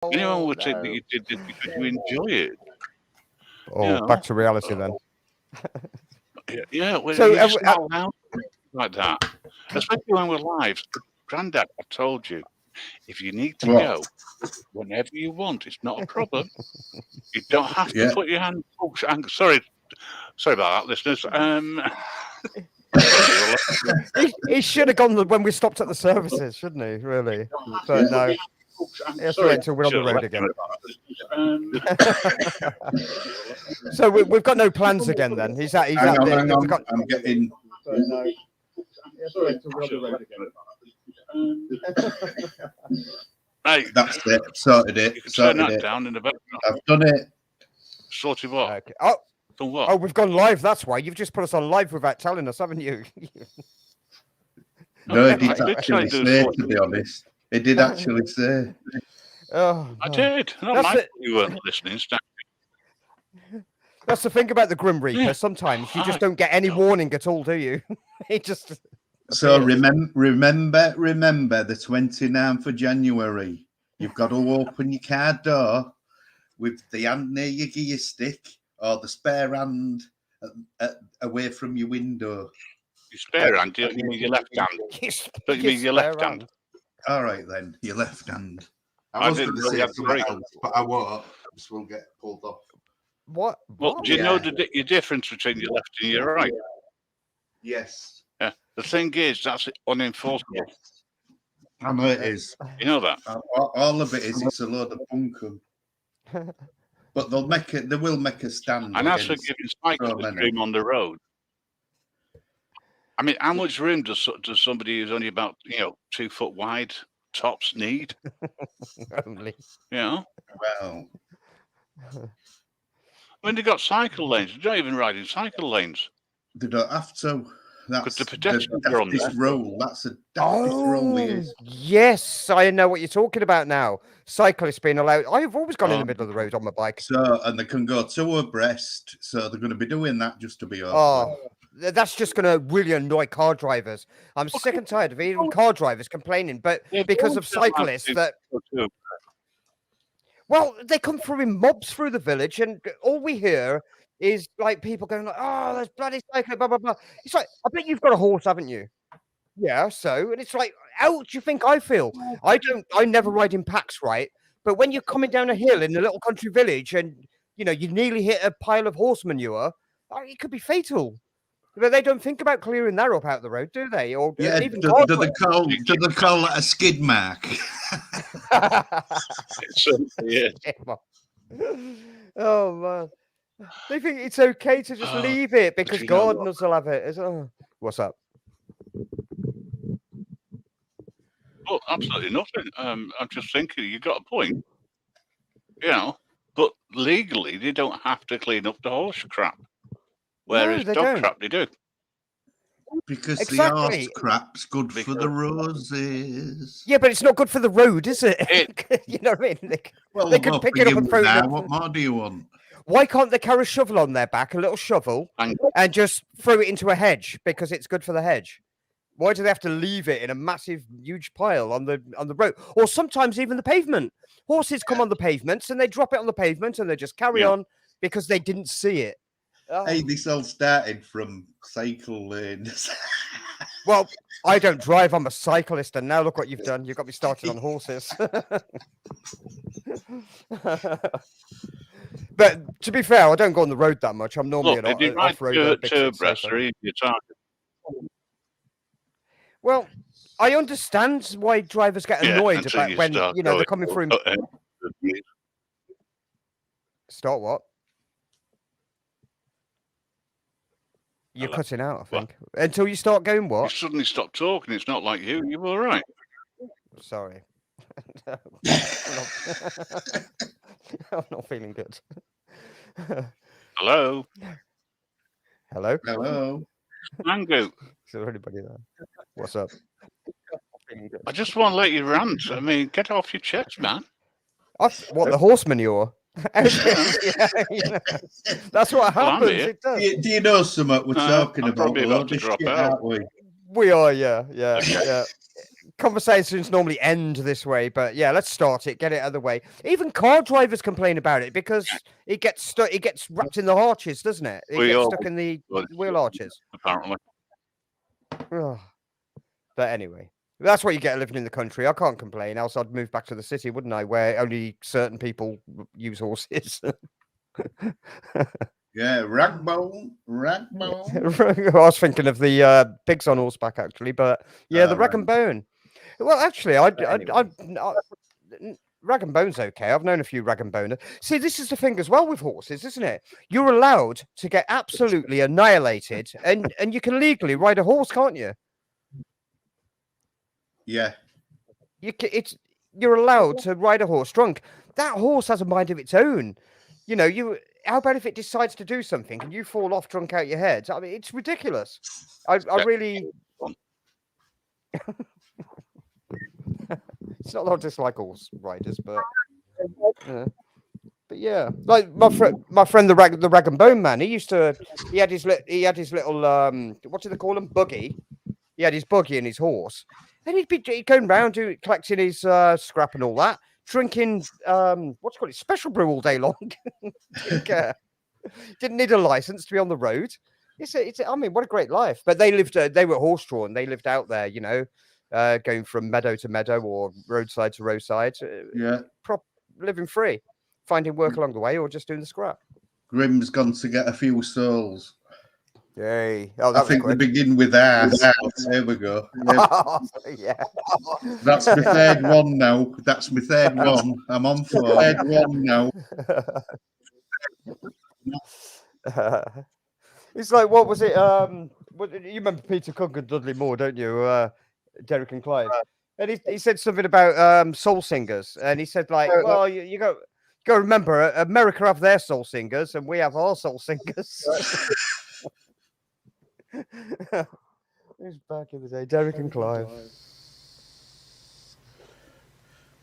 Anyone would say that you did this because you enjoy it. Oh, back to reality then. Yeah, well, So, you're just not allowed like that. Especially when we're live. Granddad, I told you, if you need to go whenever you want, it's not a problem. You don't have to put your hand. Oh, sorry about that, listeners. He should have gone when we stopped at the services, shouldn't he? Really, but no. He has to wait until we're on the road again. So we've got no plans again then. He's out. Hang on. I'm getting. No. Hey, that's it. Sorted it. You can turn that down in the background. I've done it. Sorted what? Okay. Oh. Done what? Oh, we've gone live. That's why you've just put us on live without telling us, haven't you? No, it did actually say. To be honest, it did actually say. Oh, I did. You weren't listening. That's the thing about the Grim Reaper. Yeah. Sometimes you just don't get any warning at all, do you? It just. So remember the 29th of January. You've got to open your car door with the hand near your gear stick or the spare hand away from your window. Your spare hand? You mean your left hand? Don't you mean your left hand? All right then, your left hand. I was going to say something else, but I won't. I just will get pulled off. What? Well, do you know the difference between your left and your right? Yes. Yeah. The thing is, that's unenforceable. Yes. I know it is. You know that? All of it is. It's a load of bunkum. But they'll make it. They will make a stand. And as for giving cyclists room on the road, I mean, how much room does somebody who's only about 2 foot wide tops need? Only. Well. When they got cycle lanes, they don't even ride in cycle lanes. They don't have to. That's the pedestrians are on this rule. That's a rule. Yes, I know what you're talking about now. Cyclists being allowed. I've always gone in the middle of the road on my bike. So, and they can go 2 abreast. So they're going to be doing that just to be open. Oh, that's just going to really annoy car drivers. I'm sick and tired of even car drivers complaining, but because of cyclists that. Well, they come through in mobs through the village, and all we hear is like people going like, "Oh, there's bloody cycling, blah blah blah." It's like, I bet you've got a horse, haven't you? Yeah. So, and it's like, how do you think I feel? I never ride in packs, right? But when you're coming down a hill in a little country village, and you nearly hit a pile of horse manure, it could be fatal. But they don't think about clearing that up out the road, do they? Or even do they call it a skid mark? Yeah. Oh man, they think it's okay to just leave it because gardeners will have it. What's up? Well, absolutely nothing. I'm just thinking you got a point. But legally they don't have to clean up the horse crap. Whereas dog crap, they do. Because the horse crap's good for the roses. Yeah, but it's not good for the road, is it? You know what I mean? They can pick it up and throw it up. What more do you want? Why can't they carry a shovel on their back, a little shovel, and just throw it into a hedge because it's good for the hedge? Why do they have to leave it in a massive, huge pile on the road, or sometimes even the pavement? Horses come on the pavements and they drop it on the pavement and they just carry on because they didn't see it. Hey, this all started from cycle lanes. Well, I don't drive. I'm a cyclist, and now look what you've done. You got me started on horses. But to be fair, I don't go on the road that much. I'm normally an off-road. Well, I understand why drivers get annoyed about when they're coming through. Start what? You're cutting out, I think. What? Until you start going what? You suddenly stop talking. It's not like you. You're all right. Sorry. I'm not feeling good. Hello. Hello. Hello. Mango. Is there anybody there? What's up? I just want to let you rant. I mean, get off your chest, man. What, the horse manure? That's what happens. It does. Do you know something we're talking about? Probably about to drop out. We are, yeah. Conversations normally end this way, but yeah, let's start it. Get it out of the way. Even car drivers complain about it because it gets stuck. It gets wrapped in the arches, doesn't it? It gets stuck in the wheel arches. Apparently. Ugh. But anyway, that's what you get living in the country. I can't complain. Else I'd move back to the city, wouldn't I? Where only certain people use horses. Yeah, ragbone. I was thinking of the pigs on horseback, actually, but yeah, the rag and bone. Well, actually, rag and bone's okay. I've known a few rag and boners. See, this is the thing as well with horses, isn't it? You're allowed to get absolutely annihilated, and you can legally ride a horse, can't you? Yeah. You're allowed to ride a horse drunk. That horse has a mind of its own. You know, how about if it decides to do something and you fall off drunk out your head? I mean, it's ridiculous. I really. It's not that I dislike horse riders, but yeah, like my friend the rag and bone man. He had his little what do they call them? Buggy. He had his buggy and his horse, and he'd be going round collecting his scrap and all that, drinking what's called special brew all day long. Didn't need a license to be on the road. I mean, what a great life. But they were horse drawn. They lived out there, you know, going from meadow to meadow or roadside to roadside. Living free, finding work along the way, or just doing the scrap. Grim's gone to get a few souls. Yay! Oh, I think they begin with ours. There we go. Yeah. That's my third one now. That's my third one. I'm on for third one now. It's like, what was it? You remember Peter Cook and Dudley Moore, don't you? Derek and Clive. And he said something about soul singers, and he said like, well, you got to remember, America have their soul singers, and we have our soul singers. Who's back in the day? Derek and Clive.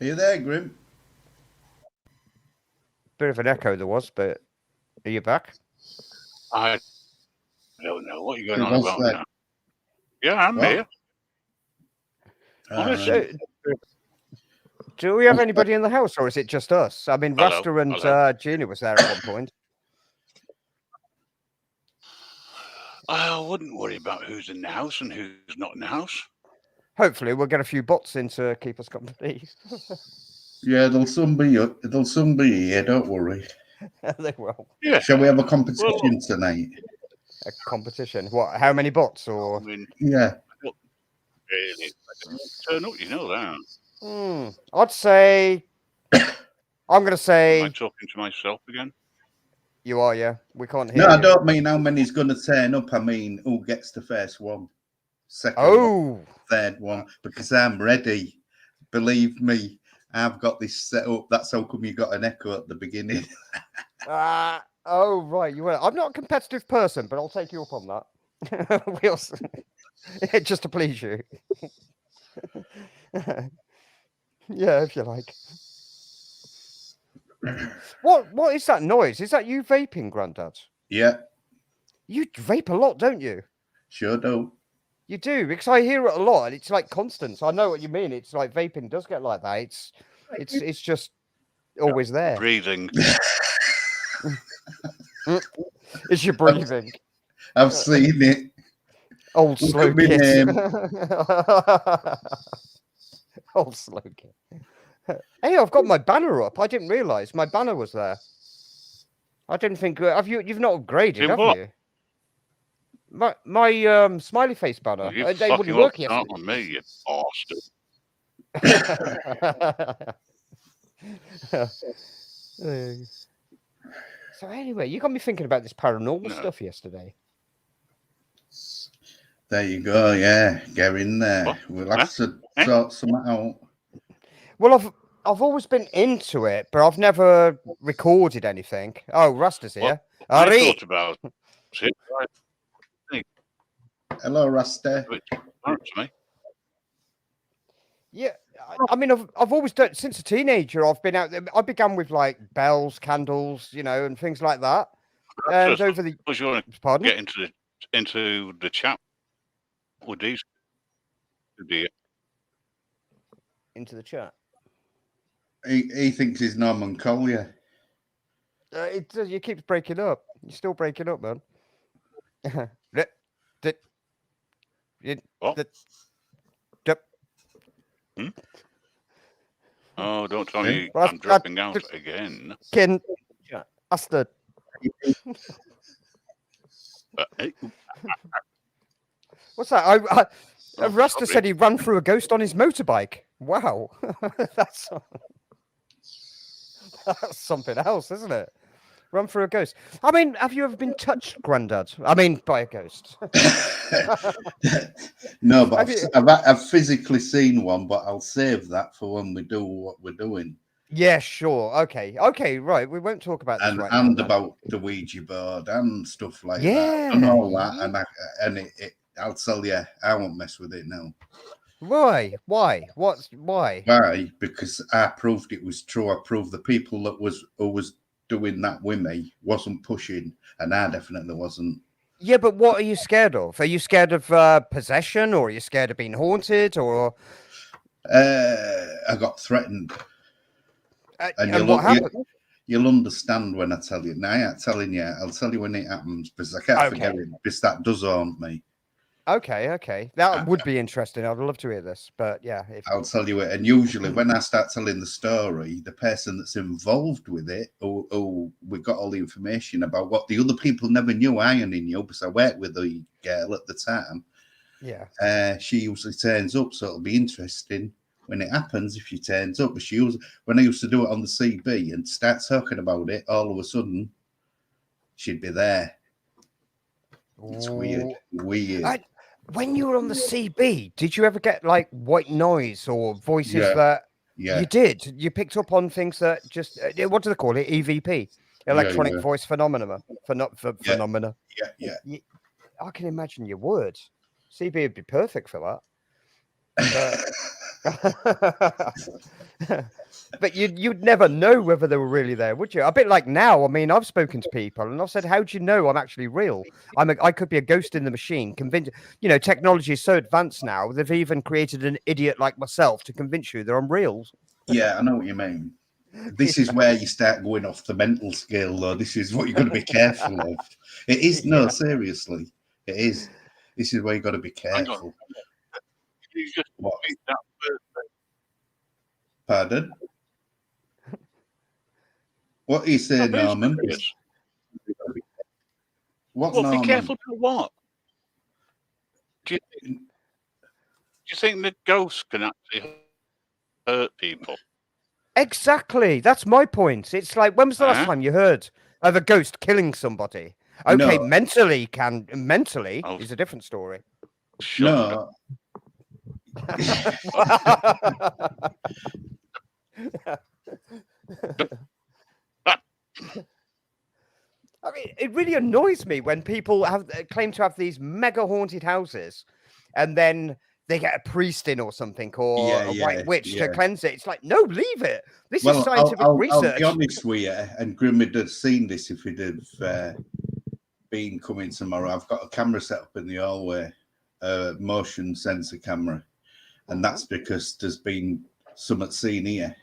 Are you there, Grim? Bit of an echo there was, but are you back? I don't know what you're going on about now. Yeah, I'm here. Do we have anybody in the house, or is it just us? I mean, Rasta and Gina was there at one point. I wouldn't worry about who's in the house and who's not in the house. Hopefully, we'll get a few bots in to keep us company. Yeah, there'll soon be here. Don't worry. They will. Yeah. Shall we have a competition tonight? A competition? What? How many bots? Or I mean, yeah. Really, turn up, you know that. I'd say. I'm going to say. Am I talking to myself again? You are, yeah. We can't hear. No, I don't mean how many's going to turn up. I mean who gets the first one, second one, third one. Because I'm ready. Believe me, I've got this set up. That's how come you got an echo at the beginning. Oh, right. You were. I'm not a competitive person, but I'll take you up on that. Just to please you. Yeah, if you like. What is that noise? Is that you vaping, Grandad? Yeah. You vape a lot, don't you? Sure do. You do, because I hear it a lot, and it's like constant. So I know what you mean. It's like vaping does get like that. It's just always there. Breathing. Is your breathing? I've seen it. Old slow kid. Old slow kid. Hey, I've got my banner up. I didn't realise my banner was there. I didn't think. You've not upgraded, have you? My smiley face banner. You they wouldn't work yesterday. On me, you bastard. So anyway, you got me thinking about this paranormal stuff yesterday. There you go. Yeah, get in there. What? We'll have to sort something out. Well, I've always been into it, but I've never recorded anything. Oh, Rasta's here. I thought about it. Hello, Rasta. Me. Yeah, I mean, I've always done since a teenager. I've been out there. I began with like bells, candles, you know, and things like that. And over the pardon, get into the chat with these. into the chat. He thinks he's Norman Collier. You keep breaking up. You're still breaking up, man. What? Oh, don't tell me I'm dropping out again. Bastard. What's that? Rasta said he ran through a ghost on his motorbike. Wow. That's something else, isn't it? Run through a ghost. I mean, have you ever been touched, Grandad? I mean, by a ghost. No, but I've physically seen one, but I'll save that for when we do what we're doing. Yeah, sure. Okay, right. We won't talk about this right now. And about the Ouija board and stuff like that. And all that. And I'll tell you, I won't mess with it now. Why? Why? Why? Because I proved it was true. I proved the people who was doing that with me wasn't pushing, and I definitely wasn't. Yeah, but what are you scared of? Are you scared of possession, or are you scared of being haunted, or? I got threatened. And what happened? You'll understand when I tell you. Now, I'm not telling you. I'll tell you when it happens, because I can't forget it, because that does haunt me. Okay. That would be interesting. I'd love to hear this, but yeah. I'll tell you it. And usually when I start telling the story, the person that's involved with it, who we got all the information about what the other people never knew, I only knew, because I worked with the girl at the time. Yeah. She usually turns up, so it'll be interesting when it happens if she turns up. But when I used to do it on the CB and start talking about it, all of a sudden, she'd be there. It's weird. When you were on the CB, did you ever get like white noise or voices that you did? You picked up on things that just, what do they call it? EVP, electronic voice phenomena. Phenomena. Yeah. I can imagine you would. CB would be perfect for that. But you'd never know whether they were really there, would you? A bit like now. I mean, I've spoken to people and I've said, how do you know I'm actually real? I could be a ghost in the machine. Convince, technology is so advanced now, they've even created an idiot like myself to convince you that I'm real. Yeah, I know what you mean. This is where you start going off the mental scale, though. This is what you've got to be careful of. It is, no, seriously. It is. This is where you've got to be careful. You just repeat that first thing. Pardon? What are you saying, Norman? What, Norman? Be careful to what? Do you think the ghosts can actually hurt people? Exactly. That's my point. It's like, when was the last time you heard of a ghost killing somebody? Okay, No. mentally is a different story. No. I mean, it really annoys me when people claim to have these mega haunted houses, and then they get a priest in or something, or a white witch to cleanse it. It's like, no, leave it. This is scientific research. I'll be honest with you, and Grimmy had seen this if he'd have been coming tomorrow. I've got a camera set up in the hallway, a motion sensor camera, and that's because there's been something seen here.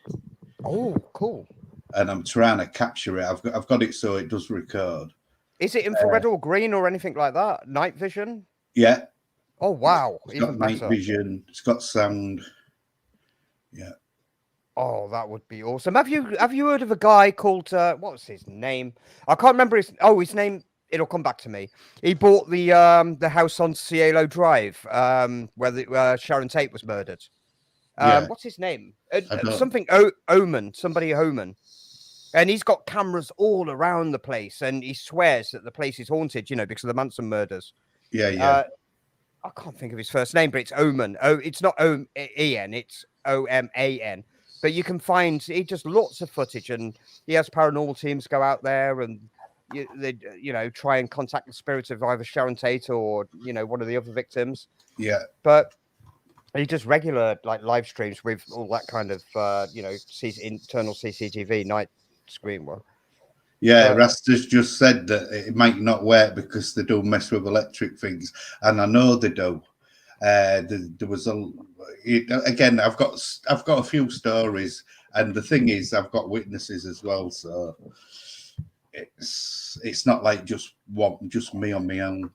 Oh, cool. And I'm trying to capture it. I've got it so it does record. Is it infrared or green or anything like that? Night vision? Yeah. Oh, wow. It's got night vision. It's got sound. Yeah. Oh, that would be awesome. Have you heard of a guy called what was his name? I can't remember his name. It'll come back to me. He bought the house on Cielo Drive, where Sharon Tate was murdered. What's his name? Something Omen. Somebody Omen. And he's got cameras all around the place, and he swears that the place is haunted, because of the Manson murders. Yeah. I can't think of his first name, but it's Omen. Oh, it's not O-E-N, it's O-M-A-N. But you can find, he does lots of footage, and he has paranormal teams go out there and they try and contact the spirit of either Sharon Tate or one of the other victims. Yeah. But he does regular live streams with all that kind of internal CCTV night screen one. Yeah, Rasta's just said that it might not work because they do mess with electric things, and I know they do. There was again. I've got a few stories, and the thing is, I've got witnesses as well. So it's not like just me on my own.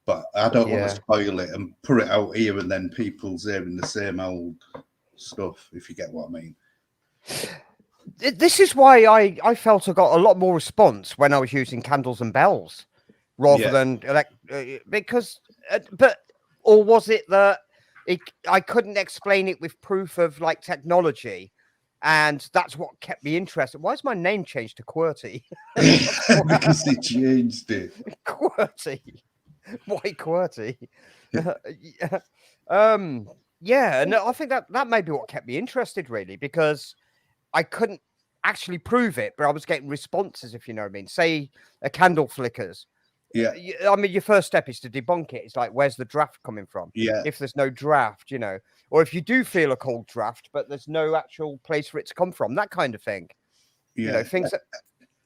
But I don't want to spoil it and put it out here, and then people's hearing the same old stuff. If you get what I mean. This is why I felt I got a lot more response when I was using candles and bells rather than because or was it that I couldn't explain it with proof of like technology, and that's what kept me interested. Why is my name changed to QWERTY? Because they changed it. QWERTY. Why QWERTY? Yeah, and I think that may be what kept me interested, really, because I couldn't actually prove it, but I was getting responses, if you know what I mean. Say a candle flickers. Yeah. I mean, your first step is to debunk it. It's like, where's the draft coming from? Yeah. If there's no draft, or if you do feel a cold draft, but there's no actual place for it to come from, that kind of thing. Yeah. Things that.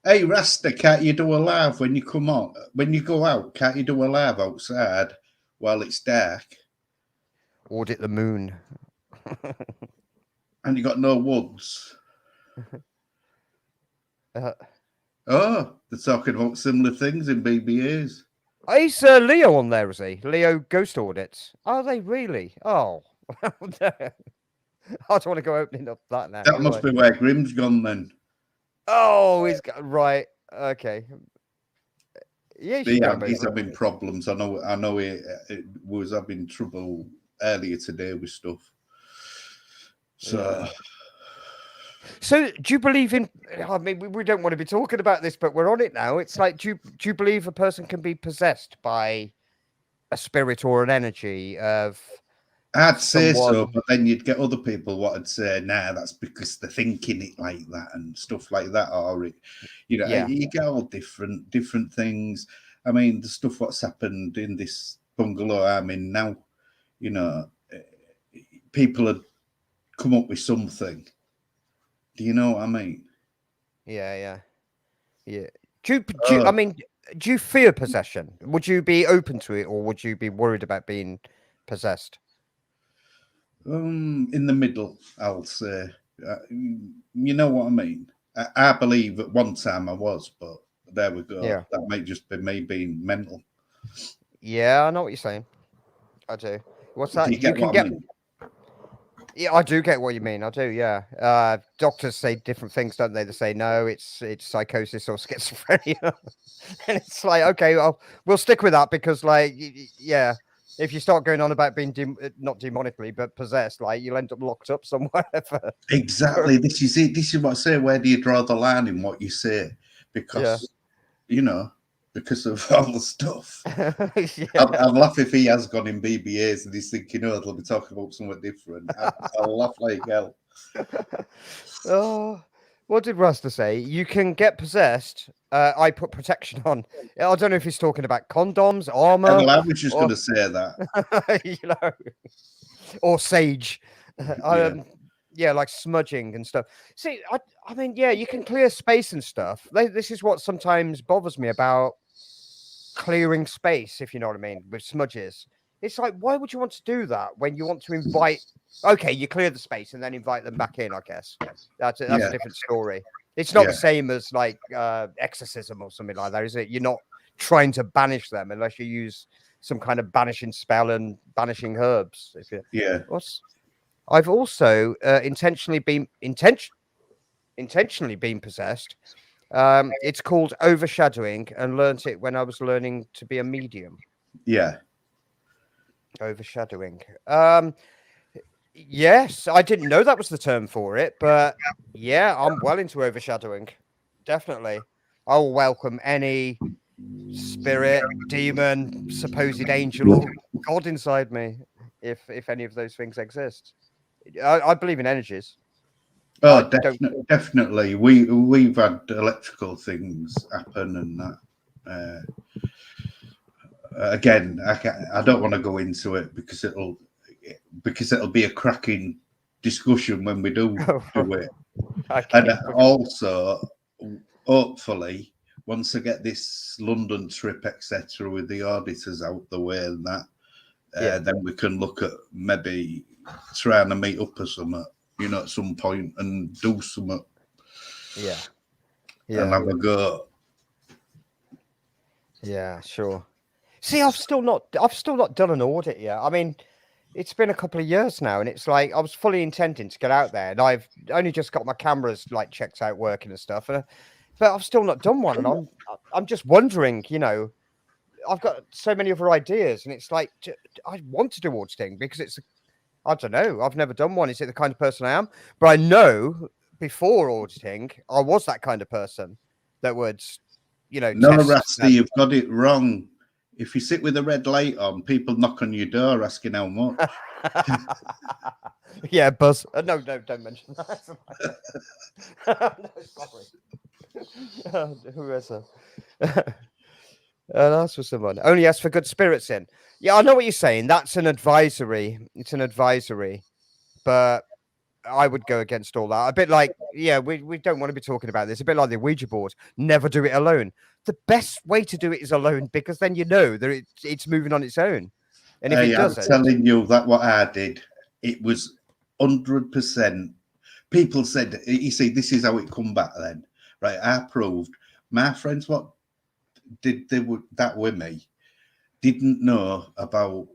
Hey, Rasta, can't you do a live when you come on? When you go out, can't you do a live outside while it's dark? Audit the moon. And you got no woods. They're talking about similar things in BBAs. Is Leo on there, is he? Leo Ghost Audits. Are they really? Oh. I don't want to go opening up that now. That must be where Grim's gone then. Oh, he's got right. Okay. Yeah, he's having problems. I know he was having trouble earlier today with stuff. So do you believe in? I mean, we don't want to be talking about this, but we're on it now. It's like, do you believe a person can be possessed by a spirit or an energy of? I'd say so, but then you'd get other people what I'd say, nah, that's because they're thinking it like that and stuff like that, or you get all different things. I mean, the stuff what's happened in this bungalow I'm in now, people had come up with something. Do you know what I mean? Yeah. I mean, do you fear possession? Would you be open to it, or would you be worried about being possessed? In the middle, I'll say. You know what I mean? I believe at one time I was, but there we go. Yeah. That might just be me being mental. Yeah, I know what you're saying. I do. What's that? Do you get what I mean? Yeah, I do get what you mean. I do, yeah. Doctors say different things, don't they? They say, no, it's psychosis or schizophrenia. And it's like, okay, well, we'll stick with that because, like, yeah, if you start going on about being not demonically, but possessed, like, you'll end up locked up somewhere. Exactly. This is it. This is what I say. Where do you draw the line in what you say? Because, because of all the stuff. I'd laugh if he has gone in BBAs and he's thinking, they'll be talking about something different. I'll laugh like hell. Oh, what did Rasta say? You can get possessed. I put protection on. I don't know if he's talking about condoms, armor. Well, I was just going to say that. Or sage. Like smudging and stuff. See, I mean, yeah, you can clear space and stuff. This is what sometimes bothers me about clearing space, if you know what I mean, with smudges. It's like, why would you want to do that when you want to invite? Okay, you clear the space and then invite them back in. I guess that's a different story. It's not the same as like exorcism or something like that, is it? You're not trying to banish them unless you use some kind of banishing spell and banishing herbs. I've also intentionally been possessed. It's called overshadowing, and learnt it when I was learning to be a medium. Yeah. Overshadowing. Yes, I didn't know that was the term for it, but yeah, I'm well into overshadowing. Definitely. I'll welcome any spirit, demon, supposed angel, or God inside me, if any of those things exist. I believe in energies. Oh, definitely. We've had electrical things happen and that. Again, I don't want to go into it because it'll be a cracking discussion when we do it. And also, hopefully, once I get this London trip, etc., with the auditors out the way and that, then we can look at maybe trying to meet up or something, at some point and do something. Yeah. And have a go. Yeah, sure. See, I've still not done an audit yet. I mean, it's been a couple of years now, and it's like I was fully intending to get out there, and I've only just got my cameras like checked out working and stuff, but I've still not done one, and I'm just wondering, I've got so many other ideas, and it's like I want to do auditing because it's I don't know, I've never done one. Is it the kind of person I am? But I know before auditing, I was that kind of person that would, No, Rusty, you've got it wrong. If you sit with a red light on, people knock on your door asking how much. Yeah, Buzz. No, don't mention that. No, sorry. Who is it? That's for someone. Only ask for good spirits in. Yeah, I know what you're saying. That's an advisory. It's an advisory, but I would go against all that. A bit like, we don't want to be talking about this. A bit like the Ouija board. Never do it alone. The best way to do it is alone, because then you know that it's moving on its own. And if it doesn't, I'm telling you that what I did, it was 100%. People said, you see, this is how it come back then, right? I proved my friends what did that with me didn't know about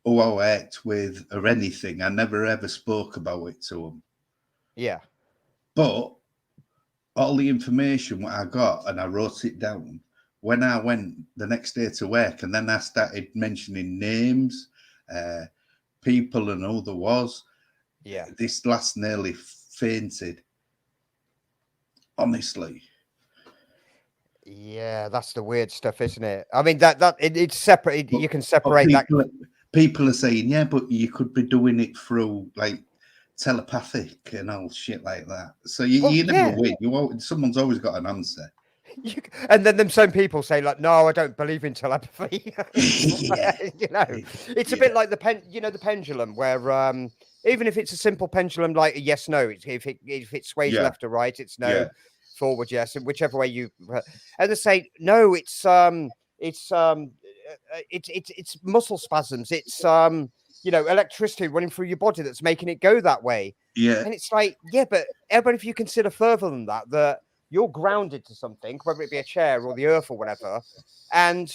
who I ate with or anything. I never ever spoke about it to them. Yeah. But all the information what I got, and I wrote it down when I went the next day to work, and then I started mentioning names, people, and who there was. Yeah. This last nearly fainted. Honestly. Yeah, that's the weird stuff, isn't it? I mean, it's separate. You can separate that. People are saying, yeah, but you could be doing it through like telepathic and all shit like that. So you never win. Someone's always got an answer. And then them same people say like, no, I don't believe in telepathy. It's a bit like the pendulum, where even if it's a simple pendulum, like a yes, no, if it sways left or right, it's no. Yeah. Forward, yes, and whichever way you, and they say no, it's muscle spasms, it's electricity running through your body that's making it go that way. Yeah, and it's like, but if you consider further than that you're grounded to something, whether it be a chair or the earth or whatever, and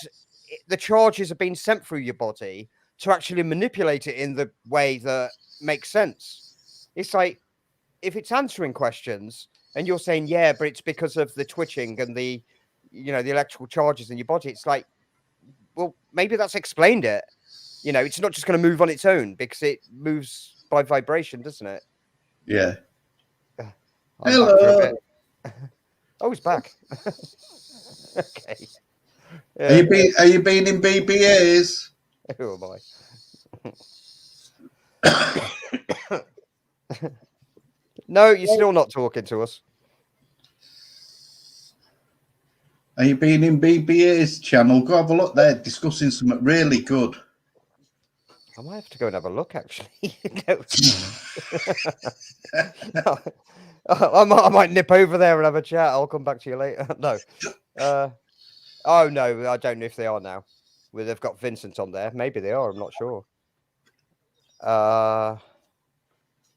the charges are being sent through your body to actually manipulate it in the way that makes sense. It's like, if it's answering questions and you're saying, but it's because of the twitching and the electrical charges in your body, it's like, well, maybe that's explained it. It's not just going to move on its own, because it moves by vibration, doesn't it? Yeah. Hello. Back for a bit. Oh, he's back. Okay. Yeah. Are you being in BBAs? Who am I? No, you're still not talking to us. Are you being in BBA's channel? Go have a look there, discussing something really good. I might have to go and have a look, actually. I might nip over there and have a chat. I'll come back to you later. No. Oh, no, I don't know if they are now. Well, they've got Vincent on there. Maybe they are. I'm not sure.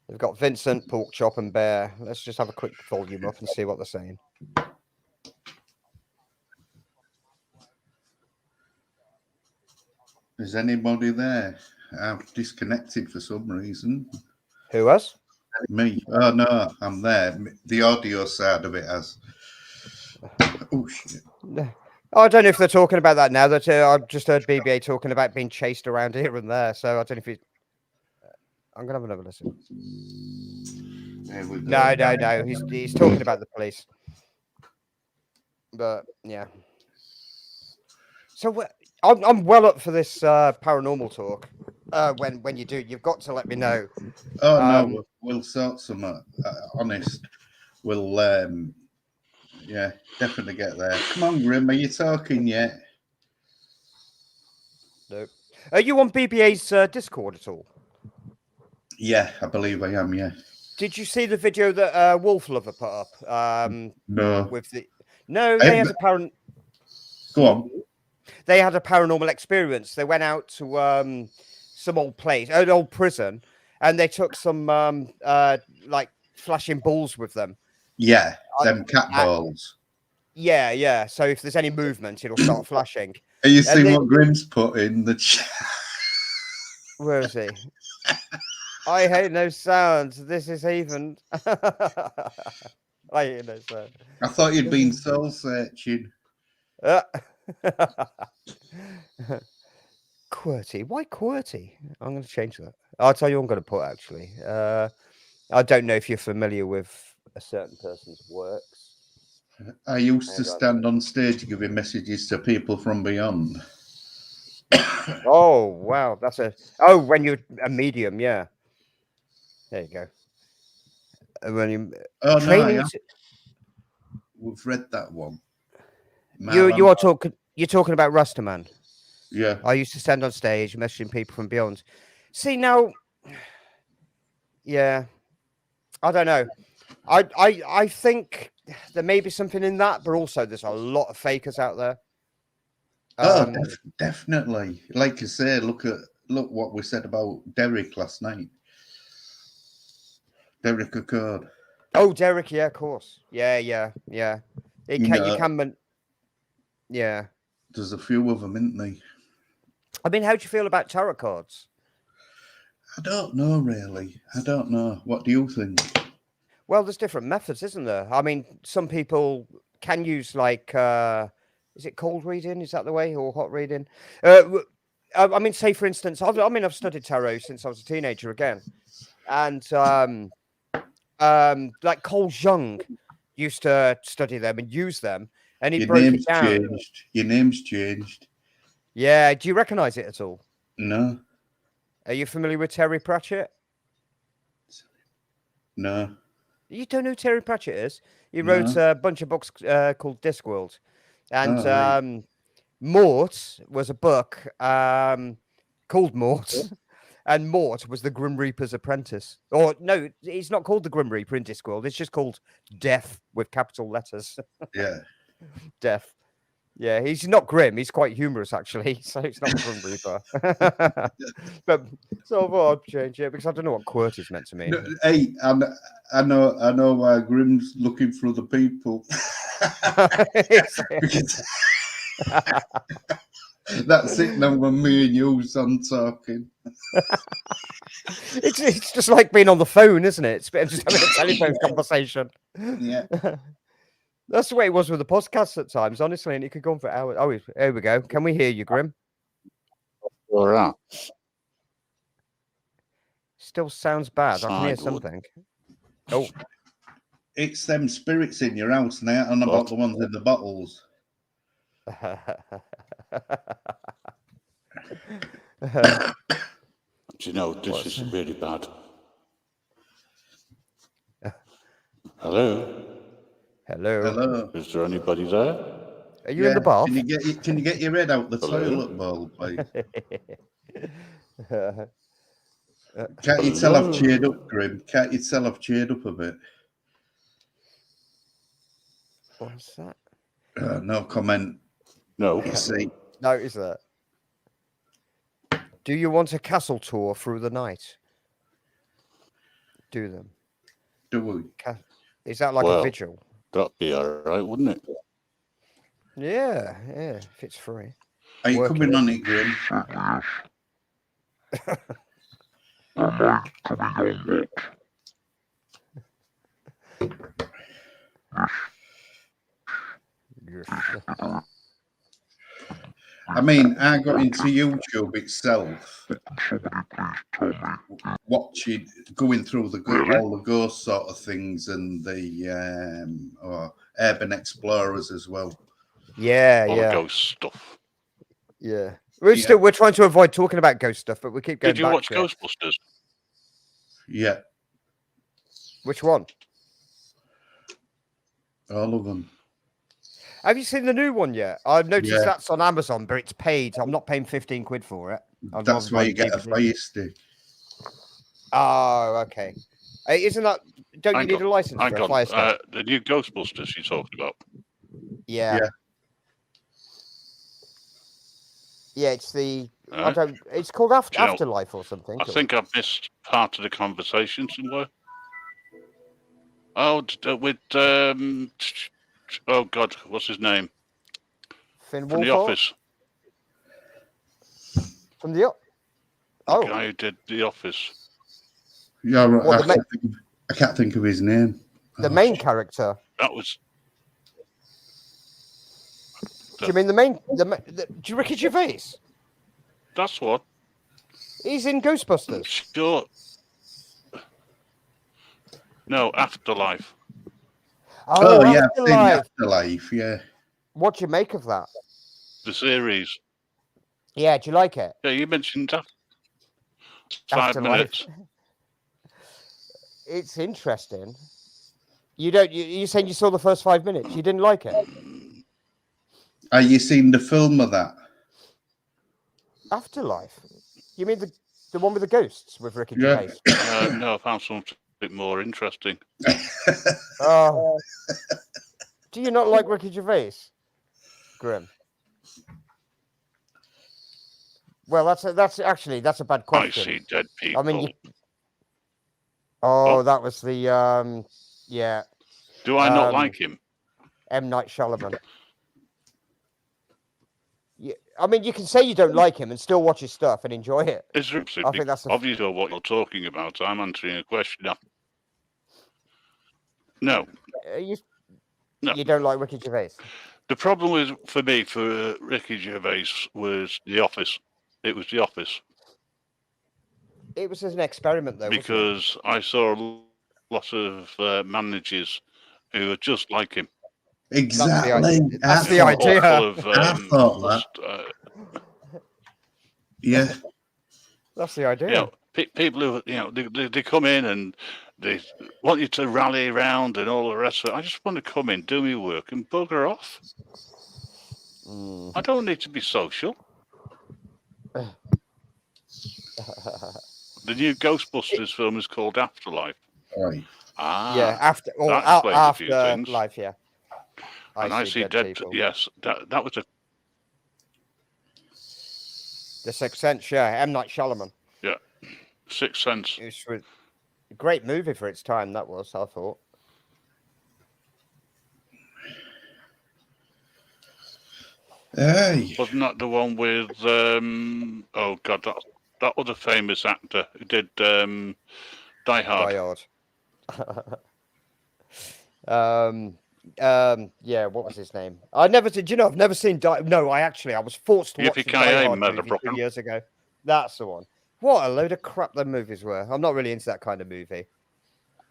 They've got Vincent, Pork Chop, and Bear. Let's just have a quick volume up and see what they're saying. Is anybody there? I've disconnected for some reason. Who has? Me. Oh, no, I'm there. The audio side of it has. Oh, shit. Oh, I don't know if they're talking about that now. That I've just heard BBA talking about being chased around here and there. So I don't know if it's... I'm going to have another listen. No. He's talking about the police. But, yeah. So I'm well up for this paranormal talk. When you do, you've got to let me know. Oh, no, we'll sort some, honest. We'll, definitely get there. Come on, Grim, are you talking yet? Nope. Are you on BBA's Discord at all? Yeah, I believe I am, yeah. Did you see the video that Wolf Lover put up? No. They had a Go on. They had a paranormal experience. They went out to some old place, an old prison, and they took some like flashing balls with them. Yeah, I- them cat balls. Yeah. So if there's any movement, it'll start flashing. Are you And seeing they- what Grim's put in the chat? Where is he? I hate no sounds. This is even. I hate no sound. I thought you'd been soul searching. QWERTY. Why QWERTY? I'm going to change that. I'll tell you what I'm going to put, actually. I don't know if you're familiar with a certain person's works. I used to Hang on. stand on stage giving messages to people from beyond. Oh, wow. That's a... Oh, when you're a medium, yeah. There you go. When you... Oh, Training... no, we've read that one. You are talking... You're talking about Rastaman. Yeah. I used to stand on stage messaging people from beyond. See, now... Yeah. I don't know. I think there may be something in that, but also there's a lot of fakers out there. Definitely. Like I say, look what we said about Derek last night. Derek Accord. Oh, Derek, yeah, of course. Yeah. You can, yeah. There's a few of them, isn't there? I mean, how do you feel about tarot cards? I don't know, really. I don't know. What do you think? Well, there's different methods, isn't there? I mean, some people can use like, is it cold reading? Is that the way, or hot reading? I mean, say for instance, I've studied tarot since I was a teenager again, and like Cole Jung used to study them and use them, and he broke it down. Your name's changed. Yeah, do you recognise it at all? No. Are you familiar with Terry Pratchett? No. You don't know who Terry Pratchett is? He wrote a bunch of books called Discworld. And right. Mort was a book called Mort. And Mort was the Grim Reaper's apprentice. Or no, it's not called the Grim Reaper in Discworld. It's just called Death with capital letters. Yeah. Death. Yeah, he's not grim. He's quite humorous, actually. So it's not Grim Reaper. But so I thought I'd change it because I don't know what QWERTY's meant to mean. No, hey, I know why Grim's looking for other people. Because that's it now when me and you's on talking. It's just like being on the phone, isn't it? It's just having a telephone conversation. Yeah. That's the way it was with the podcast at times, honestly, and it could go on for hours. Oh, here we go. Can we hear you, Grim? All right. Still sounds bad. I can hear Good. something. Oh. It's them spirits in your house now, and about the ones in the bottles. Do you know, this is really bad. Hello? Hello. Is there anybody there? Are you in the bath? Can you get your head out the toilet bowl, please? Can't you tell I've cheered up, Grim? Can't you tell I've cheered up a bit? What's that? No comment. No. You see. No, is that? Do you want a castle tour through the night? Do them. Do we? Is that like a vigil? That'd be all right, wouldn't it? Yeah, if it's free. Are you coming on it, Grim? I mean, I got into YouTube itself, watching, going through all the ghost sort of things and the urban explorers as well. Yeah, all the ghost stuff. Yeah. We're trying to avoid talking about ghost stuff, but we keep going. Did you watch Ghostbusters? Yeah. Which one? All of them. Have you seen the new one yet? I've noticed that's on Amazon, but it's paid. I'm not paying 15 quid for it. That's why you get a fire stick. Oh, okay. Isn't that? Don't you need a license for a fire stick? The new Ghostbusters you talked about. Yeah. Yeah, it's the I don't. It's called Afterlife or something. I think I've missed part of the conversation somewhere. Oh, with oh God, what's his name? Finn From The Wolfhard? Office. From the The guy who did The Office. Yeah, right. What, I can't think of his name. The main character. That was. Do you mean the main? Ricky Gervais? That's what. He's in Ghostbusters. Sure. No, Afterlife. Oh yeah, I've seen Afterlife. Afterlife. Yeah. What do you make of that? The series. Yeah, do you like it? Yeah, you mentioned 5 Afterlife. minutes. It's interesting. You don't. You saying you saw the first 5 minutes? You didn't like it? Are you seen the film of that? Afterlife. You mean the one with the ghosts with Ricky Yeah. Gervais? No, I found something a bit more interesting. Oh. Do you not like Ricky Gervais, Grim? Well, that's actually a bad question. I see dead people. I mean, that was the yeah. Do I not like him? M. Night Shyamalan. Yeah, I mean, you can say you don't like him and still watch his stuff and enjoy it. It's I think that's obviously what you're talking about. I'm answering a question. No. You don't like Ricky Gervais? The problem for Ricky Gervais was The Office. It was The Office. It was an experiment, though, because I saw a lot of managers who are just like him. Exactly. That's the idea. I thought that. Yeah. That's the idea. You know, people who they come in and they want you to rally around and all the rest of it. I just want to come in, do my work, and bugger off. I don't need to be social. The new Ghostbusters film is called Afterlife. Right. Yeah, Afterlife. Yeah. I see dead. Yes, that was The Sixth Sense. Yeah, M. Night Shyamalan. Yeah, Sixth Sense. It was a great movie for its time. That was, I thought. Hey. Wasn't that the one with oh God, that other famous actor who did Die Hard? Yeah, what was his name? I've never seen No, I was forced to watch the Die Hard movie 2 years ago. That's the one. What a load of crap them movies were. I'm not really into that kind of movie.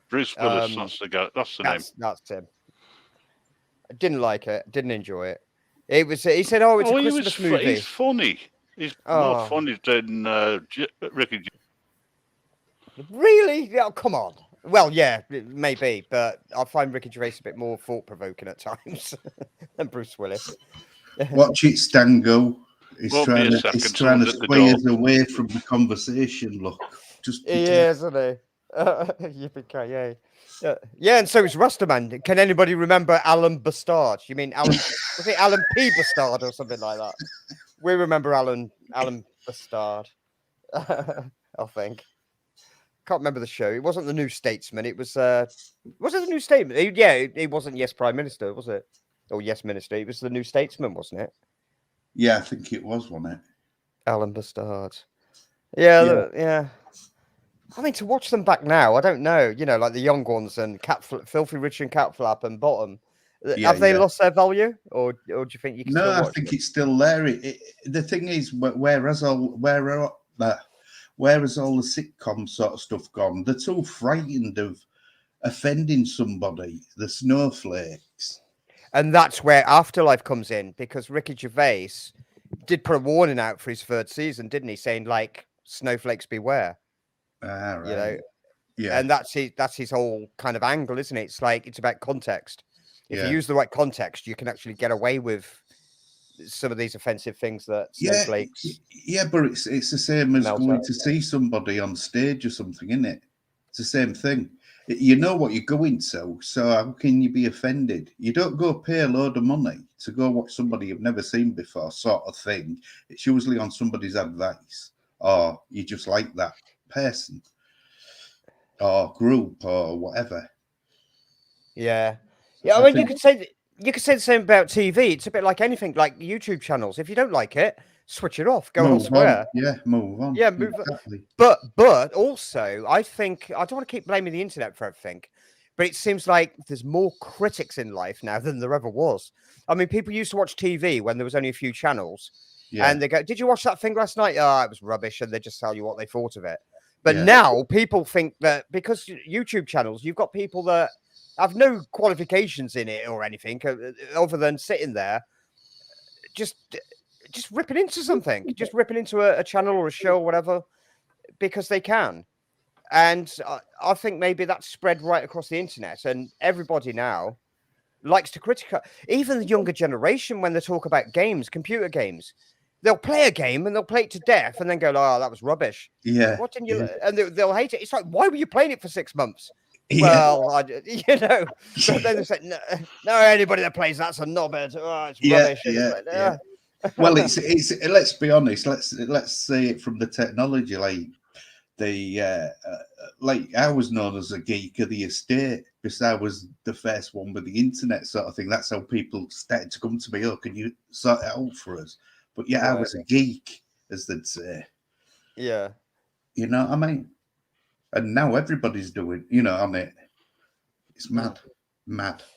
Bruce Willis, that's the guy. That's the name. That's him. I didn't like it. Didn't enjoy it. It was. He said, "Oh, it's a Christmas movie." He's funny. He's more funny than Ricky. Really? Oh, come on. Well, yeah, maybe, but I find Ricky Gervais a bit more thought-provoking at times than Bruce Willis. Watch it, Stango. He's trying to sway us away from the conversation. Look, just isn't he? Yippee-ki-yay. Yeah, and so is Rastaman. Can anybody remember Alan Bastard? You mean Alan? Was it Alan P. Bastard or something like that? We remember Alan Bastard. I think. Can't remember the show. It wasn't the New Statesman. It was it the New Statesman? It wasn't Yes Prime Minister, was it? Or Yes Minister. It was the New Statesman, wasn't it? Yeah, I think it was, wasn't it? Alan Bastard. Yeah. I mean, to watch them back now, I don't know. You know, like the young ones and Filthy Rich and Catflap and Bottom. Have they lost their value, or do you think you can? No, still watch I think them? it's still there. The thing is, where has all the sitcom sort of stuff gone? They're too frightened of offending somebody. The snowflakes. And that's where Afterlife comes in, because Ricky Gervais did put a warning out for his third season, didn't he? Saying like, snowflakes beware. Right. You know, yeah. And that's his whole kind of angle, isn't it? It's like, it's about context. If you use the right context, you can actually get away with some of these offensive things that snowflakes. Yeah, but it's the same as going to see somebody on stage or something, isn't it? It's the same thing. You know what you're going to, so how can you be offended? You don't go pay a load of money to go watch somebody you've never seen before, sort of thing. It's usually on somebody's advice, or you just like that person or group or whatever. Yeah. Yeah, I I mean, think- you could say the same about TV. It's a bit like anything, like YouTube channels. If you don't like it, switch it off, go Move elsewhere. on. Yeah, move on. Yeah, move on. Exactly. But also, I think I don't want to keep blaming the internet for everything, but it seems like there's more critics in life now than there ever was. I mean, people used to watch TV when there was only a few channels, Yeah. and they go, "Did you watch that thing last night? Oh, it was rubbish," and they just tell you what they thought of it. But Yeah. now people think that because YouTube channels, you've got people that have no qualifications in it or anything other than sitting there, just ripping into something, just ripping into a channel or a show or whatever because they can. And I think maybe that's spread right across the internet, and everybody now likes to criticize. Even the younger generation, when they talk about games, computer games, they'll play a game and they'll play it to death and then go, "Oh, that was rubbish." Yeah. What didn't you? And they'll hate it. It's like, why were you playing it for 6 months? Yeah. Well, but then they say, no, anybody that plays that's a knobhead. Oh, it's Yeah, rubbish. And it's yeah, like, yeah. Well, it's let's be honest. Let's say it from the technology. Like I was known as a geek of the estate because I was the first one with the internet sort of thing. That's how people started to come to me. Oh, can you sort it out for us? But yeah, I Right. was a geek, as they'd say. Yeah. You know what I mean? And now everybody's doing. You know, I mean, it's mad.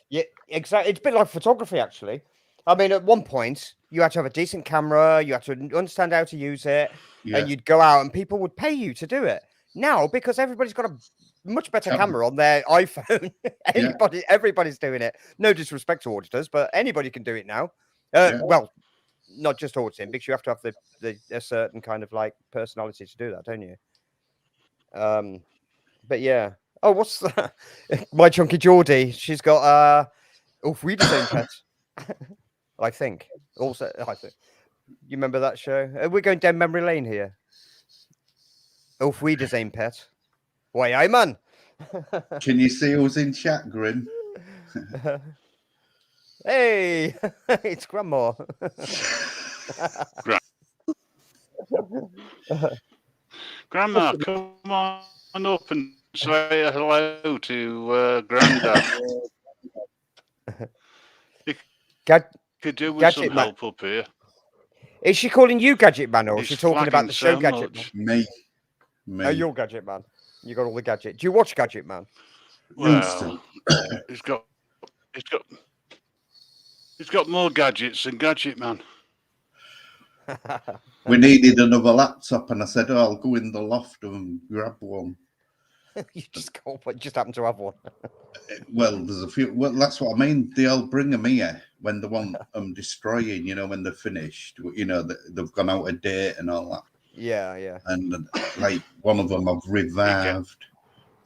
Yeah, exactly. It's a bit like photography, actually. I mean, at one point, you had to have a decent camera, you had to understand how to use it, Yeah. and you'd go out and people would pay you to do it. Now, because everybody's got a much better camera on their iPhone, everybody's doing it. No disrespect to auditors, but anybody can do it now. Well, not just auditing, because you have to have a certain kind of like personality to do that, don't you? But yeah. Oh, what's that? My chunky Geordie. She's got Wiedersehen pet. I think. Also, I think. You remember that show? We're going down memory lane here. Auf Wiedersehen pet. Why, aye, man. Can you see who's in chat, Grim? Hey, it's Grandma. Grandma, come on up and say hello to Grandad. Could do with some help up here. Is she calling you Gadget Man, or is she talking about the show so Gadget much. Man? Me. Oh, you're Gadget Man. You got all the gadget. Do you watch Gadget Man? Well, he's got more gadgets than Gadget Man. We needed another laptop, and I said, "Oh, I'll go in the loft and grab one." You just happen to have one. Well, there's a few. Well, that's what I mean. They all bring them here when they want them destroying. You know, when they're finished. You know, they've gone out of date and all that. Yeah. And like one of them, I've revived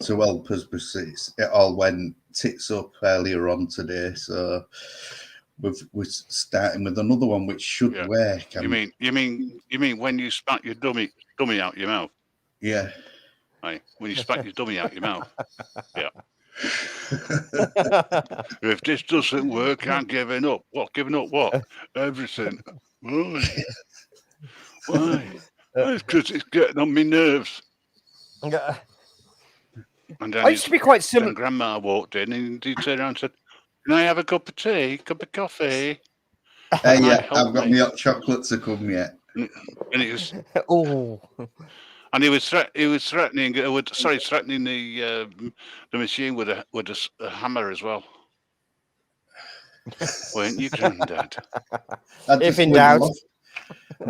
to help us, because it all went tits up earlier on today. So we're starting with another one, which should work. You mean when you spat your dummy out your mouth? Yeah. Right. When you spat your dummy out your mouth. Yeah. If this doesn't work, I'm giving up. What? Giving up what? Everything. Why? Why? It's because it's getting on my nerves. And then I used to be quite similar. Then Grandma walked in and he turned around and said, "Can I have a cup of tea, cup of coffee?" Yeah, I've got my hot chocolate to come yet. And it was. Oh. And he was threatening the machine with a hammer as well. Weren't you, Grandad? If in doubt,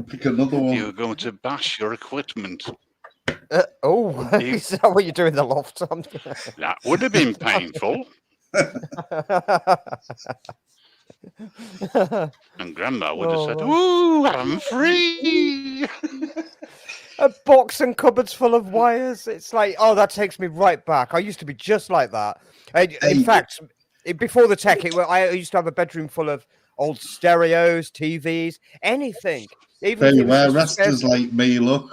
pick another one. You were going to bash your equipment. Is that what you do in the loft? That would have been painful. And Grandma would have said, "Ooh, I'm free." A box and cupboards full of wires. It's like, oh, that takes me right back. I used to be just like that. In fact, before the tech, I used to have a bedroom full of old stereos, TVs, anything. Even if where Rasta's like me, look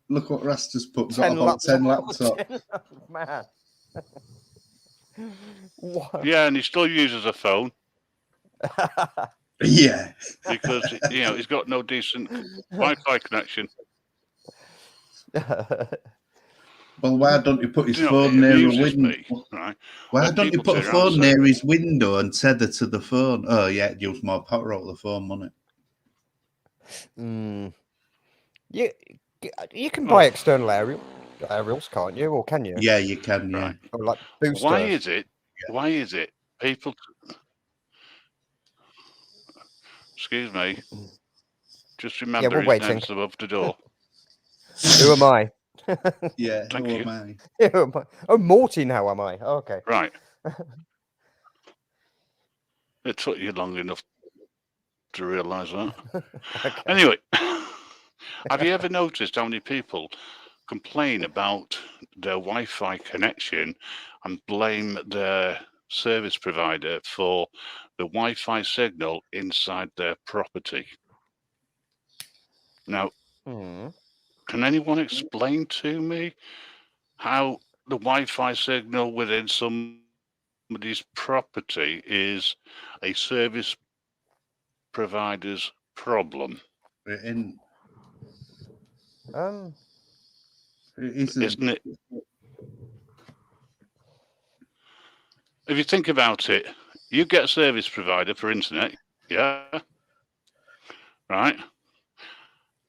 what Rasta's put. Got about 10 laptops. Man. What? Yeah, and he still uses a phone Yeah. because he's got no decent Wi-Fi connection. Well, why don't you put his phone It near a amuses window? me, right? Why when don't you people put a turn around and phone say, near his window and tether to the phone? Oh, yeah, it use more power out of the phone, wouldn't Mm. You can buy external aerials, can't you? Or can it? you? Yeah, you can, yeah. right? Or like boost Why Earth. is it? Why is it people? Excuse me. Just remember, we're his waiting. name's above the door. Who am I? Yeah, Thank who you. am I? Who am I? Oh, Morty now am I? Oh, okay. Right. It took you long enough to realise that. Okay. Anyway, have you ever noticed how many people complain about their Wi-Fi connection and blame their service provider for the Wi-Fi signal inside their property? Now, Hmm. can anyone explain to me how the Wi-Fi signal within somebody's property is a service provider's problem? In, Um. it isn't. Isn't it? If you think about it, you get a service provider for internet, yeah, right?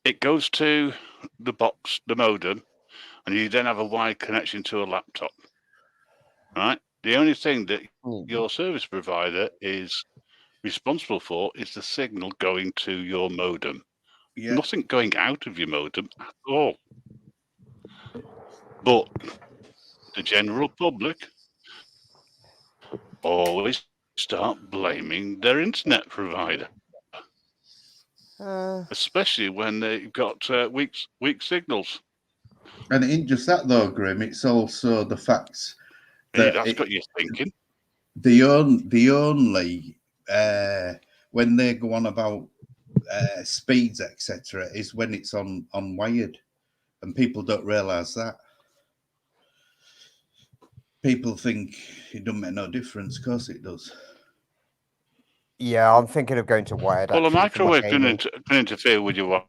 It goes to the box, the modem, and you then have a wired connection to a laptop, right? The only thing that your service provider is responsible for is the signal going to your modem. Yeah. Nothing going out of your modem at all. But the general public always start blaming their internet provider, especially when they've got weak signals. And it ain't just that though, Grim. It's also the fact Hey, that that's got you thinking. the only when they go on about speeds, etc., is when it's on wired, and people don't realise that. People think it don't make no difference. Of course it does. Yeah, I'm thinking of going to wired. Well, a Actually, for my microwave can, gaming. can interfere with your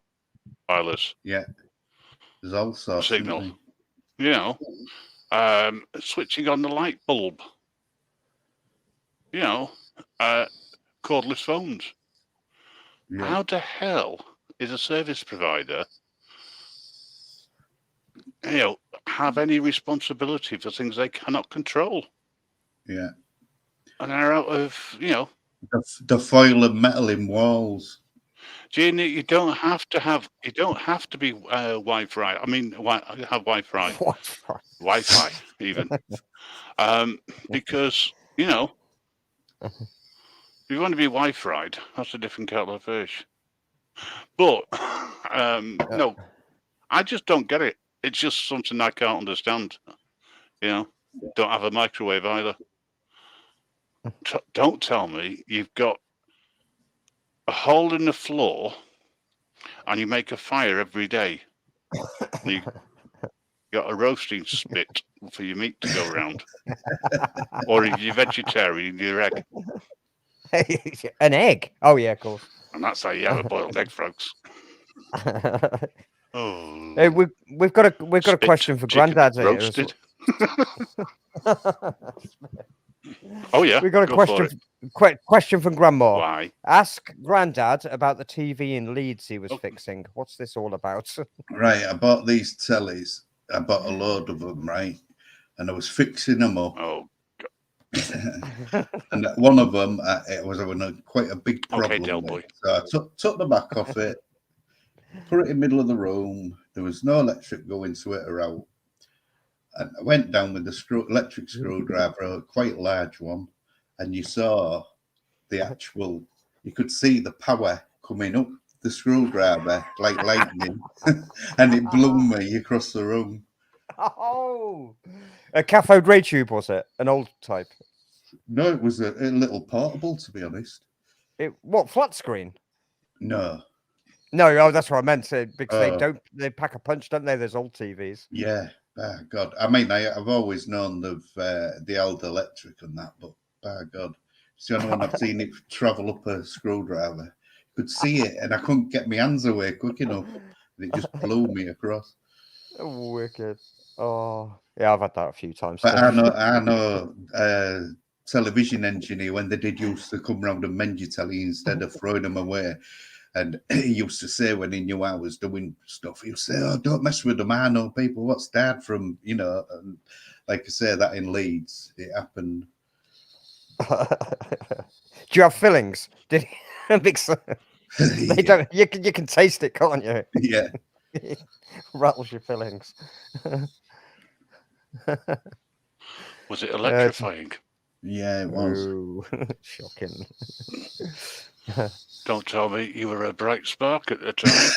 wireless Yeah, there's all sorts. signal. Isn't You know, switching on the light bulb. You know, cordless phones. there? Yeah. How the hell is a service provider, have any responsibility for things they cannot control? Yeah. And are out of, The foil and metal in walls. Gene, you don't have to be Wi-Fi. I mean, have Wi-Fi, Wi-Fi even, because if you want to be Wi-Fi'd, that's a different kettle of fish. But no, I just don't get it. It's just something I can't understand. Don't have a microwave either. Don't tell me you've got a hole in the floor and you make a fire every day. You got a roasting spit for your meat to go around. Or if you're vegetarian, your egg. An egg? Oh yeah, of course. And that's how you have a boiled egg, folks. Hey, we've got a question for Grandad here. Roasted. Oh yeah. We've got a question from Grandma. Why? Ask Grandad about the TV in Leeds he was fixing. What's this all about? Right, I bought these tellies. I bought a load of them, right? And I was fixing them up. Oh. And one of them, it was having quite a big problem. Okay, Del Boy. So I took the back off it, put it in the middle of the room. There was no electric going to it or out. And I went down with the electric screwdriver, a quite large one, and you saw you could see the power coming up the screwdriver like lightning, and it blew me across the room. Oh, a cathode ray tube, was it? An old type? No, it was a little portable, to be honest. What, flat screen? No. No, that's what I meant. Because they pack a punch, don't they? There's old TVs. Yeah. By God, I mean, I've always known of the old electric and that, but by God, it's the only one I've seen it travel up a screwdriver. Could see it, and I couldn't get my hands away quick enough, and it just blew me across. Wicked. Oh, yeah, I've had that a few times. But Too. I know, television engineer when they did used to come round and mend your telly instead of throwing them away. And he used to say when he knew I was doing stuff, he would say, "Oh, don't mess with them. I know people. What's dad from, you know?" And like I say, that in Leeds, it happened. Do you have fillings? Did mix? They don't. You can taste it, can't you? Yeah. Rattles your fillings. Was it electrifying? Yeah, it was. Ooh, shocking. Don't tell me you were a bright spark at the time.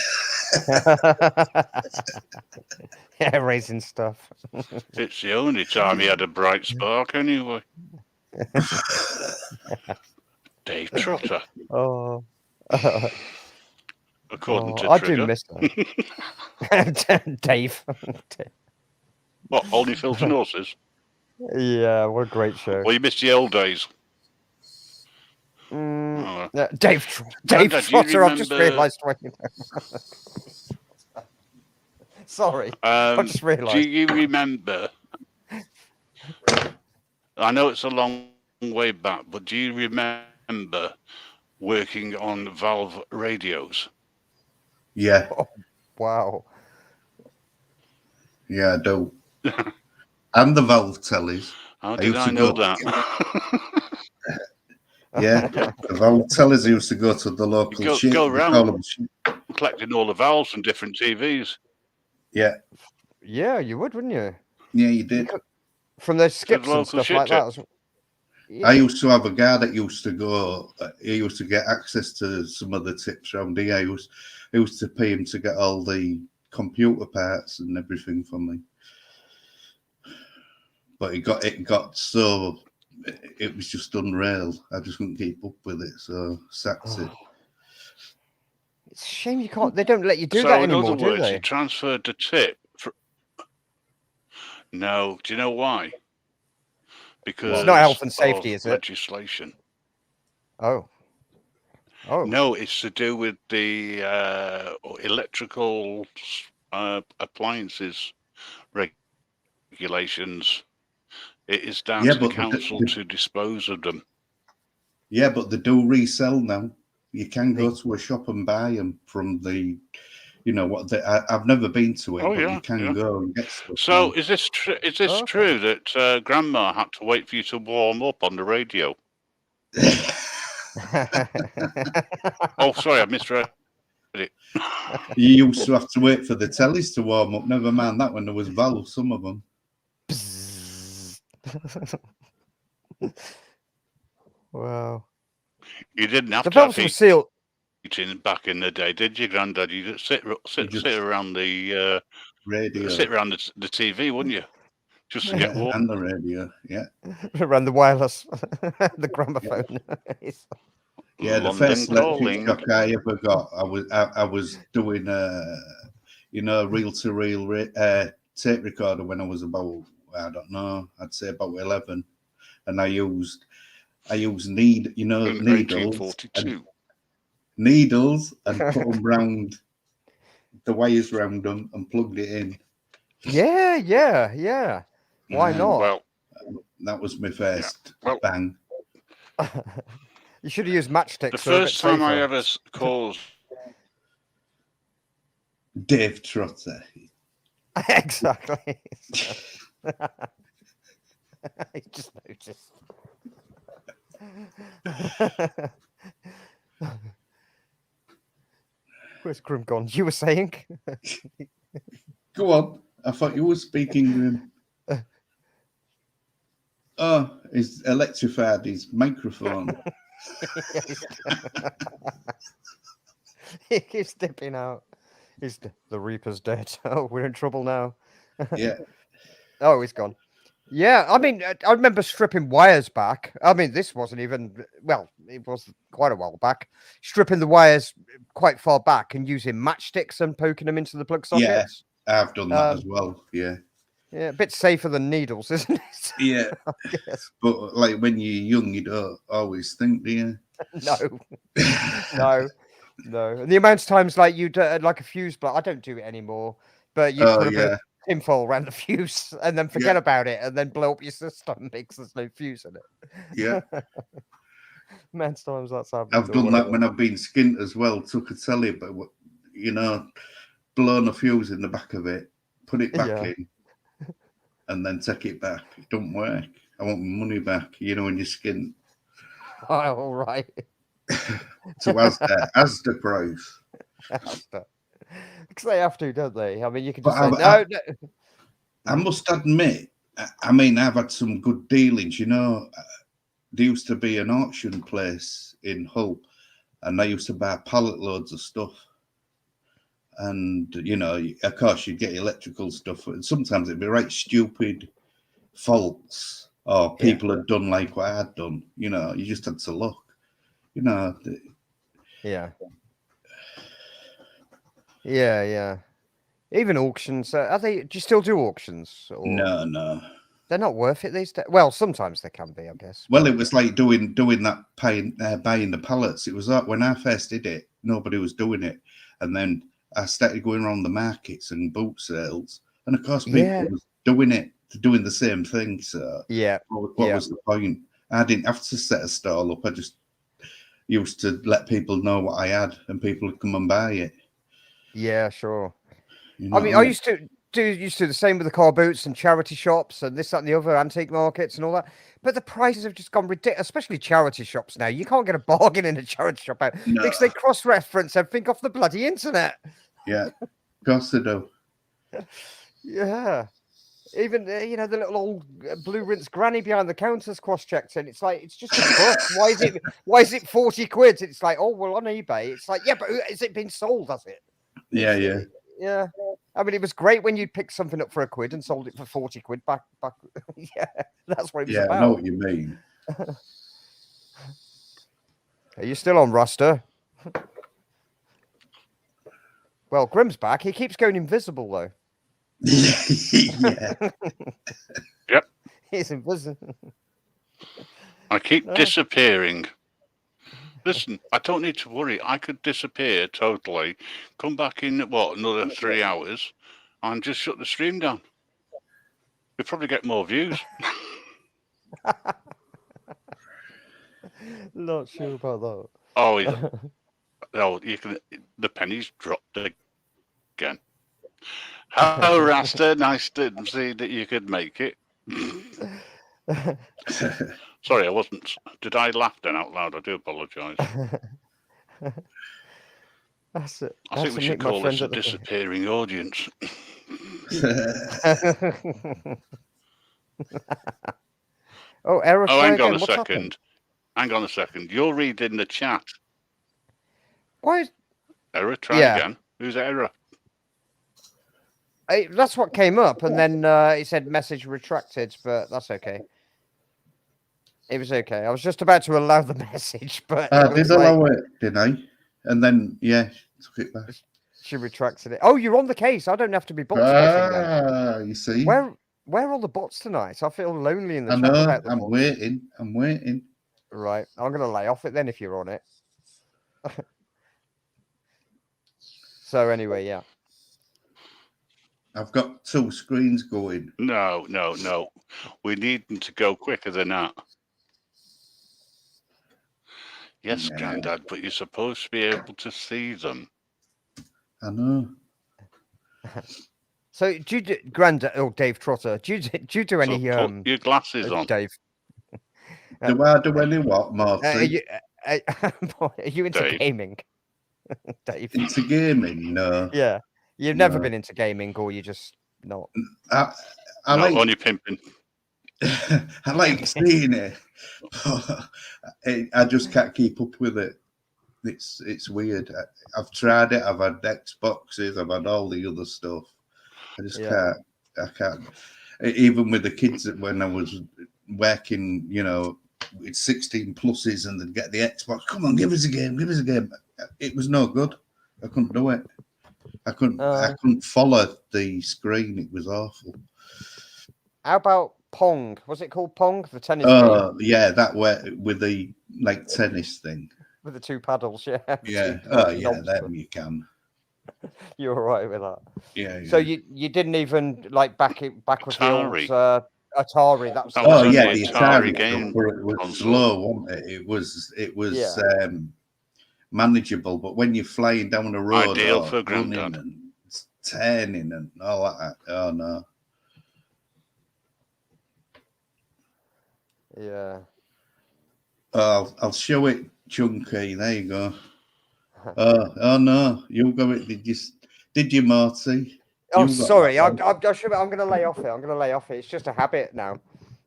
Yeah, raising stuff. It's the only time he had a bright spark, anyway. Dave Trotter. Oh. According to I Trigger. do miss that. Dave. What, only Filton Horses? Yeah, what a great show. Well, you missed the old days. Dave Grandad, Trotter, I've just realised what you know. Sorry, I just realised. Do you remember? I know it's a long way back, but do you remember working on valve radios? Yeah. Oh, wow. Yeah, I do. And the valve tellies. How did I know that? Yeah, the valve tellies used to go to the local ship. Go around collecting all the valves from different TVs. Yeah. Yeah, you would, wouldn't you? Yeah, you did. From those skips and stuff like that. Yeah. I used to have a guy that used to go. He used to get access to some of the tips around here. I used to pay him to get all the computer parts and everything for me. But it got so it was just unreal. I just couldn't keep up with it, so sacked it. It's a shame you can't. They don't let you do that anymore, in other words, do they? he transferred the tip. No, do you know why? Because it's not health and safety, is it? Legislation. Oh. No, it's to do with the electrical appliances regulations. It is down to the council to dispose of them. Yeah, but they do resell now. You can go to a shop and buy them from the, you know what? I've never been to it, but you can go and get stuff. So, now. is this true? Is this true that Grandma had to wait for you to warm up on the radio? Oh, sorry, I misread it. You used to have to wait for the tellies to warm up. Never mind that when there was valves, some of them. Wow. You didn't have the to have valves were sealed back in the day, did you, Grandad? You just sit around the radio, sit around the TV, wouldn't you? Just to get warm. And the radio, yeah. Around the wireless, the gramophone. Yeah, the first electric shock I ever got, I was doing a reel-to-reel tape recorder when I was about, I don't know, I'd say about 11, and I used needles, needles, and put them round the wires round them and plugged it in. Yeah. Why not? Well, that was my first bang. You should have used matchsticks. The first time I ever caused Dave Trotter. Exactly. I just noticed. Where's Grim gone? You were saying? Go on. I thought you were speaking to him. Oh, he's electrified his microphone. He keeps dipping out. The Reaper's dead. Oh, we're in trouble now. Yeah. Oh, he's gone. Yeah, I mean, I remember stripping wires back. I mean, this wasn't even, well, it was quite a while back. Stripping the wires quite far back and using matchsticks and poking them into the plug sockets. Yeah, I've done that as well, yeah. Yeah, a bit safer than needles, isn't it? Yeah, I guess. but like when you're young, you don't always think, do you? No, no, no. And the amount of times like you'd like a fuse blow, I don't do it anymore, but you'd Oh put a bit of yeah, tinfoil around the fuse and then forget yeah, about it and then blow up your system because there's no fuse in yeah. it. Amount of times that's happened I've or done that whatever. when I've been skint as well. Took a telly, but blown a fuse in the back of it, put it back Yeah. in, and then take it back. It don't work. I want my money back. When you're skint. Oh, all right. So Asda price. Because they have to, don't they? I mean, you can But just say, I no. must admit, I mean, I've had some good dealings. There used to be an auction place in Hull, and I used to buy pallet loads of stuff. And, of course, you'd get electrical stuff. And sometimes it'd be right stupid faults, or people had done like what I had done. You just had to look. Yeah. Yeah. Even auctions. Do you still do auctions? Or... No. They're not worth it these days. Well, sometimes they can be, I guess. Well, it was like doing that, buying the pallets. It was like when I first did it, nobody was doing it. And then I started going around the markets and boot sales. And of course, people was doing the same thing. So what was the point? I didn't have to set a stall up. I just used to let people know what I had and people would come and buy it. Yeah, sure. I mean, I used to do the same with the car boots and charity shops and this, that, and the other, antique markets and all that. But the prices have just gone ridiculous, especially charity shops now. You can't get a bargain in a charity shop out because they cross-reference everything off the bloody internet. Yeah, of course they do. Yeah. Even, the little old blue rinse granny behind the counter's cross-checked and it's like, it's just a book. Why is it 40 quid? It's like, oh, well, on eBay. It's like, yeah, but has it been sold, has it? Yeah. Yeah. I mean, it was great when you picked something up for £1 and sold it for 40 quid back. Yeah, that's what it was about. I know what you mean. Are you still on, Ruster? Well, Grim's back. He keeps going invisible, though. Yeah. Yep. He's invisible. I keep disappearing. Listen, I don't need to worry. I could disappear totally, come back in, another 3 hours, and just shut the stream down. We'll probably get more views. Not sure about that. Oh, yeah. You can. The pennies dropped again. Hello, Rasta. Nice to see that you could make it. Sorry, I wasn't. Did I laugh then out loud? I do apologise. That's it. I think we should call this a disappearing audience. Oh, error. Oh, hang on a second. Hang on a second. You're reading the chat. Why? Error, try again. Who's error? That's what came up, and then it said message retracted, but that's okay. It was okay. I was just about to allow the message, but I did allow it, didn't I? And then, took it back. She retracted it. Oh, you're on the case. I don't have to be bot spotting then. You see? Where are all the bots tonight? I feel lonely in the chat. I Without the I'm bots. waiting. Right. I'm going to lay off it then if you're on it. So anyway, yeah. I've got 2 screens going. No. We need them to go quicker than that. Yes, Grandad, but you're supposed to be able to see them. I know. So do you do, Grandad or Dave Trotter? Do you do any? Put your glasses on, Dave. Do I do any what, Marty? Are you into Dave. gaming, Dave? Into gaming? No. Yeah, you've never been into gaming, or you just not. I like only pimping. I like seeing it. I just can't keep up with it. It's weird. I've tried it. I've had Xboxes. I've had all the other stuff. I just can't. I can't. Even with the kids, when I was working, with 16 pluses, and they'd get the Xbox. Come on, give us a game. Give us a game. It was no good. I couldn't do it. I couldn't follow the screen. It was awful. How about Pong? Was it called Pong? The tennis Oh, game yeah, that way with the like tennis thing. with the 2 paddles, yeah. the Yeah. 2 Oh, yeah, knobs. them you can. You're all right with that. Yeah, So yeah. you didn't even like back with the old Atari. Atari. That was That the was Oh, on yeah, the the Atari Atari stuff, game but it was console. slow, wasn't it? It was Yeah. manageable, but when you're flying down the road Ideal or for running Grandad. and turning and all that, oh no. Yeah. I'll show it, Chunky. There you go. Oh no, you got it. Did you, Marty? Oh, You got sorry. that I'm one. going to lay off it. I'm going to lay off it. It's just a habit now.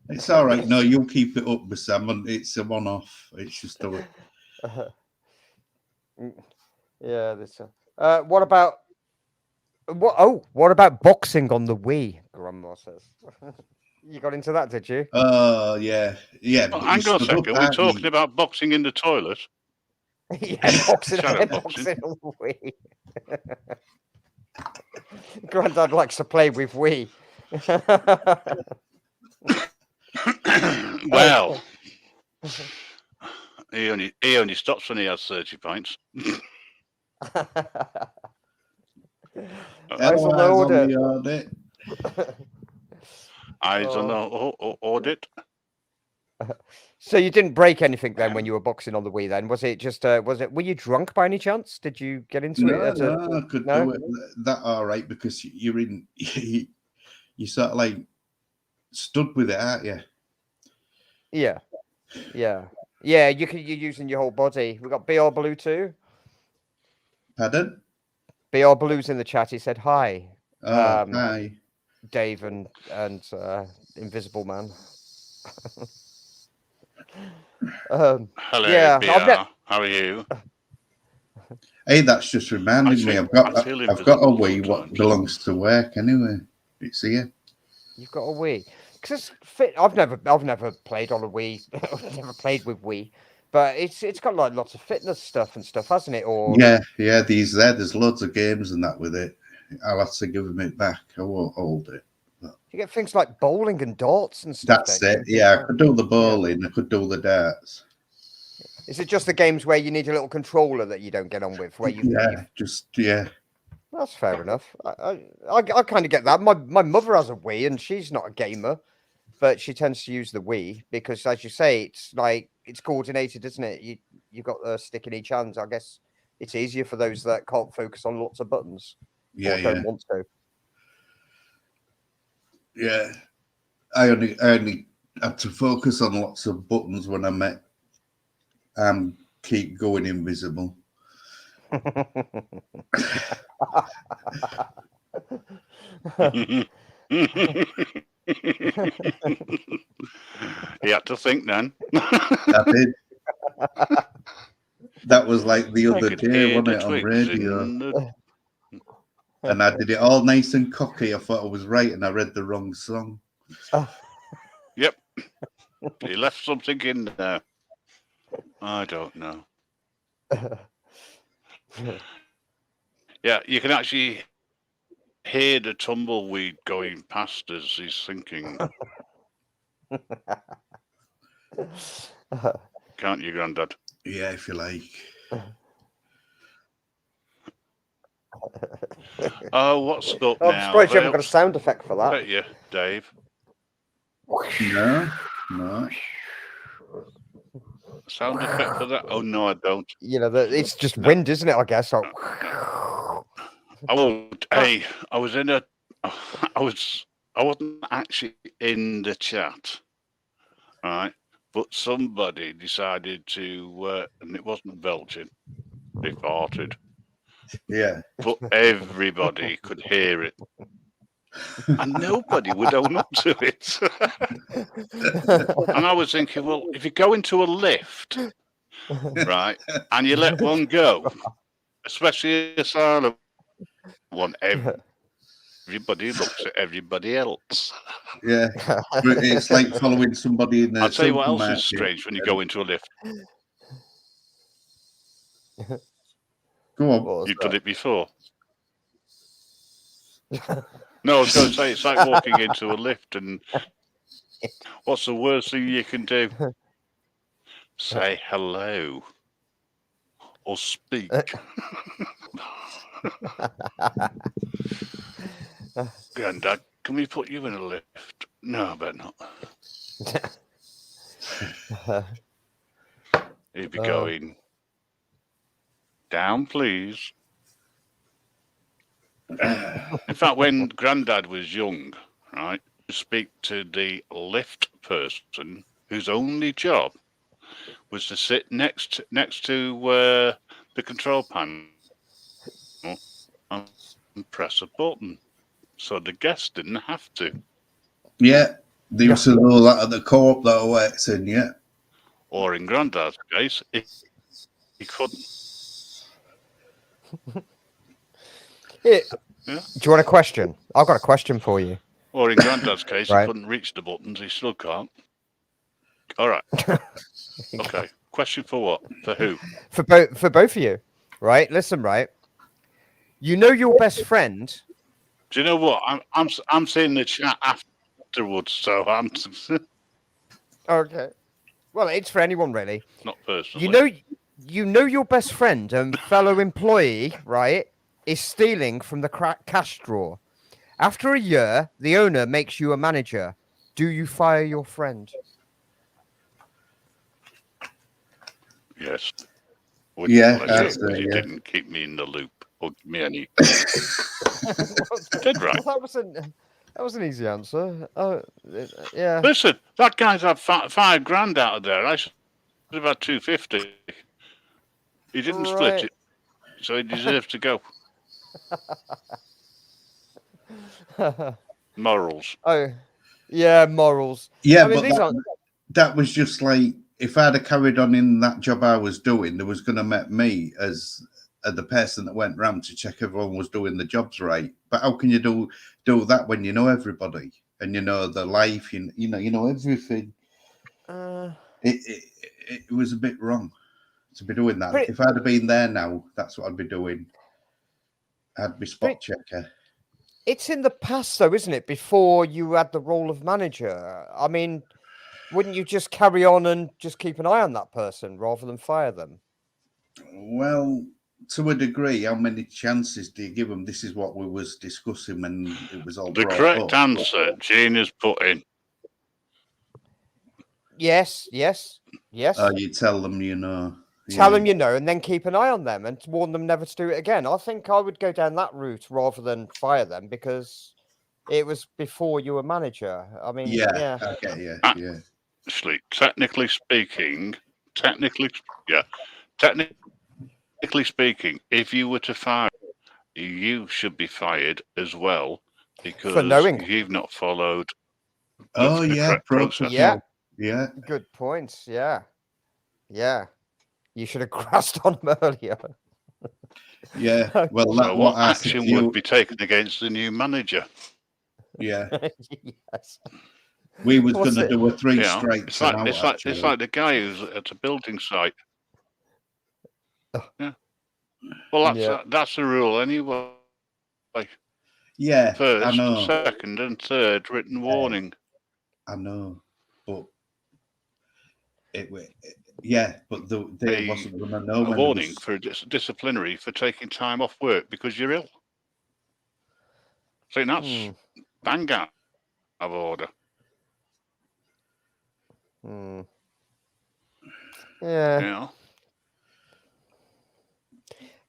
It's all right. No, you'll keep it up, Sam. It's a one-off. It's just a. Yeah. This. What about what? Oh, what about boxing on the Wii? Grandma says. You got into that, did you? Oh yeah, yeah. Well, But you hang on a stood up, second. We're aren't talking you? about boxing in the toilet. Yeah, boxing. Shadow boxing boxing. on the Wii. Grandad likes to play with Wii. Well, he only stops when he has 30 pints. Eyes on the order. audit. Eyes on the Oh. audit. So you didn't break anything then when you were boxing on the Wii? Then was it just? Were you drunk by any chance? Did you get into No, it? no, I could do it that all right because you're in. You sort of like stood with it, aren't you? Yeah, yeah, yeah. You're using your whole body. We got BR Blue too. Pardon? BR Blue's in the chat. He said hi. Oh, hi. Dave and Invisible Man. Hello, yeah, BR. How are you? Hey, that's just reminding me. I've got a Wii what belongs to work anyway. It's here. You've got a Wii. Because I've never played on a Wii. I've never played with Wii, but it's got like lots of fitness stuff and stuff, hasn't it? Or yeah. There's loads of games and that with it. I'll have to give them it back. I won't hold it. You get things like bowling and darts and stuff. That's it. Yeah, I could do the bowling. I could do the darts. Is it just the games where you need a little controller that you don't get on with? Where you? Yeah. That's fair enough. I kind of get that. My mother has a Wii and she's not a gamer, but she tends to use the Wii because, as you say, it's like it's coordinated, isn't it? You've got the stick in each hand. I guess it's easier for those that can't focus on lots of buttons. Yeah, don't want to. Yeah, I only had to focus on lots of buttons when I met Keep Going Invisible. You had to think then. I did. That was like the other day, wasn't it, on radio? And I did it all nice and cocky. I thought I was right, and I read the wrong song. Yep. You left something in there. I don't know. Yeah, you can actually hear the tumbleweed going past as he's thinking. Can't you, Grandad? Yeah, if you like. Oh, what's up now? I'm surprised you haven't got a sound effect for that. Bet you, Dave. No. Sound effect for that? Oh no, I don't. You know, it's just wind, isn't it? I guess. So. Hey, I wasn't actually in the chat, right? But somebody decided to, and it wasn't belching, they farted. Yeah. But everybody could hear it. And nobody would own up to it. And I was thinking, well, if you go into a lift, right, and you let one go, especially a silent one, everybody looks at everybody else. Yeah. It's like following somebody in the I'll tell you what else supermarket. is strange when you go into a lift. Go on. You've done it before. No, I was going to say it's like walking into a lift, and what's the worst thing you can do? Say hello or speak. Granddad, can we put you in a lift? No, I bet not. He'd be going, down, please. In fact, when Grandad was young, right, to speak to the lift person whose only job was to sit next to the control panel and press a button, so the guest didn't have to. Yeah, they used to do that at the co-op that I worked in. Yeah, Or in Grandad's case, he couldn't. Do you want a question? I've got a question for you. Or in Grandad's case, Right. he couldn't reach the buttons. He still can't. All right. Okay. Question for what? For who? For both of you, right? Listen, right. You know your best friend. Do you know what? I'm seeing the chat afterwards, so I'm Okay. Well, it's for anyone really. not personally. You know your best friend and fellow employee, right, is stealing from the cash drawer. After a year, the owner makes you a manager. Do you fire your friend? Yes. yeah, Because he didn't keep me in the loop or give me any. Dead right. Well, that was an easy answer. Yeah. Listen, that guy's had $5,000 out of there. I should have had 250. He didn't split it, so he deserves to go. Morals. Oh, yeah, morals. Yeah, I mean, but that was just like, if I'd have carried on in that job I was doing, there was going to make me as the person that went round to check everyone was doing the jobs right. But how can you do that when you know everybody and you know the life, you know everything? It was a bit wrong to be doing that. If I'd have been there now, that's what I'd be doing. I'd be spot checker. It's in the past, though, isn't it? Before you had the role of manager. I mean, wouldn't you just carry on and just keep an eye on that person rather than fire them? Well, to a degree, how many chances do you give them? This is what we was discussing when it was all the correct answer. Gina's put in. Yes. You tell them, you know. Tell them you know, and then keep an eye on them and warn them never to do it again. I think I would go down that route rather than fire them because it was before you were manager. I mean, yeah. Okay, yeah. Actually, technically speaking, if you were to fire, you should be fired as well because you've not followed the correct process. Yeah. Good points. Yeah. You should have grasped on them earlier. Yeah. Well, so what action would be taken against the new manager? Yeah. Yes. We was going to do a 3 strikes. It's like the guy who's at a building site. Yeah. Well, that's the rule anyway. Yeah. First, I know. second, and third written warning. I know, but but they wasn't going to know. A warning for disciplinary for taking time off work because you're ill. So that's bang out of order. Yeah.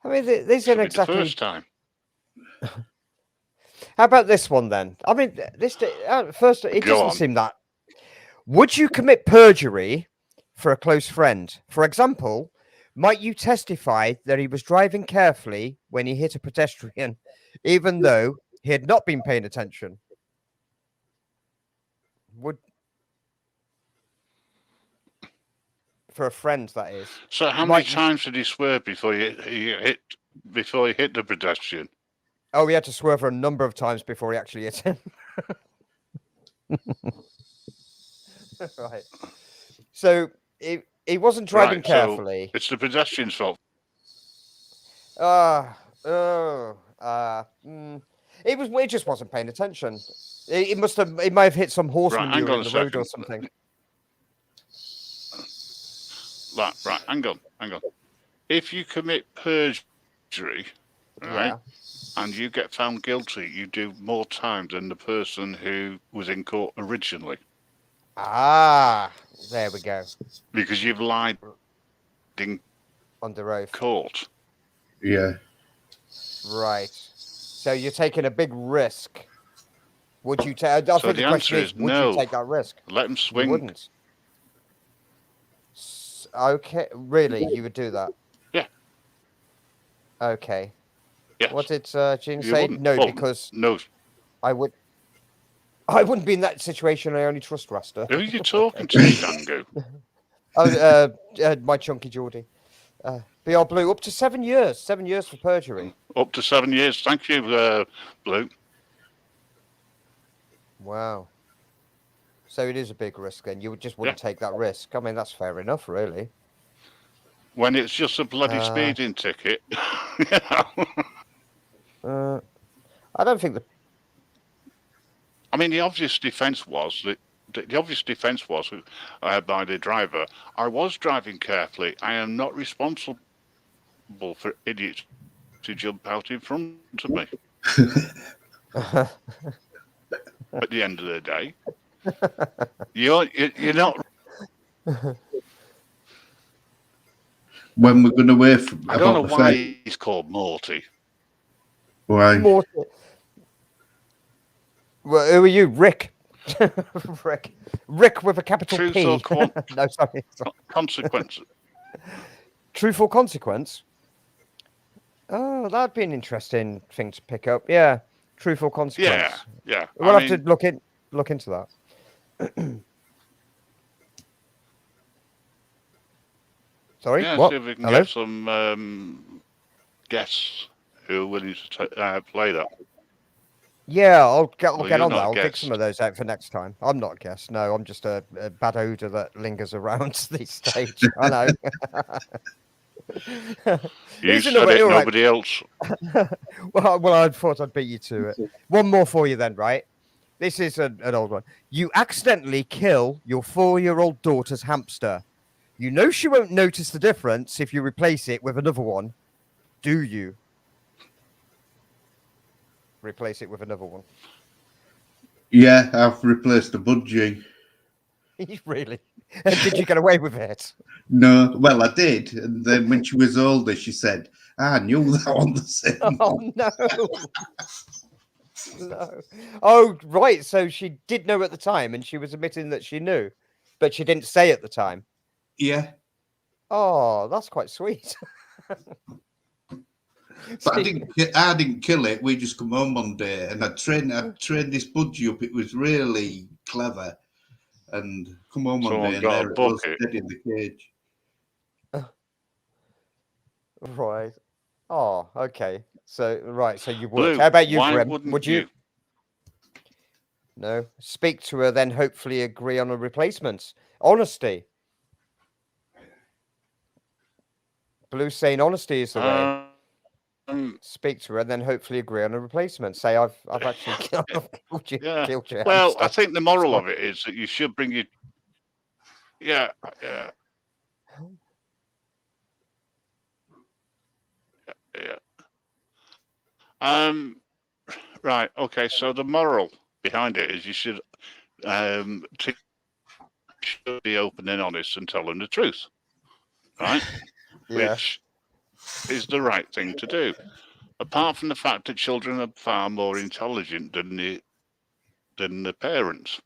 I mean, this isn't exactly the first time. How about this one then? I mean, this first it doesn't seem that. Would you commit perjury for a close friend? For example, might you testify that he was driving carefully when he hit a pedestrian, even though he had not been paying attention? For a friend, that is. So how many times did he swerve before he hit the pedestrian? Oh, he had to swerve a number of times before he actually hit him. Right. So he wasn't driving carefully. So it's the pedestrian's fault. It just wasn't paying attention. It must have. It may have hit some horse Right, hang manure on in a the road or second. something. Right, hang on. If you commit perjury, right, Yeah. and you get found guilty, you do more time than the person who was in court originally. Ah, there we go. Because you've lied in Under oath. court. Yeah. Right. So you're taking a big risk. Would you take? I So think the the question answer is, is would no. you take that risk? Let them You swing. wouldn't. Okay, really, you would do that? Yeah. Okay. Yes. What did Jean You say? wouldn't. No, Oh, because no. I wouldn't be in that situation. I only trust Rasta. Who are you talking to, Dango? My chunky Geordie. BR Blue, up to 7 years. 7 years for perjury. Up to 7 years. Thank you, Blue. Wow. So it is a big risk then. You just wouldn't take that risk. I mean, that's fair enough, really. When it's just a bloody speeding ticket. I don't think the... I mean, the obvious defence was that by the driver, I was driving carefully. I am not responsible for idiots to jump out in front of me. At the end of the day, you're not. When we're going away from, I don't know why he's called Morty. Why? Morty. Well, who are you, Rick? Rick with a capital Truth P. or No, sorry. Consequences. Truth or consequence? Oh, that'd be an interesting thing to pick up. Yeah, truth or consequence. Yeah. We'll have to look into that. Sorry, yeah, what? see if we can Hello? get some guests who are willing to play that. Yeah, I'll get on you're that. not a I'll dig guest. some of those out for next time. I'm not a guest. No, I'm just a bad odor that lingers around this stage. I know. You said it, nobody else. Well, I thought I'd beat you to it. One more for you then, right? This is an old one. You accidentally kill your 4-year-old daughter's hamster. You know she won't notice the difference if you replace it with another one. Do you? Replace it with another one. Yeah, I've replaced a budgie. Really? Did you get away with it? No, well, I did. And then when she was older, she said, I knew that one the same. Oh, no. No. Oh, right. So she did know at the time and she was admitting that she knew, but she didn't say at the time. Yeah. Oh, that's quite sweet. But I didn't kill it. We just come home one day and I trained this budgie up. It was really clever. And come home one day and there it was dead in the cage. Right. Oh, okay. So, right. So you would. Blue, How about you, why Grim? wouldn't Would you? No. Speak to her, then hopefully agree on a replacement. Honesty. Blue saying honesty is the way. Speak to her and then hopefully agree on a replacement. Say, I've actually killed you. Yeah. Killed you. Well, I think the moral of it is that you should bring your... Yeah. Right. Okay. So the moral behind it is you should be open and honest and tell them the truth, right? Yeah. Which is the right thing to do. Apart from the fact that children are far more intelligent than the parents.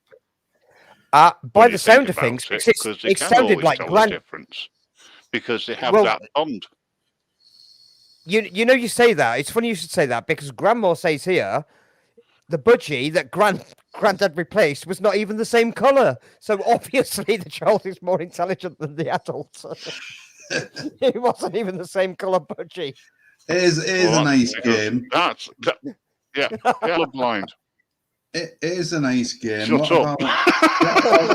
By the sound of things, it sounded like Gran. Difference because they have that bond. You know, you say that. It's funny you should say that because Grandma says here the budgie that Granddad replaced was not even the same colour. So obviously the child is more intelligent than the adult. It wasn't even the same colour budgie. It is a nice game. Yeah, blind. It is a nice game. Shut up.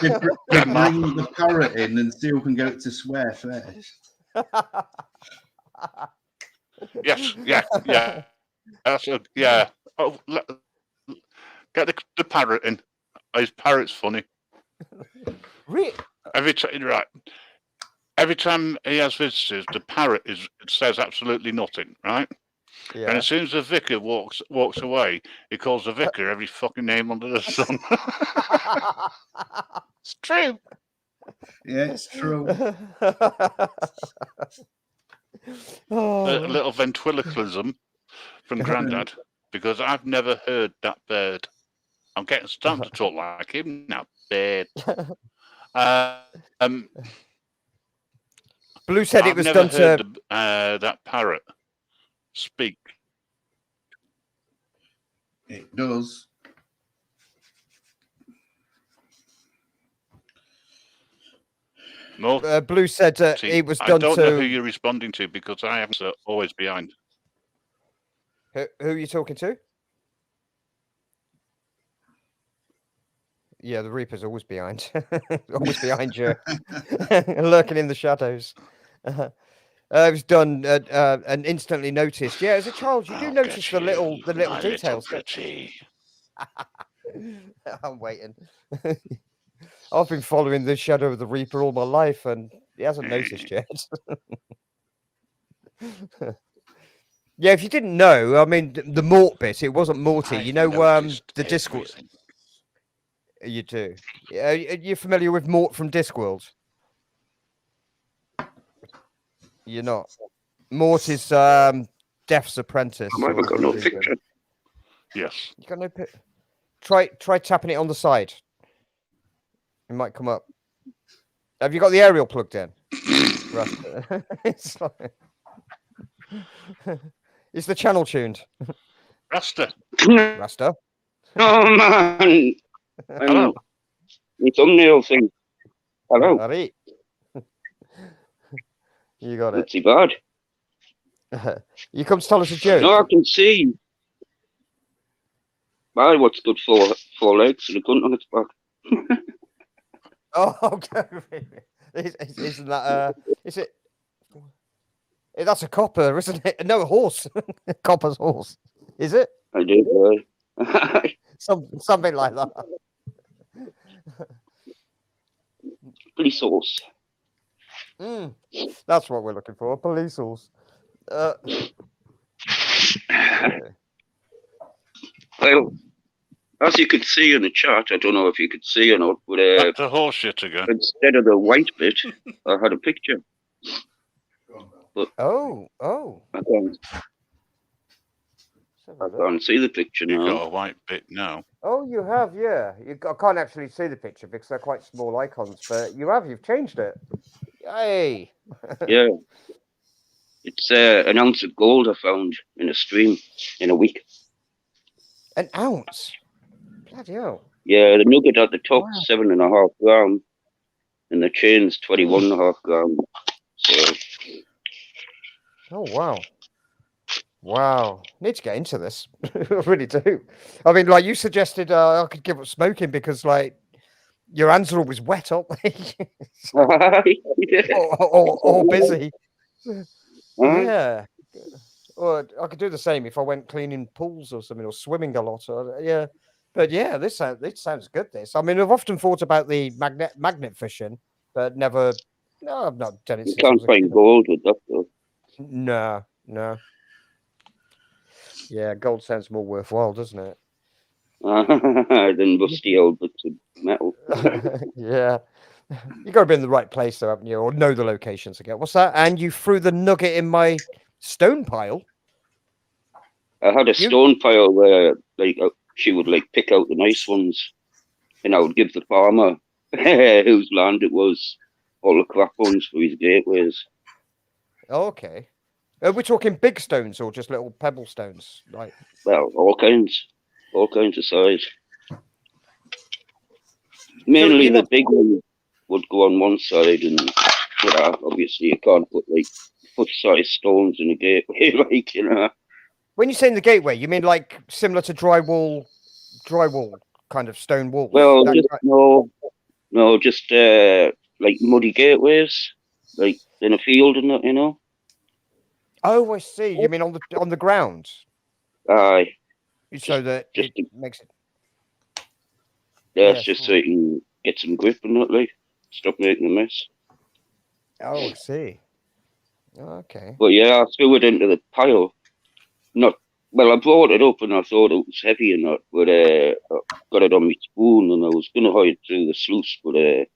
We bring the parrot in and see who can get it to swear first. Yes, yeah. Oh, get the parrot in. His parrot's funny. Really? Every time he has visitors, the parrot says absolutely nothing, right? Yeah. And as soon as the vicar walks away, he calls the vicar every fucking name under the sun. It's true. Yeah, it's true. A little ventriloquism from Grandad, because I've never heard that bird. I'm starting to talk like him now. Bird. Blue said I've it was never done heard to that parrot speak. It does. Blue said it was done to. I don't know who you're responding to because I am always behind. Who are you talking to? Yeah, the Reaper's always behind. Always behind you. Lurking in the shadows. It was done and instantly noticed. Yeah, as a child, you do notice the little details. I'm waiting. I've been following the shadow of the Reaper all my life, and he hasn't noticed yet. Yeah, if you didn't know, I mean, the Mort bit, it wasn't Morty. You know, the Discworld. You do. Are you familiar with Mort from Discworld? You're not. Mort is Death's apprentice. I haven't got no picture. Yes. You got no picture. Try tapping it on the side. It might come up. Have you got the aerial plugged in? Is the channel tuned? Rasta. Rasta. Oh man. Hello. The thumbnail thing. Hello. Ari. You got it. Not too bad. You come to tell us a joke. No, I can see. Why? What's good for 4 legs and a cunt on its back? Oh, okay. Isn't that is it? That's a copper, isn't it? No, a horse. Copper's horse. Is it? I do. Something like that. Police horse. That's what we're looking for. A police horse. Well, as you could see in the chat, I don't know if you could see or not, but That's a horse shit again. instead of the white bit, I had a picture. But Oh. I can't see the picture You now. got a white bit now. Oh, you have, yeah. I can't actually see the picture because they're quite small icons, but you've changed it. Yay! Yeah. It's an ounce of gold I found in a stream in a week. An ounce? Bloody hell. Yeah, the nugget at the top, Wow. 7.5 grams, and the chain's 21.5 grams. So, Oh, wow. Wow. Need to get into this. I really do. I mean, like you suggested, I could give up smoking because, like, your hands are always wet, aren't they? yeah. or busy. Huh? Yeah. Or I could do the same if I went cleaning pools or something, or swimming a lot. Yeah. But yeah, this sounds good. This. I mean, I've often thought about the magnet fishing, but never. No, I've not done it. You can't find gold with that though. No. Yeah, gold sounds more worthwhile, doesn't it? Than rusty old bits of metal. Yeah. You got to be in the right place, though, haven't you? Or know the locations again. What's that? And you threw the nugget in my stone pile. I had a stone pile where, like, she would like pick out the nice ones, and I would give the farmer whose land it was all the crap ones for his gateways. Okay. Are we talking big stones or just little pebble stones? Right. Well, all kinds of size. Mainly the big one would go on one side, and obviously you can't put like foot-sized stones in a gateway, like, you know. When you say in the gateway, you mean like similar to drywall kind of stone walls? Well, just like muddy gateways, like in a field and that, you know. Oh, I see. You mean on the ground? Aye. so that just it makes it. it's just so you can get some grip and that, like, stop making a mess. Oh, I see. Okay. But yeah, I threw it into the pile. I brought it up and I thought it was heavy and that, but I got it on my spoon and I was going to hide through the sluice, but I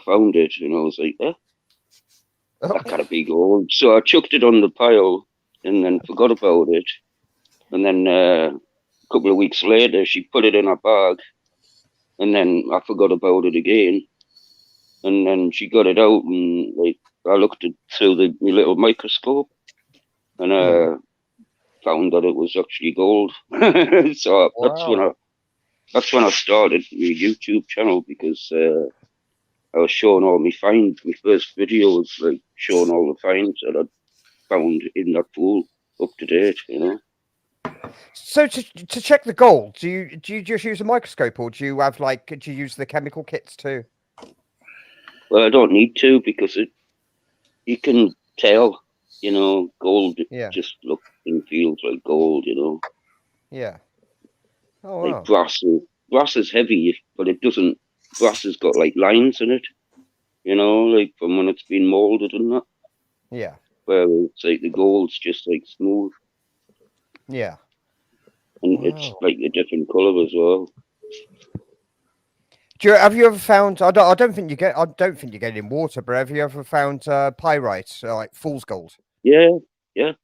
found it and I was like, that got a big hole. So I chucked it on the pile and then forgot about it. And then a couple of weeks later, she put it in her bag and then I forgot about it again. And then she got it out and like I looked at through the little microscope and found that it was actually gold. So that's when I started my YouTube channel, because I was showing all my finds. My first video was like showing all the finds that I'd found in that pool, up to date, you know. So to check the gold, do you just use a microscope, or do you have do you use the chemical kits too? Well, I don't need to, because you can tell, you know, gold just looks and feels like gold, you know. Yeah. Oh wow. Like brass is heavy, but it doesn't. Brass has got like lines in it, you know, like from when it's been molded and that. Yeah. Whereas like the gold's just like smooth. Yeah. And it's like a different colour as well. Have you ever found? I don't think you get it in water, but have you ever found pyrite, like fool's gold? Yeah.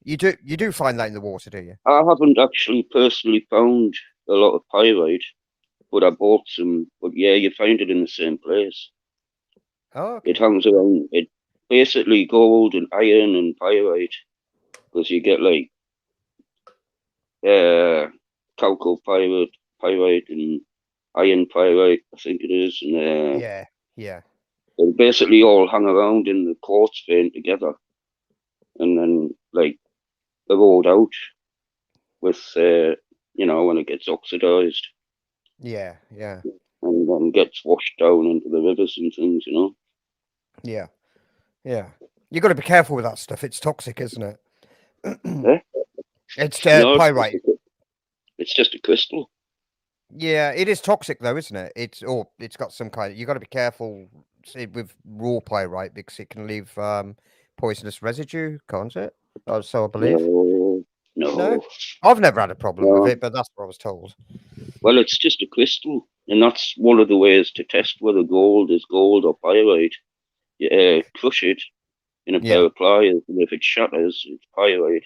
You do find that in the water, do you? I haven't actually personally found a lot of pyrite, but I bought some. But yeah, you find it in the same place. Oh, okay. It hangs around. It basically gold and iron and pyrite, because you get like pyrite and iron pyrite, I think it is, and yeah. They basically all hang around in the quartz vein together, and then like they're rolled out with you know, when it gets oxidized. Yeah. And then gets washed down into the rivers and things, you know. Yeah. You got to be careful with that stuff. It's toxic, isn't it? It's pyrite. It's just a crystal. Yeah, it is toxic though, isn't it? It's got some kind. You got to be careful with raw pyrite, because it can leave poisonous residue, can't it? So I believe. No. I've never had a problem with it, but that's what I was told. Well, it's just a crystal, and that's one of the ways to test whether gold is gold or pyrite. You crush it in a pair of pliers, and if it shatters, it's pyrite,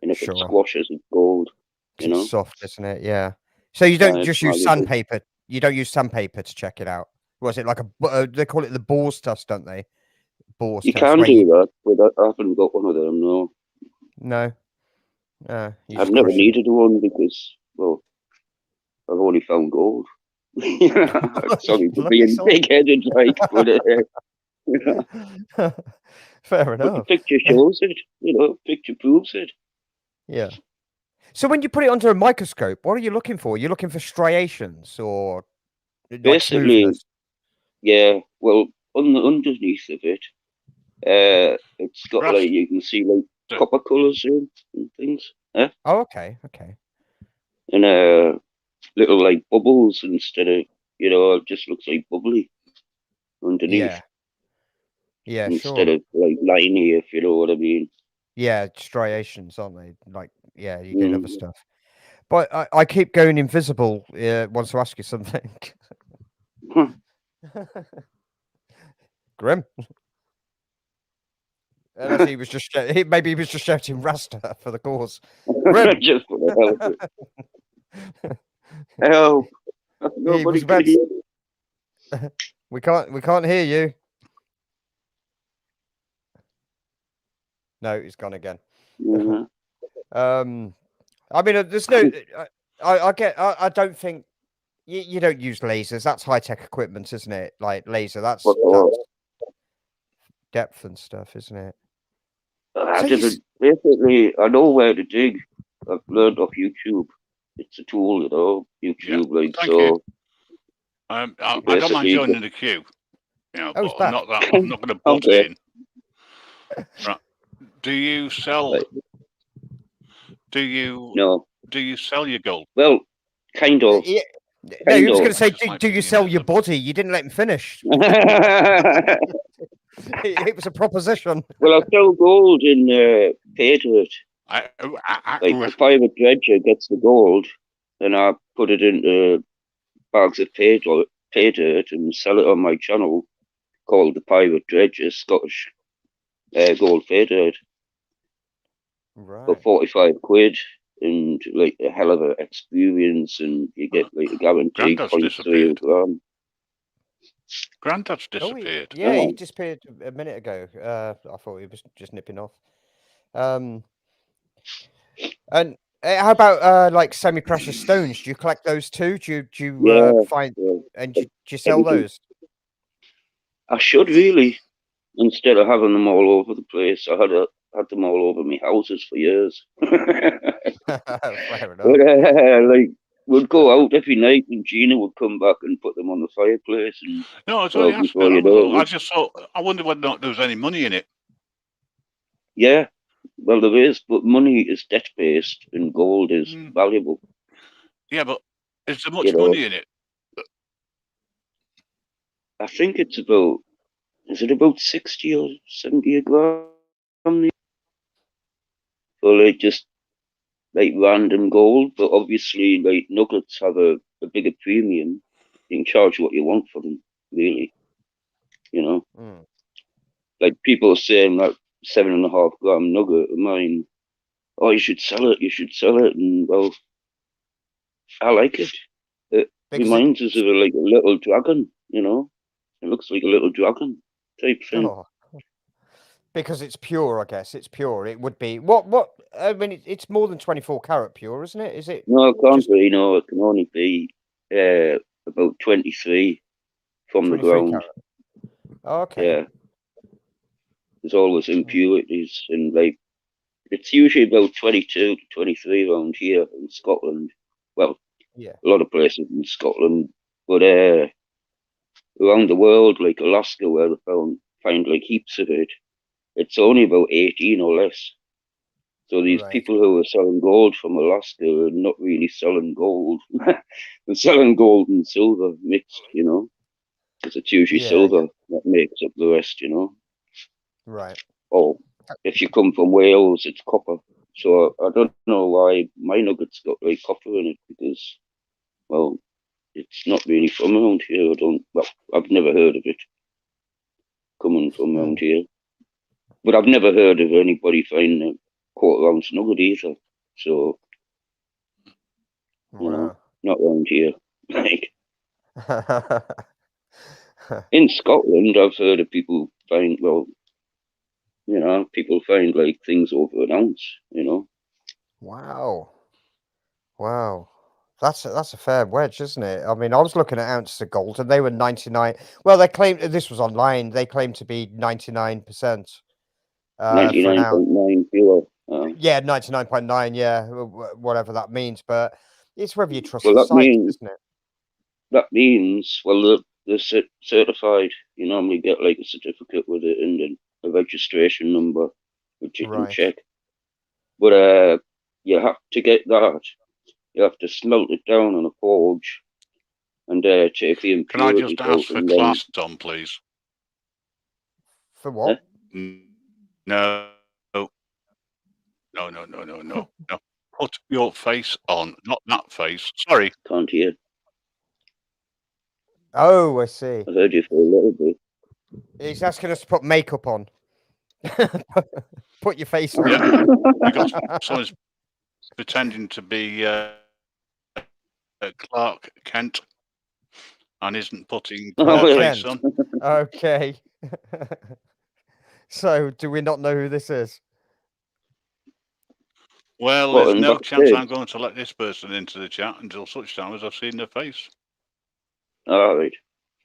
and if it squashes, it's gold. You know, it's soft, isn't it? Yeah. So you don't just use sandpaper. You don't use sandpaper to check it out. Was it like they call it the Bohr's test, don't they? Bohr's you test. can do that, but I haven't got one of them. No. I've never needed one, because, well, I've only found gold. Sorry for being big-headed, like, but fair enough. But the picture shows it, you know. Picture proves it. Yeah. So when you put it under a microscope, what are you looking for? You're looking for striations or basically smoothness? Yeah. Well, underneath of it, it's got like, you can see like copper colours and things. Oh, okay. And little like bubbles instead of, you know, it just looks like bubbly underneath. Yeah, instead of like liney, if you know what I mean. Yeah, striations, aren't they? Like, yeah, you get other stuff. But I keep going invisible. Wants to ask you something. Grim. Unless he was just maybe he was just shouting Rasta for the cause. Grim. Just for the hell. Help! Nobody can hear me. We can't hear you. No, he's gone again. I mean, there's no. I don't think you don't use lasers. That's high tech equipment, isn't it? Like laser. That's depth and stuff, isn't it? Basically, I know where to dig. I've learned off YouTube. It's a tool, you know. YouTube, like thank so. You. I don't mind joining the queue. You know, but I'm not going to butt in. Right. Do you sell? Right. Do you? No. do you sell your gold? Well, kind of. Yeah. No, Kind he was of. going to say, Just like do you putting sell in your a- body? You didn't let him finish. Well, It was a proposition. I sell gold in pay dirt. Like the private dredger gets the gold, and I put it into bags of pay dirt and sell it on my channel called the Pirate Dredger Scottish Gold pay dirt for Right. 45 quid, and like a hell of an experience, and you get like a guaranteed Grandad's 0.3 disappeared. gram. Granddad's Oh, disappeared. yeah, he Oh. disappeared a minute ago. I thought he was just nipping off. And how about like semi-precious stones? Do you collect those too? Do you Yeah, find yeah. and do you sell Everything. those? I should really, instead of having them all over the place. I had them all over my houses for years. Fair enough. But like, we'd go out every night, and Gina would come back and put them on the fireplace. And No, I was only asking. before you know I it, just thought. I wonder whether or not there was any money in it. yeah, well, there is, but money is debt based, and gold is valuable. Yeah, but is there much You know, money in it? I think it's about. Is it about 60 or 70 a gram? So like just like random gold, but obviously like nuggets have a bigger premium. You can charge what you want for them, really. You know, like people are saying that 7.5 gram nugget of mine. Oh, you should sell it. You should sell it. And well, I like it. It reminds us of like a little dragon. You know, it looks like a little dragon type thing. Oh, because it's pure, I guess. It's pure. It would be what? I mean, it's more than 24 karat pure, isn't it? Is it? No, it can't be. No, it can only be about 23 from the 23 ground. karat. Oh, okay. Yeah. There's always impurities, and like it's usually about 22 to 23 around here in Scotland. Well, yeah, a lot of places in Scotland, but around the world, like Alaska, where they find like heaps of it, it's only about 18 or less. So these people who are selling gold from Alaska are not really selling gold. They're selling gold and silver mixed, you know, because it's usually silver that makes up the rest, you know. Right. Or if you come from Wales, it's copper. So I don't know why my nuggets got like copper in it, because, well, it's not really from around here. I've never heard of it coming from around here. But I've never heard of anybody finding a quarter-ounce nugget either. So, you know, not around here. Like in Scotland, I've heard of people find, well, you know, people find like things over an ounce, you know. Wow. That's a fair wedge, isn't it? I mean, I was looking at ounces of gold, and they were 99. Well, they claimed this was online. They claimed to be 99%. 99.9 kilo. Yeah, 99.9. Yeah, whatever that means. But it's whether you trust Well, the that site, means isn't it? well, they're certified. You normally get like a certificate with it and then a registration number, which you can check. But you have to get that. You have to smelt it down on a forge and take the impurities out. Can I just ask for class on, please? For what? No. Put your face on, not that face. Sorry. Can't hear. Oh, I see. I heard you for a little bit. He's asking us to put makeup on. Put your face on. Yeah, because someone's pretending to be Clark Kent and isn't putting face on. Okay. So, do we not know who this is? Well, there's no chance I'm going to let this person into the chat until such time as I've seen their face. All right.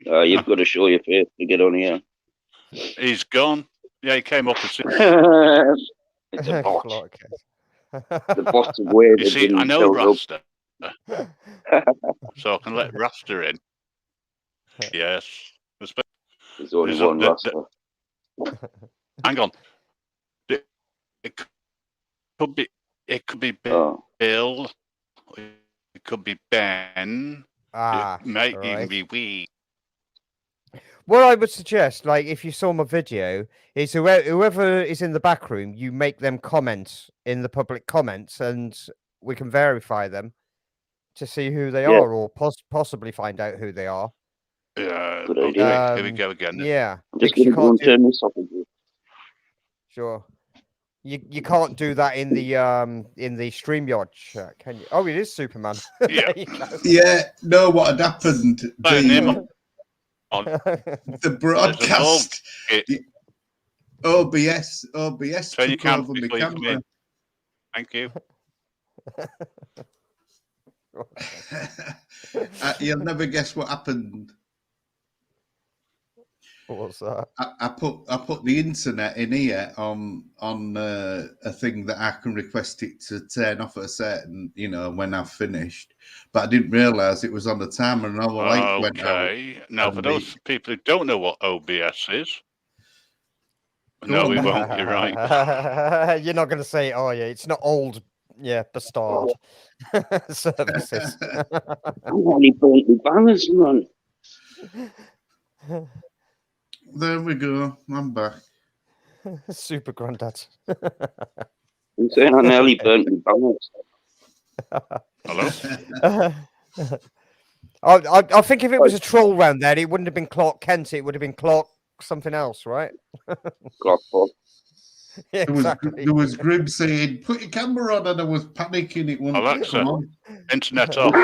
You've got to show your face to get on here. He's gone. Yeah, he came up as It's a bot. The bots have waited. You see, I know Rasta, so I can let Rasta in. Yes. There's only one Rasta. Hang on. It could be Bill. It could be Ben. It might even be we. What I would suggest, like, if you saw my video, is whoever is in the back room, you make them comment in the public comments, and we can verify them to see who they are, or possibly find out who they are. Yeah. Good Okay. idea. Here we go again. Then. Yeah. I'm just because going you to can't go and do. turn this off again. Sure. You can't do that in the StreamYard chat, can you? Oh, it is Superman. Yeah. There you go. Yeah, no, what had happened? Name on. The broadcast, It. the OBS Turn your took over my camera, please. camera. Thank you. You'll never guess what happened. What's that? I put the internet in here on a thing that I can request it to turn off at a certain, when I've finished. But I didn't realise it was on the timer and all the lights went out. Okay. Now, for those people who don't know what OBS is, no, we won't. You're right. You're not going to say, "Oh, yeah, it's not old." Yeah, bastard services. I'm only burnt the banners, man. There we go. I'm back. Super granddad. I'm saying I nearly burnt the banners. Hello? I think if it was a troll round there, it wouldn't have been Clark Kent. It would have been Clark something else, right? Clockpot. Yeah, exactly. There was Grim saying, "Put your camera on," and I was panicking. It wouldn't Alexa. come on. Internet off.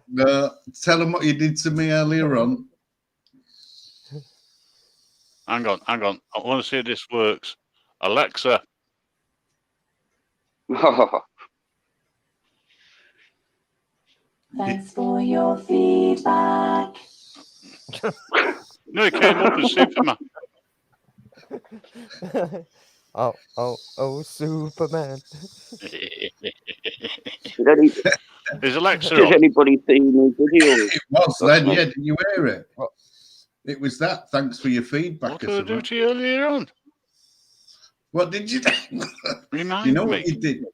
No, tell them what you did to me earlier on. Hang on. I want to see if this works. Alexa. Thanks for your feedback. No, it came up as Superman. Oh, Superman. Is Alexa Did on? anybody see the video? It was then, That's yeah. Did you hear it? It was that. Thanks for your feedback. What did I do to you earlier on? What did you do? Remind You know me. what you did?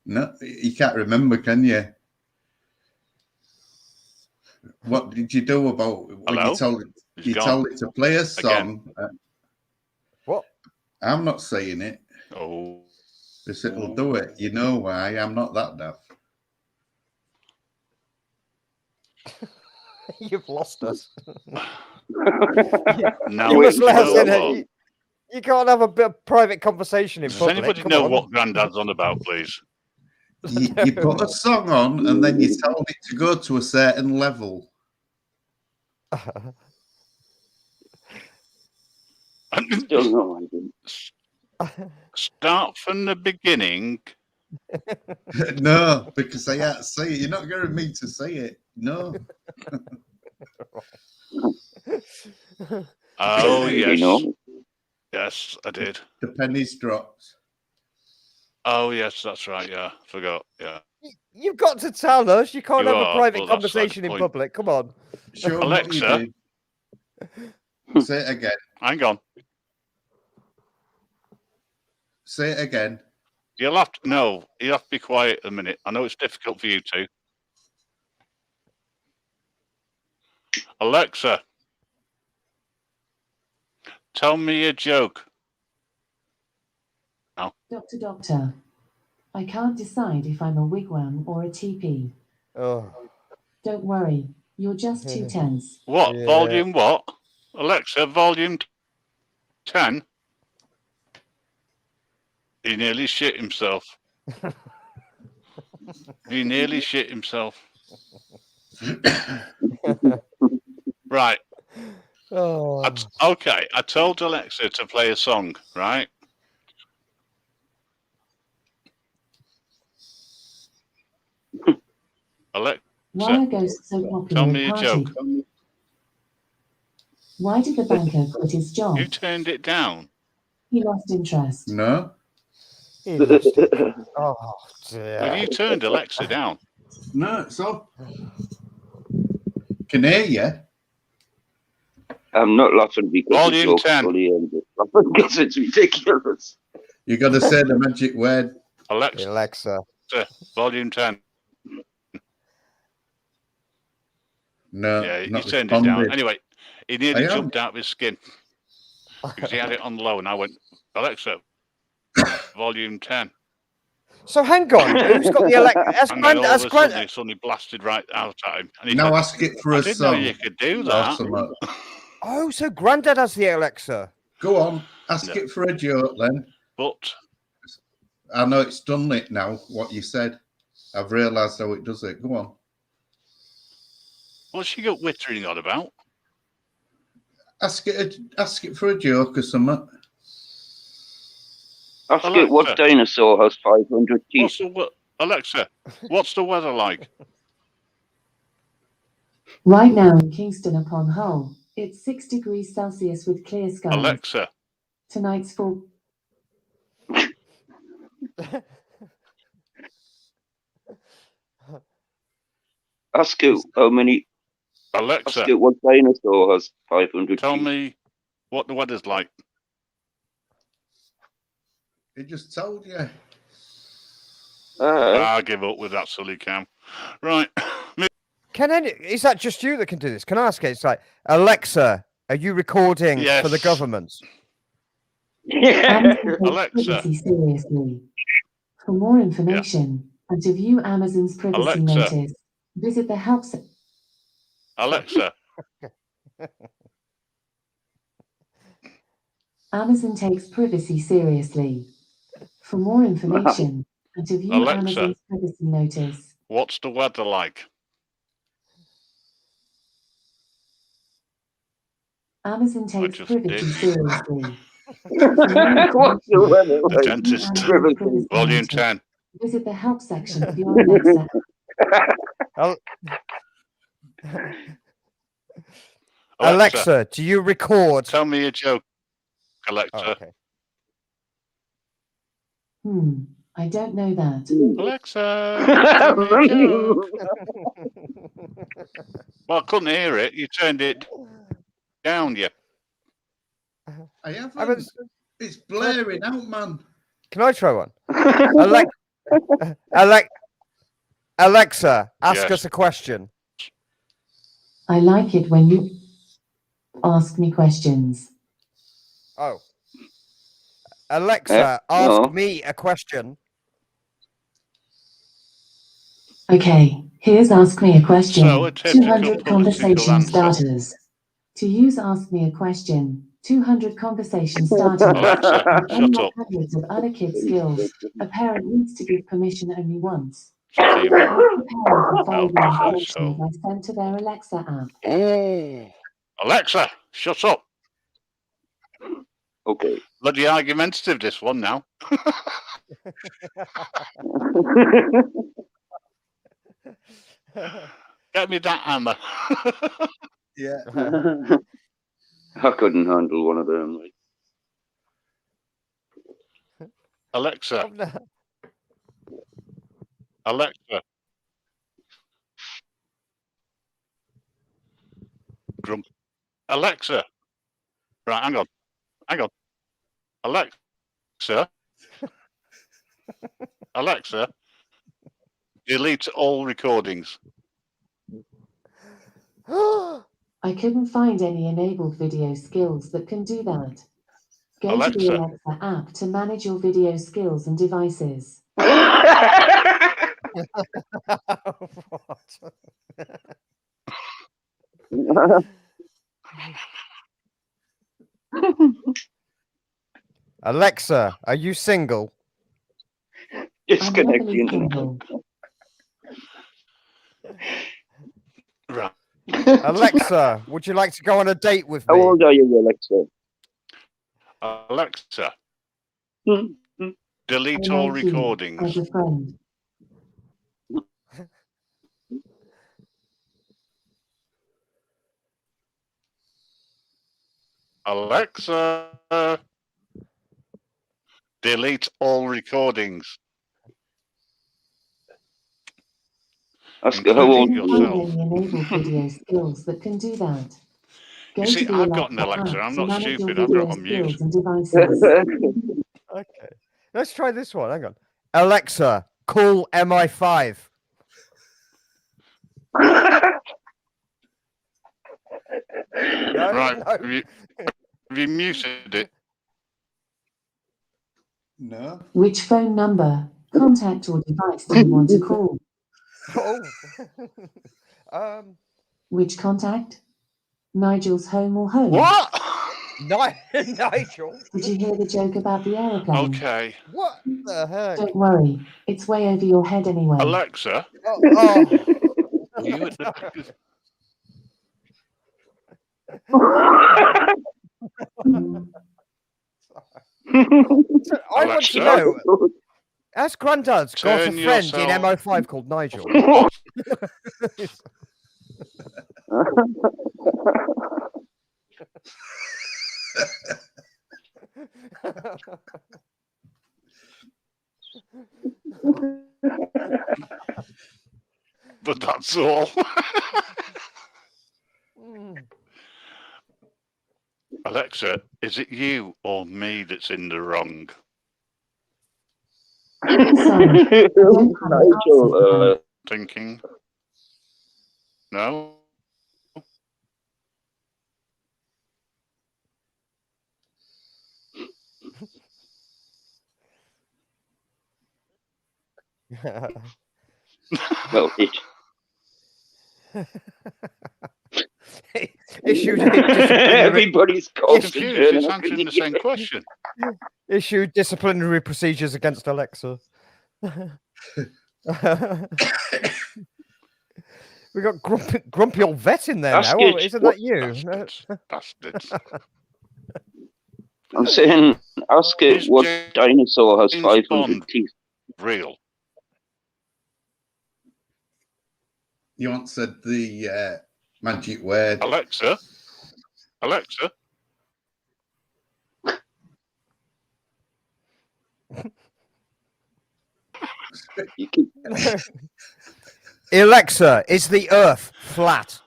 No, you can't remember, can you? What did you do about when Hello? you told it to play a song? What? I'm not saying it. Oh. Because it'll do it. You know why? I'm not that daft. You've lost us. Now You must you let us know in. what. You can't have a bit of private conversation in Does public. anybody Come know on. what Grandad's on about, please? You put a song on and then you told it to go to a certain level. Still no idea. Start from the beginning. No, because I can't say it. You're not getting me to say it. No. Oh, You yes. know? Yes, I did. The pennies dropped. Oh, yes, that's right. Yeah, forgot. Yeah. You've got to tell us. You can't You have a are, private well, that's like the conversation in point. public. Come on. Show 'em what you Alexa. did. Say it again. Hang on. Say it again. You'll have to be quiet a minute. I know it's difficult for you two. Alexa, tell me a joke. No. Doctor, I can't decide if I'm a wigwam or a teepee. Oh. Don't worry, you're just too tense. What? Yeah. Volume what? Alexa, volume 10. He nearly shit himself. He nearly shit himself. Right. Oh. Okay, I told Alexa to play a song, right? Alexa, Why are ghosts so popular tell in me a party? joke. Why did the banker quit his job? You turned it down. He lost interest. No. He lost it. Oh, dear. Well, you turned Alexa down. No, it's up. Can hear you. I'm not laughing because Volume the joke's 10. funny. I'm just laughing because it's ridiculous. You got to say the magic word. Alexa, Alexa. Alexa, volume 10. No, Yeah, he not turned it down. responded. Anyway, he nearly I am. jumped out of his skin because he had it on low, and I went, Alexa, volume 10. So hang on, who's got the Alexa? And then all of a sudden, he suddenly blasted right out at him. And he Now said, ask it for I a didn't know song. you could do or that. something. Oh, so Grandad has the Alexa. Go on, ask No. it for a joke then. But I know it's done it now, what you said. I've realised how it does it. Go on. what's she got wittering on about? Ask it for a joke or something. Ask Alexa. it what dinosaur has 500 teeth. Alexa, what's the weather like? Right now in Kingston upon Hull, it's 6 degrees Celsius with clear skies. Alexa, Tonight's full. Ask it how many. Alexa, Ask it what dinosaur has 500 tell teeth. me what the weather's like. It just told you. I'll give up with that silly cam. Right. Is that just you that can do this? Can I ask it? It's like, Alexa, are you recording for the Yes. government? Alexa. Seriously. For more information and to view Amazon's privacy Alexa. notice, visit the help section. Alexa, Amazon takes privacy seriously. For more information and to view Alexa. Amazon's privacy notice, what's the weather like? Amazon takes just privacy did. seriously. What's the weather The like? dentist. Privacy. Volume 10. Visit the help section of your Alexa. Alexa, do you record? Tell me a joke, Alexa. Oh, okay. I don't know that. Alexa, tell me a joke. Well, I couldn't hear it. You turned it down, yeah. I haven't. It's blaring out, man. Can I try one? Alexa, ask us a question. I like it when you ask me questions. Oh. Alexa, ask me a question. Okay, here's Ask Me a Question. So a typical 200 conversation answer. starters. To use Ask Me a Question, 200 conversation starters. Alexa, shut up. Hundreds of other kid skills. A parent needs to give permission only once. She's Parents follow the Oh, instructions I sent to their Alexa app. Oh. Alexa, shut up. Okay. Bloody argumentative, this one now. Get me that hammer. Yeah. I couldn't handle one of them. Like. Alexa. Alexa. Grump. Alexa. Right, hang on. Alexa. Alexa. Delete all recordings. I couldn't find any enabled video skills that can do that. Go to the Alexa app to manage your video skills and devices. Alexa, are you single? Disconnecting. Right. Alexa, would you like to go on a date with me? How old are you, Alexa? Alexa. Delete all recordings. As a friend. Alexa. Delete all recordings. Ask her how old you are. Enabled video skills that can do that. Go you see, to the I've got an Alexa. I'm not stupid. I've got it on mute. And devices. Okay. Let's try this one. Hang on. Alexa, Call MI5. No, Right. no. Have you muted it? No. Which phone number, contact or device do you want to call? Oh. Which contact? Nigel's home or home? What? Nigel. Did you hear the joke about the aeroplane? Okay. What the heck? Don't worry, it's way over your head anyway. Alexa, Oh. were you at the back of... I want to know. Has Grandad's got a Turn friend in yourself- MO5 called Nigel? But that's all. Alexa, is it you or me that's in the wrong? Sorry, I don't have an answer for that. Thinking. No? Well, it. Issued disciplinary, Everybody's Confused. It's answering the same question. issued disciplinary procedures against Alexa. We got grumpy old vet in there now. Oh, isn't that you? Bastards. I'm saying, ask it Is what James dinosaur has 500 Bond teeth. real? You answered the magic word. Alexa? Alexa? You keep... Alexa, is the Earth flat?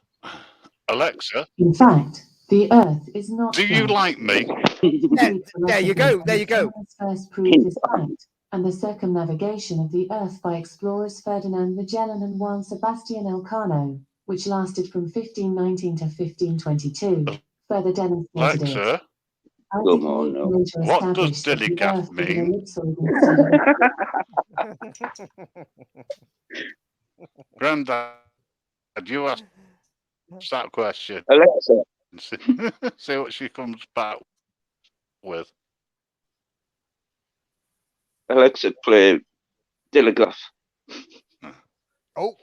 Alexa? In fact, the Earth is not Do you flat. like me? There you go. There you go. First proved this fact, and the circumnavigation of the Earth by explorers Ferdinand Magellan and Juan Sebastian Elcano, which lasted from 1519 to 1522, further demonstrated it. Alexa? Come on now. What does dilly-gaff mean? Grandad, you ask that question. Alexa, See what she comes back with. Alexa, play Dilligraph. Oh.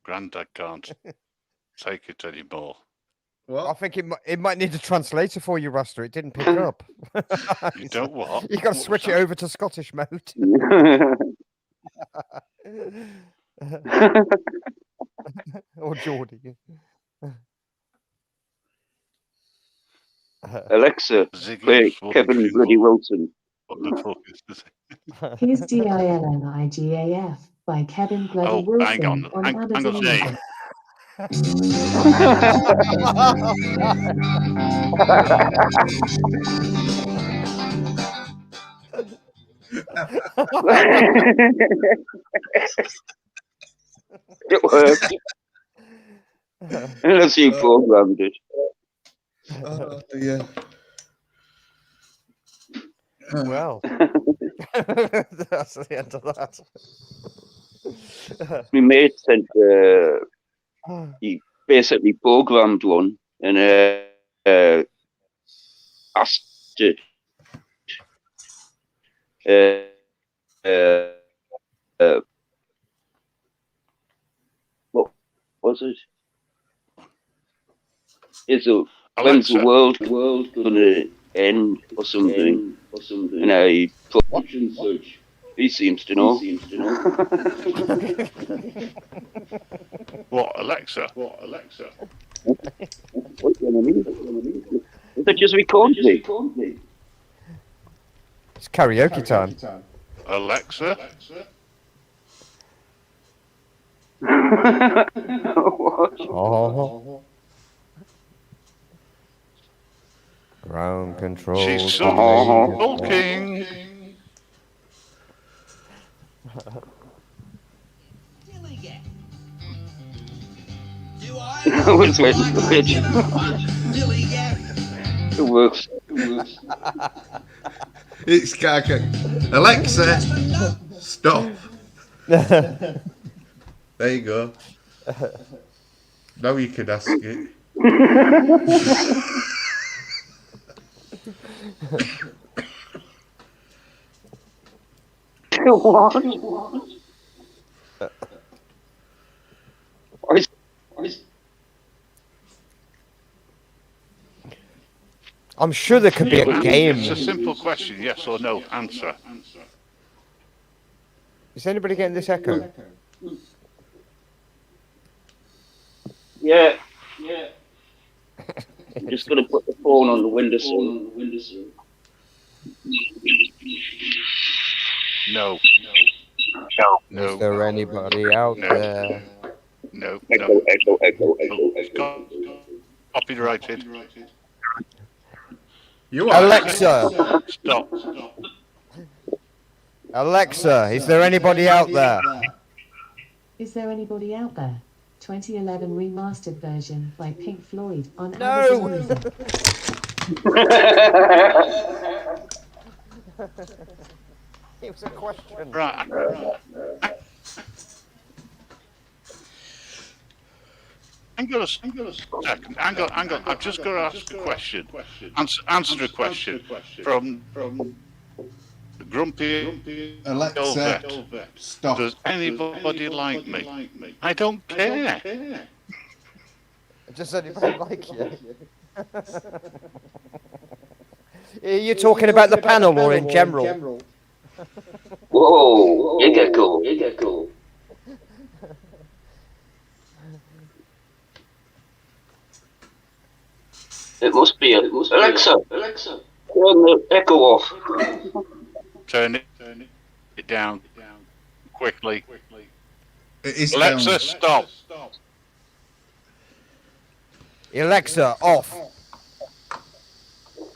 Grandad can't take it anymore. What? I think it might need a translator for you, Rasta. It didn't pick up. You don't what? You got to switch it over to Scottish mode. Or Geordie. Alexa, Ziggy play fucking Kevin Bloody Wilson. What the fuck is this? Here's DILNIGAF by Kevin Bloody Oh, Wilson hang on. Hang on, Amazon name. Music. It worked. Unless you programmed it. Yeah. Well, that's the end of that. My mate sent, he basically programmed one and asked it, what was it? When's the world gonna end or something? And I put such. He seems to know. What, Alexa? What do you mean? They just record me. It's karaoke time. Alexa? What? Oh. Ground control. She's sulking. That was when it works. It's Kaka. Alexa, stop. There you go. Now you can ask it. What? I'm sure there could be a game. It's a simple question, yes or no answer. Is anybody getting this echo? Yeah. I'm just going to put the phone on the windowsill. No. Is there anybody out there? No. Echo. Copyrighted. You are. Alexa, Stop. Alexa, is there anybody out there? Is there anybody out there? 2011 remastered version by Pink Floyd on No. Amazon Music. It was a question. Right. Hang on a second. Hang on. I've just got to ask a question. Answer a question from Grumpy Alexa, Vet. stop. Does anybody like me? I don't care. Does anybody like you? Are you talking about the panel or in general? Whoa, big echo. It must be Alexa, turn the echo off. Turn it down quickly. It is Alexa, down. stop. Alexa, off.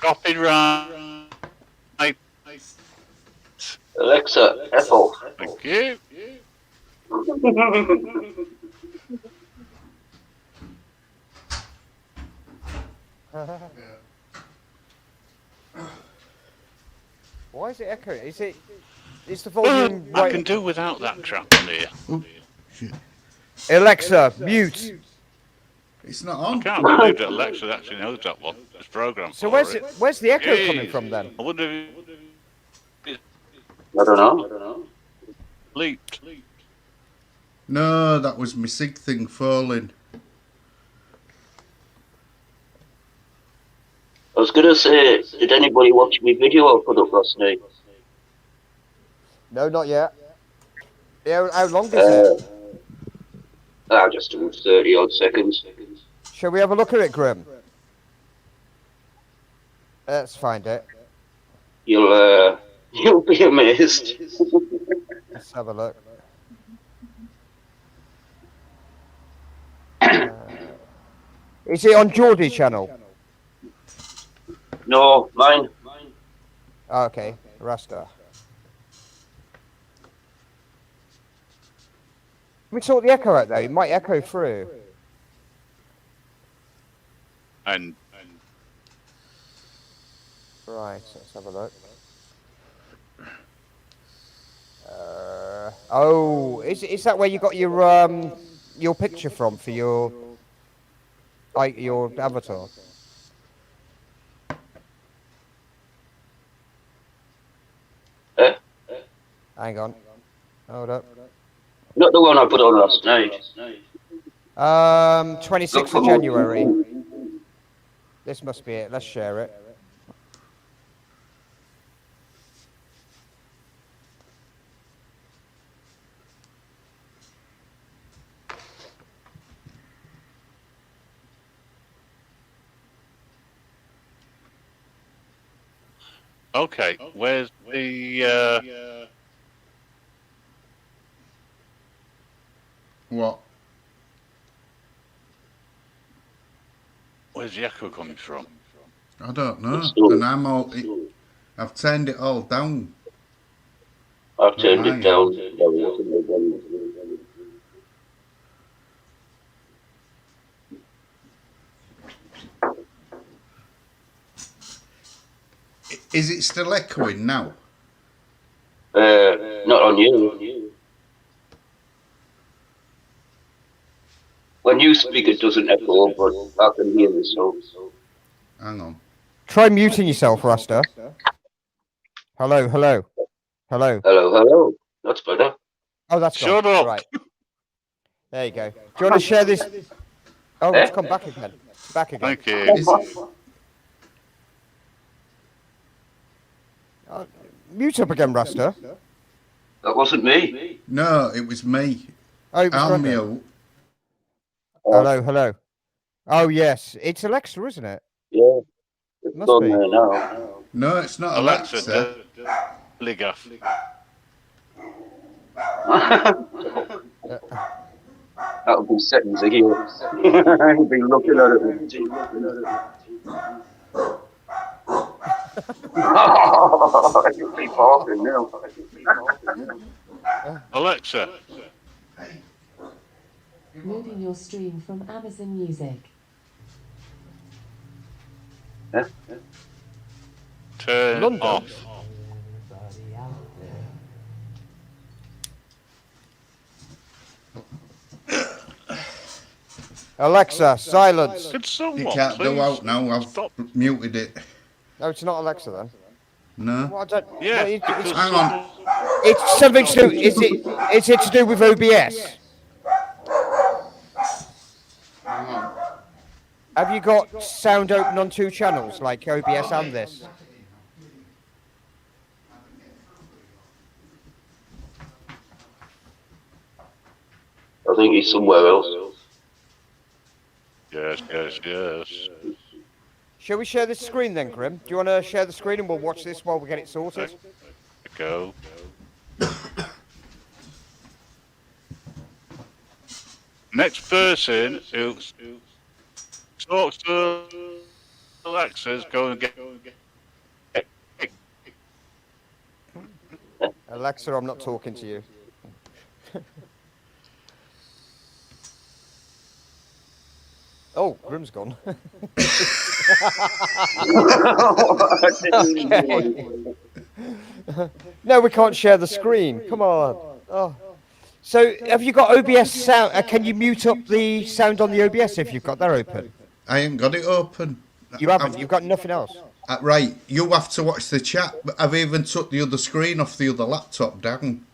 Copyright. Alexa, F off. Thank you. Why is it echoing? Is the volume right? I can do without that trap on here. Oh, shit. Alexa, mute. It's not I on. can't believe that Alexa actually knows that one. It's programmed. So for where's the echo Jeez. coming from then? I wonder if I don't know. leaked. No, that was my sig thing falling. I was going to say, did anybody watch my video I put up last night? No, not yet. Yeah, how long is it? Just 30 odd seconds. Shall we have a look at it, Grim? Let's find it. You'll be amazed. Let's have a look. Is it on Geordie's channel? No, mine. Oh, okay, Rasta. Can we sort the echo out though? It might echo through. And Right, let's have a look. Oh, is that where you got your picture from for your avatar? Hang on. Hold up. Not the one I put on last night. 26th of January. This must be it. Let's share it. okay, where's the What? where's the echo coming from? I don't know. And I've turned it all down. I've turned hang it down. on. There wasn't again. Is it still echoing now? Not on you. When you speak, it doesn't echo, but I can hear the sound. Hang on. Try muting yourself, Rasta. Hello, hello, hello. Hello. That's better. Oh, that's Shut gone. up. Right. There you go. Do you want to share this? Oh, it's come back again. It's back again. Thank you. Is, Mute up again, Rasta. That wasn't me. no, it was me. Oh, it was I'm Grandad. mute. Hello, hello. Oh, yes. It's Alexa, isn't it? Yeah. It's Must gone be. there now. No, it's not Alexa, Alexa. Ligaff. That'll be settings again. He'll be looking at it. You'll be barking now. Alexa, Moving your stream from Amazon Music. turn London? off. Alexa, silence. Could someone You can't please go out now. I've stop? muted it. No, it's not Alexa then. No. Well, I don't, Yeah, well, because Hang on. it's something to do. Is it to do with OBS? Have you got sound open on 2 channels like OBS and this? I think he's somewhere else. Yes. Shall we share this screen then, Grim? Do you want to share the screen and we'll watch this while we get it sorted? Go. Next person who talks to Alexa's go and get. Alexa, I'm not talking to you. Oh, Grim's gone. No, we can't share the screen. Come on. Oh. So, have you got OBS sound? Can you mute up the sound on the OBS if you've got that open? I ain't got it open. You haven't. You've got nothing else. Right, you have to watch the chat. But I've even took the other screen off the other laptop down.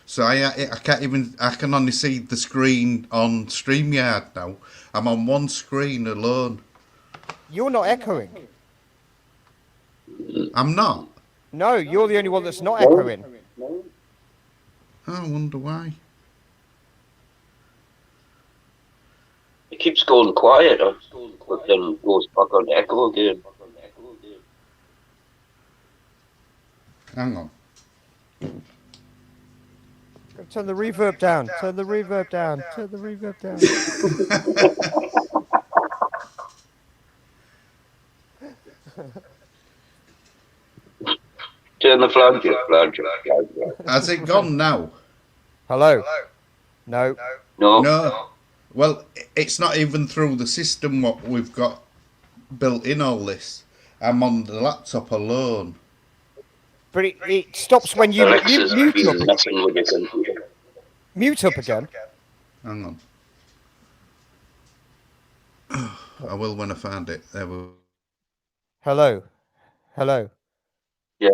So I can't even, I can only see the screen on StreamYard now. I'm on one screen alone. You're not echoing. I'm not. No, you're the only one that's not echoing. Oh, I wonder why. It keeps going quiet, but then goes back on echo again. Hang on. Turn the reverb down. Turn the reverb down. Turn the reverb down. Turn the flange. Has it gone now? Hello? No. No. Well, it's not even through the system what we've got built in all this. I'm on the laptop alone. But it stops when you Alexa's mute been up. messing with your computer. Mute up again. Hang on. I will when I find it. There we go. Hello. Hello. Yeah,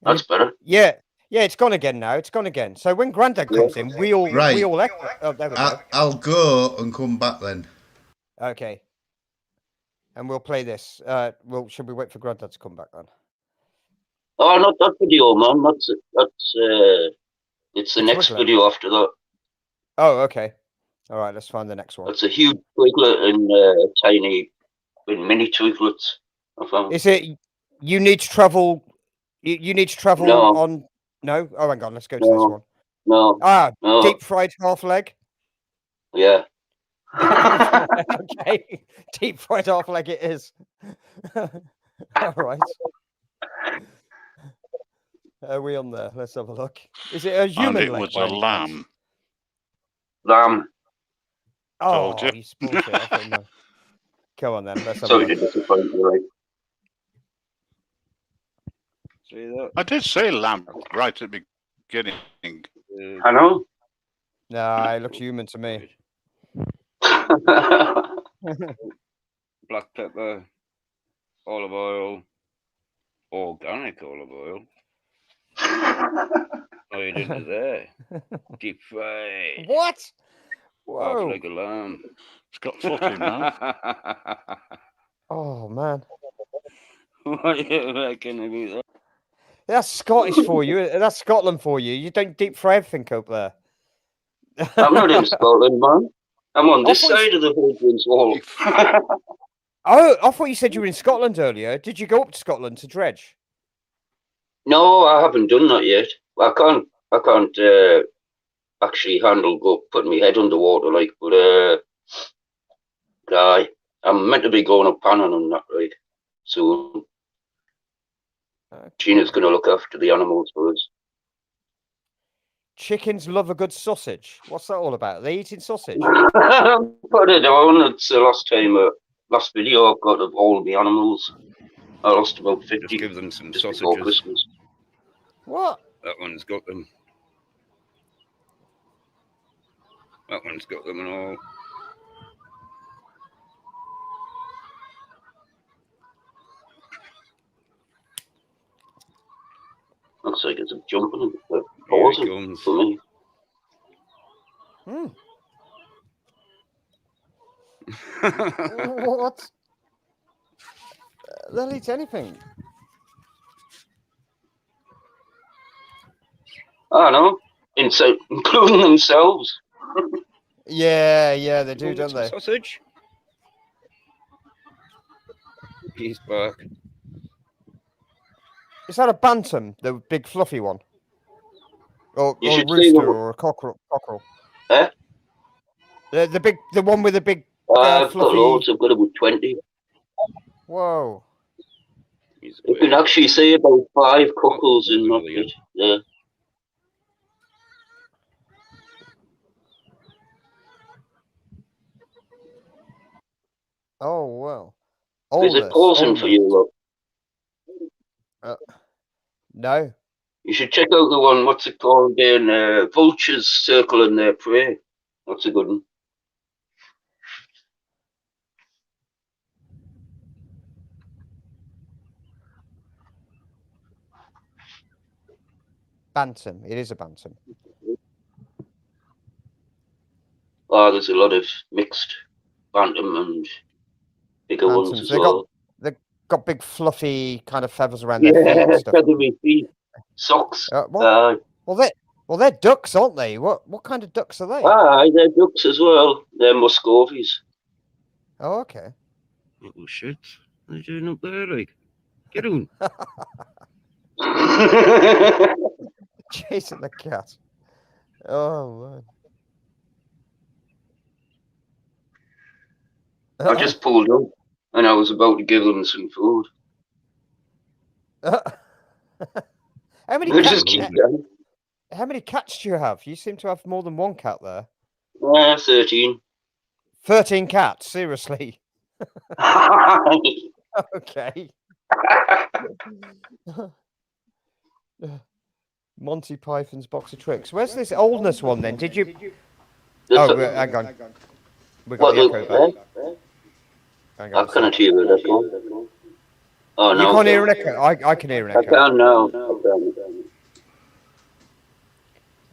that's better. Yeah. Yeah, it's gone again now. It's gone again. So when Grandad comes in, we all echo. Oh, there we go. I'll go and come back then. Okay. And we'll play this. Should we wait for Grandad to come back then? Oh, not that video, man. It's the next Twiggler. video after that. Oh, okay. All right, let's find the next one. It's a huge twiglet and tiny mini twiglets. I found. Is it you need to travel? You need to travel No. on. No. Oh, hang on. Let's go to No. this one. No. No. Deep fried half leg. Yeah. Okay. Deep fried half leg. It is. All right. Are we on there? Let's have a look. Is it a human And it leg was by a any chance? lamb. Lamb. Told Oh, you. you spoiled it. I thought, no. Come on then. Let's have a Sorry look. to disappoint you, right? See that? I did say lamb right at the beginning. I know. Nah, it looks human to me. Black pepper, olive oil, organic olive oil. Oh, you didn't there. Deep fried. What? Half Whoa. like a lamb. It's got foot in now. Oh, man. What do you reckon about that? That's Scottish for you. That's Scotland for you. You don't deep fry everything up there. I'm not in Scotland, man. I'm on this I thought you side of the Hoodwin's Wall. Oh, I thought you said you were in Scotland earlier. Did you go up to Scotland to dredge? No, I haven't done that yet. I can't actually handle putting my head underwater, like, but I'm meant to be going up Pannon and that, like, soon. Gina's going to look after the animals for us. Chickens love a good sausage. What's that all about? Are they eating sausage? Put it on. It's the last video I've got of all the animals. I lost about 50 Just give them some just before sausages. Christmas. What? That one's got them. That one's got them and all. Looks like it's a jumping and Here pausing he comes. for me. What? They'll eat anything. I know, including themselves. Yeah, they do, don't Some they? sausage. He's back. Is that a bantam, the big fluffy one? Or You a should see rooster them. or a cockerel? Eh? The one with the big I've got fluffy. loads. I've got about 20. Whoa. He's You can actually see about 5 cockles in that bit there. Oh, wow. Is it pausing for you, look? No. You should check out the one, what's it called again? Vultures circling their prey. That's a good one. Bantam. It is a bantam. Oh, there's a lot of mixed bantam and bigger ones Bantams. as well. They've got big fluffy kind of feathers around their feet and stuff. feathery feet. Socks. Well, they're ducks, aren't they? What kind of ducks are they? Aye, they're ducks as well. They're Muscovies. Oh, okay. Oh shit! What are you doing up there, like? Get on. Chasing the cat. Oh, man. I just pulled up and I was about to give them some food. How many They cats? just keep going. How many cats do you have? You seem to have more than one cat there. 13. 13 cats, seriously. Okay. Monty Python's Box of Tricks. Where's this oldness one then? Did you? Oh, hang on. We got the echo back. Hang on. I can't hear an echo. Oh no. You can't hear an echo. I can hear an echo. I can now. I can.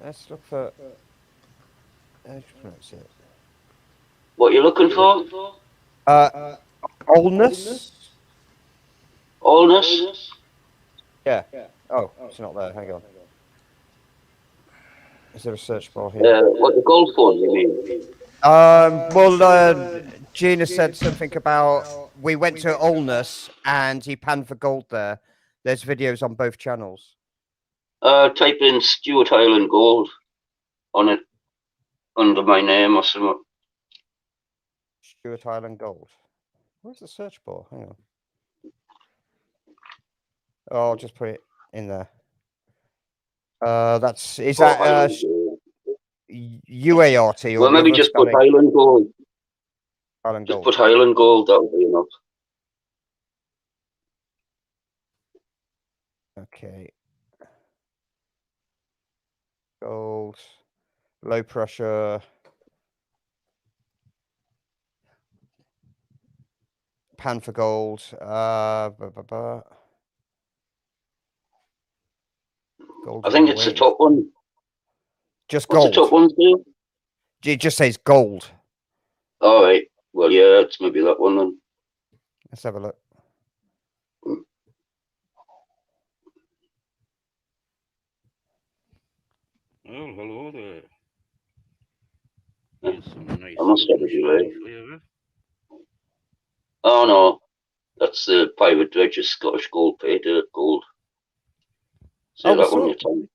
Let's look for. How do you pronounce it? What you looking for? Oldness. Oldness? Yeah. Oh, it's not there. Hang on. Is there a search bar here? What, the golf one, you mean? Well, Gina said something about we went to Oldness and he panned for gold there. There's videos on both channels. Type in Stuart Highland Gold on it under my name or something. Stuart Highland Gold. Where's the search bar? Hang on. Oh, I'll just put it in there. Is Or that Highland Gold. UART or Well, the maybe other just put spelling? Highland Gold. Highland Just Gold. put Highland Gold, that'll be enough. Okay. Gold. Low pressure. Pan for gold. Gold. I think it's the top one. Just What's gold. the top one, Steve? It just says gold. All right. Well, yeah, it's maybe that one then. Let's have a look. Oh, hello there. Yeah. Here's some nice I must have a delay. flavor. Oh no, that's the Pirate Dredge's Scottish Gold Pater Gold. See that one, you Tom?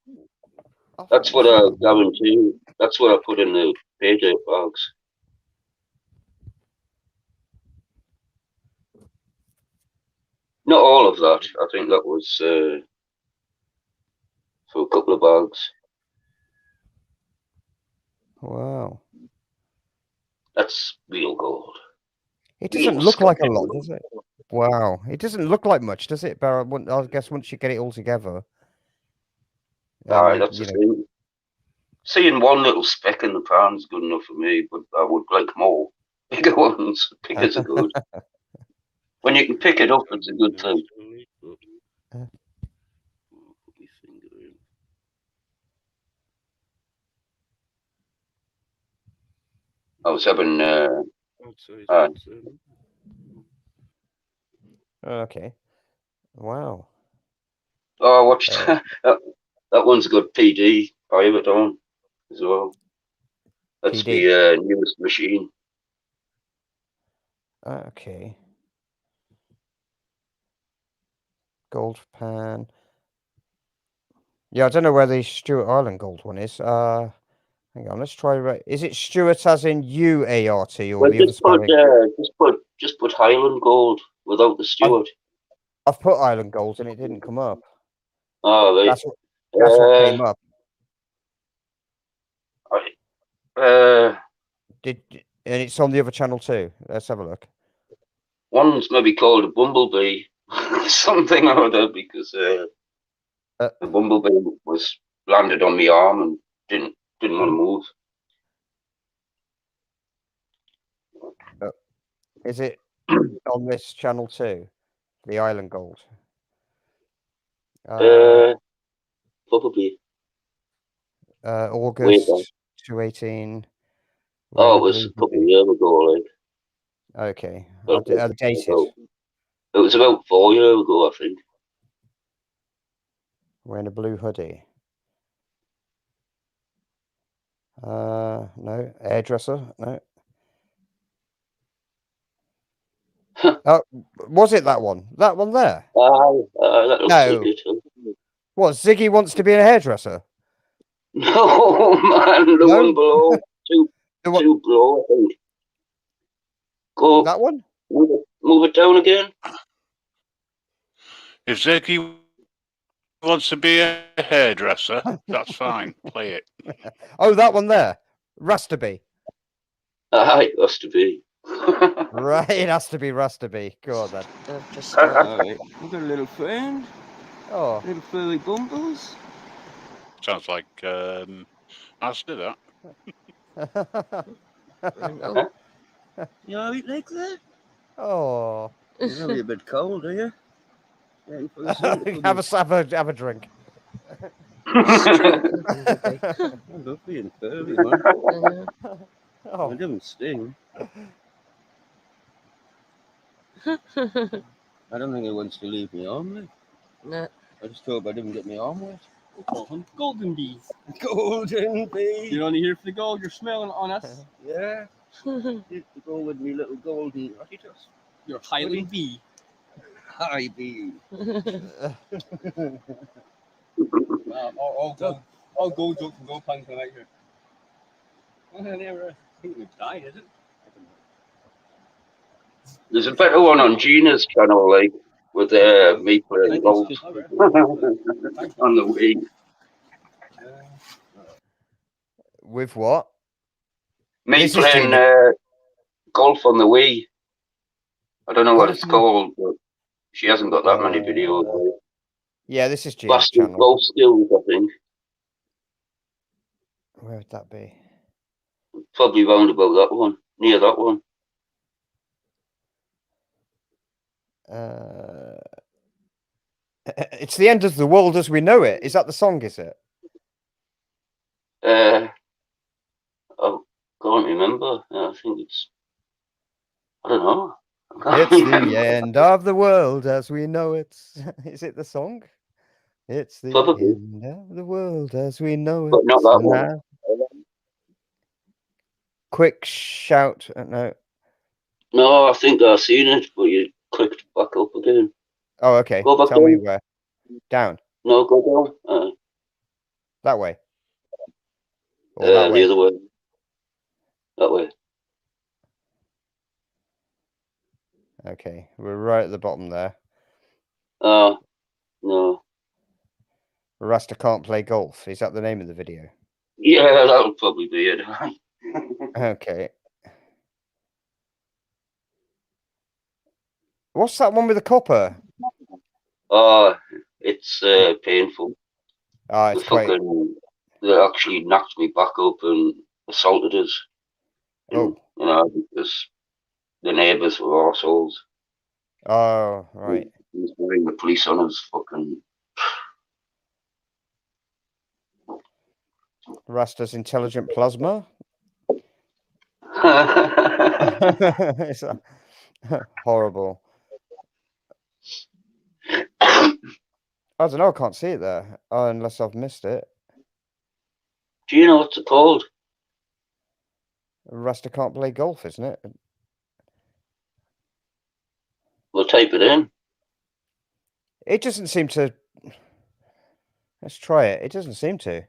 That's what I guarantee. That's what I put in the Pater bags. Not all of that. I think that was for a couple of bags. Wow. That's real gold. It doesn't Real look like a Scottish lot, gold. does it? Wow. It doesn't look like much, does it? But I guess once you get it all together. Aye, that's the thing. Seeing one little speck in the pan is good enough for me, but I would like more. Bigger ones. Pickers are good. When you can pick it up, it's a good thing. I was having Okay. Wow. Oh, I watched that one's got PD private on as well. That's PD. the newest machine. Okay. Gold pan. Yeah, I don't know where the Stuart Island gold one is. Hang on, let's try. Is it Stuart as in UART or Well, the other spelling? just put Highland Gold without the Stuart. I've put Island Gold and it didn't come up. Oh, right. That's what came up. And it's on the other channel too. Let's have a look. One's maybe called a bumblebee, something or other, because the bumblebee was landed on my arm and didn't want to move. Is it on this channel too? The Island Gold. Probably. August 2018. Oh, it was a couple of years ago, like. Okay. Updated. It was about 4 years ago, I think. Wearing a blue hoodie. No. Hairdresser? No. Oh, was it that one? That one there? That looks like it. What, Ziggy wants to be a hairdresser? No, man, the one below. Two below, I think. Go. That one? Move it down again. If Ziggy wants to be a hairdresser, that's fine. Play it. Oh, that one there. Rustaby. Aye, it has to be. Right, it has to be Rustaby. Go on then. Alright, we've got a little friend. Oh. Little furry bumbles. Sounds like I'll do that. You alright like that? Oh. You're probably a bit cold, are you? Have a drink. I'm lovely and furry, man. Oh. I didn't sting. I don't think he wants to leave me on me. No. I just hope I didn't get my arm wet. We'll call them golden bees. Golden bee. You're only here for the gold. You're smelling it on us. Yeah. Need to go with me little golden rocketus. You're Highland bee. Hi bee. All gold jokes and gold puns tonight here. I never think we've died, is it? There's a better one on Gina's channel, like, with me playing golf on the Wii. With what? Me This is playing Gina. golf on the Wii. I don't know what Golf it's on the- called, but she hasn't got that many videos. Yeah, this is Gina's Bastard channel. golf skills, I think. Where would that be? Probably round about that one, near that one. It's the end of the world as we know it. Is that the song, is it? I can't remember. I think it's... I don't know. It's the end of the world as we know it. Is it the song? It's the Probably. end of the world as we know it. But not that one. Now. Quick shout. No. No, I think I've seen it, but you clicked back up again. Oh, okay. Go back Tell me down. where. Down. No, go down. That way. Or that way. The other way. That way. Okay. We're right at the bottom there. No. Rasta can't play golf. Is that the name of the video? Yeah, that'll probably be it. Okay. What's that one with the copper? It's painful. It's quite... They actually knocked me back up and assaulted us. Oh. You know, because the neighbours were arseholes. Oh, right. He was bringing the police on us, fucking... Rasta's intelligent plasma? It's horrible. I don't know, I can't see it there. Unless I've missed it. Do you know what's it called? Rasta can't play golf, isn't it? We'll type it in. It doesn't seem to... Let's try it. It doesn't seem to.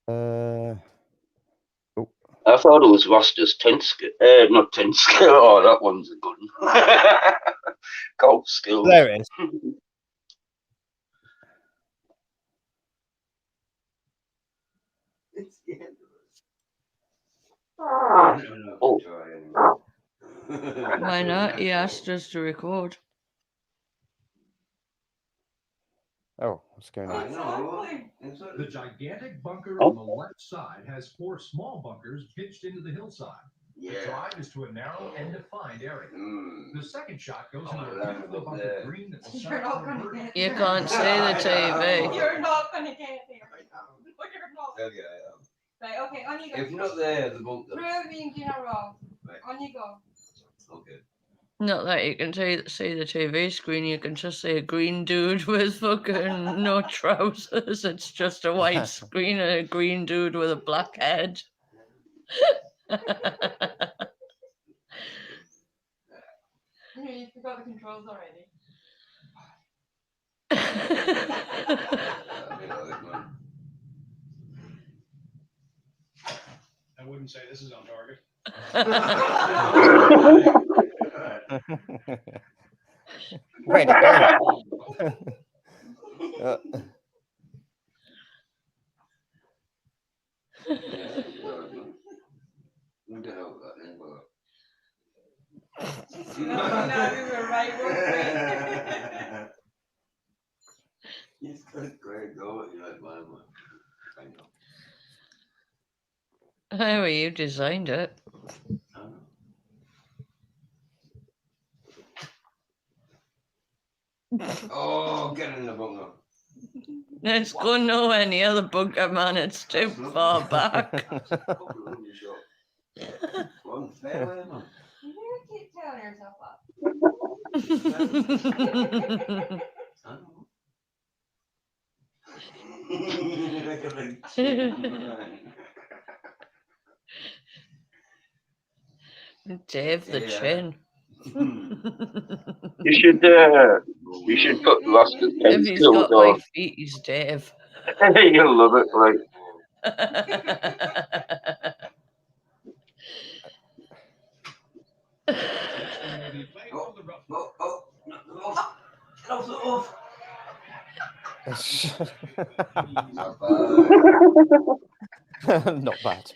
Oh. I thought it was Rasta's tent skill. Not tent skill. Oh, that one's a good one. Golf skills. There it is. Oh. Why not? He asked us to record. Oh, what's going on? The gigantic bunker on the left side has 4 small bunkers pitched into the hillside. The drive is to a narrow and defined area. The second shot goes into a beautiful bunker green that will You're not going to get You can't see the TV. You're not going to get there. You're not. Okay, I am. Right, okay, on you go. If not there, the bunker. Prove me and Gina wrong. Right. On you go. Okay. Not that you can see the TV screen, you can just see a green dude with fucking no trousers. It's just a white screen and a green dude with a black head. You forgot the controls already. I wouldn't say this is on target. Way to go. No, we were right. We're He's got great goal. You like my one. I know. Oh, well, you designed it. Oh, get in the bunker. It's going nowhere near the bunker, man. It's too far back. One fairway, man. You keep telling yourself up. Dave the chin. You should put Rasta's tent If he's skills got on. white feet, he's Dave. You'll love it, like. Not bad.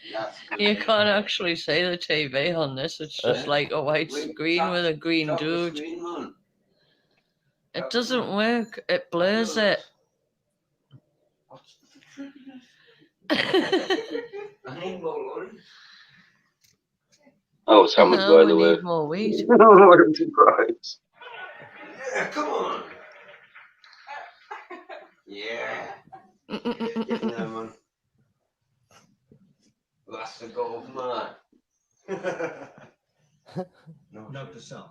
You can't actually see the TV on this. It's just like a white screen with a green dude. It doesn't work. It blurs it. Oh, it's hammered, by the we way. need more weed. I'm surprised. Yeah, come on. Yeah. Get in there, man. That's the goal, man. Note to self: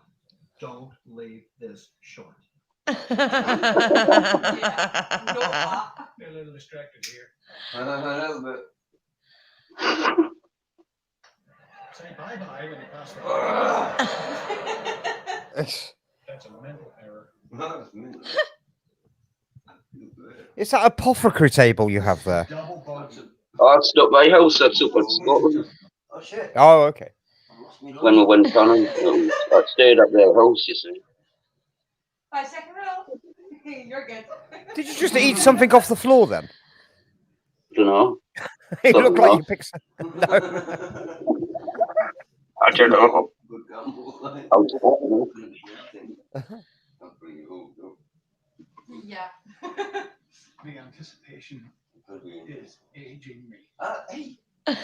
don't leave this short. Yeah. You're a little distracted here. A little bit. Say bye-bye when you pass the That's a mental error. No, it's mental. Is that a apothecary table you have there? Oh, it's not my house. That's up in Scotland. Oh, shit. Oh, okay. When we went on, I stayed at their house, you see. 5 second rule. You're good. Did you just eat something off the floor then? I don't know. It Something looked like you else. picked some. No. I don't know. I was Yeah. The anticipation is aging me. Hey. You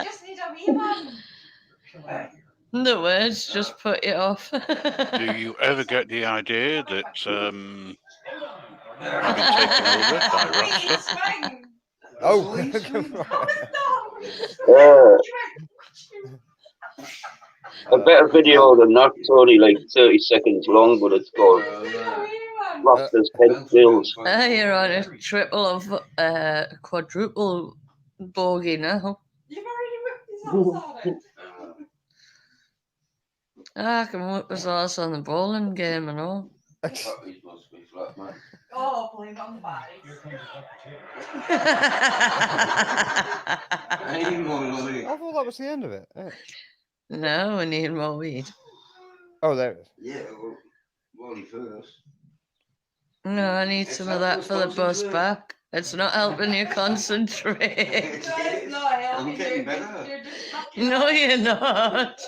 just need a wee one. The words just put you off. Do you ever get the idea that you've been taken over by Rasta? Oh. a better video than that. It's only like 30 seconds long, but it's called Raptors Penfields. You're on a triple of quadruple bogey now. You've already whipped these off on it. I can whip his ass on the bowling game and all. Oh, blame it on the body. I thought that was the end of it. Yeah. No, we need more weed. Oh, there it is. Yeah, well, Wally first. No, I need some of that for the bus back. It's not helping you concentrate. It's not helping. I'm getting better. You're just No, you're not.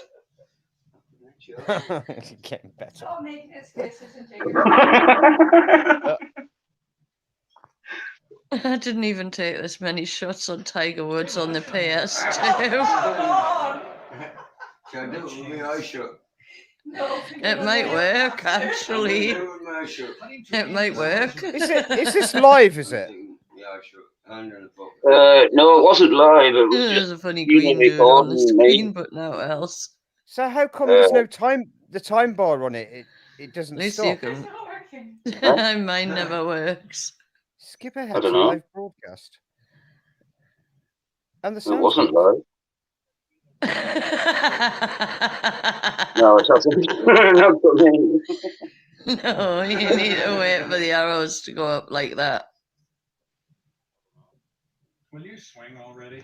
Getting better. Oh, making his faces and I didn't even take this many shots on Tiger Woods on the PS2. Should I do it with my eyes shut? No, It might work, actually. It might work. Is this live, is it? Yeah, sure. No, it wasn't live. It was There's just a funny green dude on the screen, but no else. So how come there's no time? The time bar on it? It doesn't At least stop. you can. Mine never works. Skip ahead to don't know. live broadcast. And the It sound. wasn't live. No, it hasn't. Not for me. No, you need to wait for the arrows to go up like that. Will you swing already?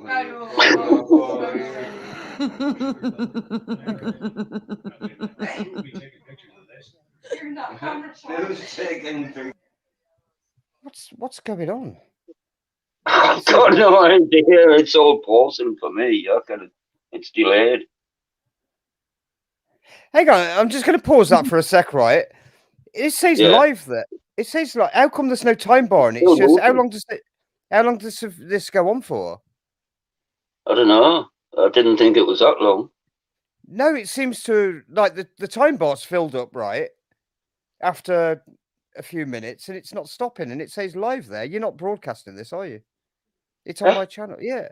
I know. You're not camera shy. What's going on? I've got no idea. It's all pausing for me. It's delayed. Hang on, I'm just going to pause that for a sec, right? It says live there. It says like, how come there's no time bar? And it's just how long does this go on for? I don't know. I didn't think it was that long. No, it seems to like the time bar's filled up right after a few minutes, and it's not stopping, and it says live there. You're not broadcasting this, are you? It's on my channel. Yeah,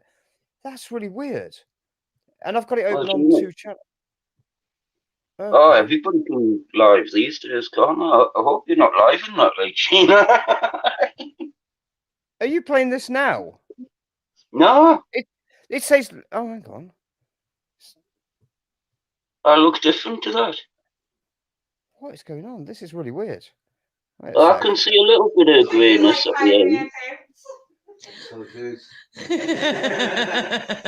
that's really weird. And I've got it open on 2 channels. Okay. Oh, everybody can live these days, can't I? I hope you're not live in that, like, Sheena. Are you playing this now? No. It says. Oh, hang on. I look different to that. What is going on? This is really weird. I can see a little bit of greyness at the end.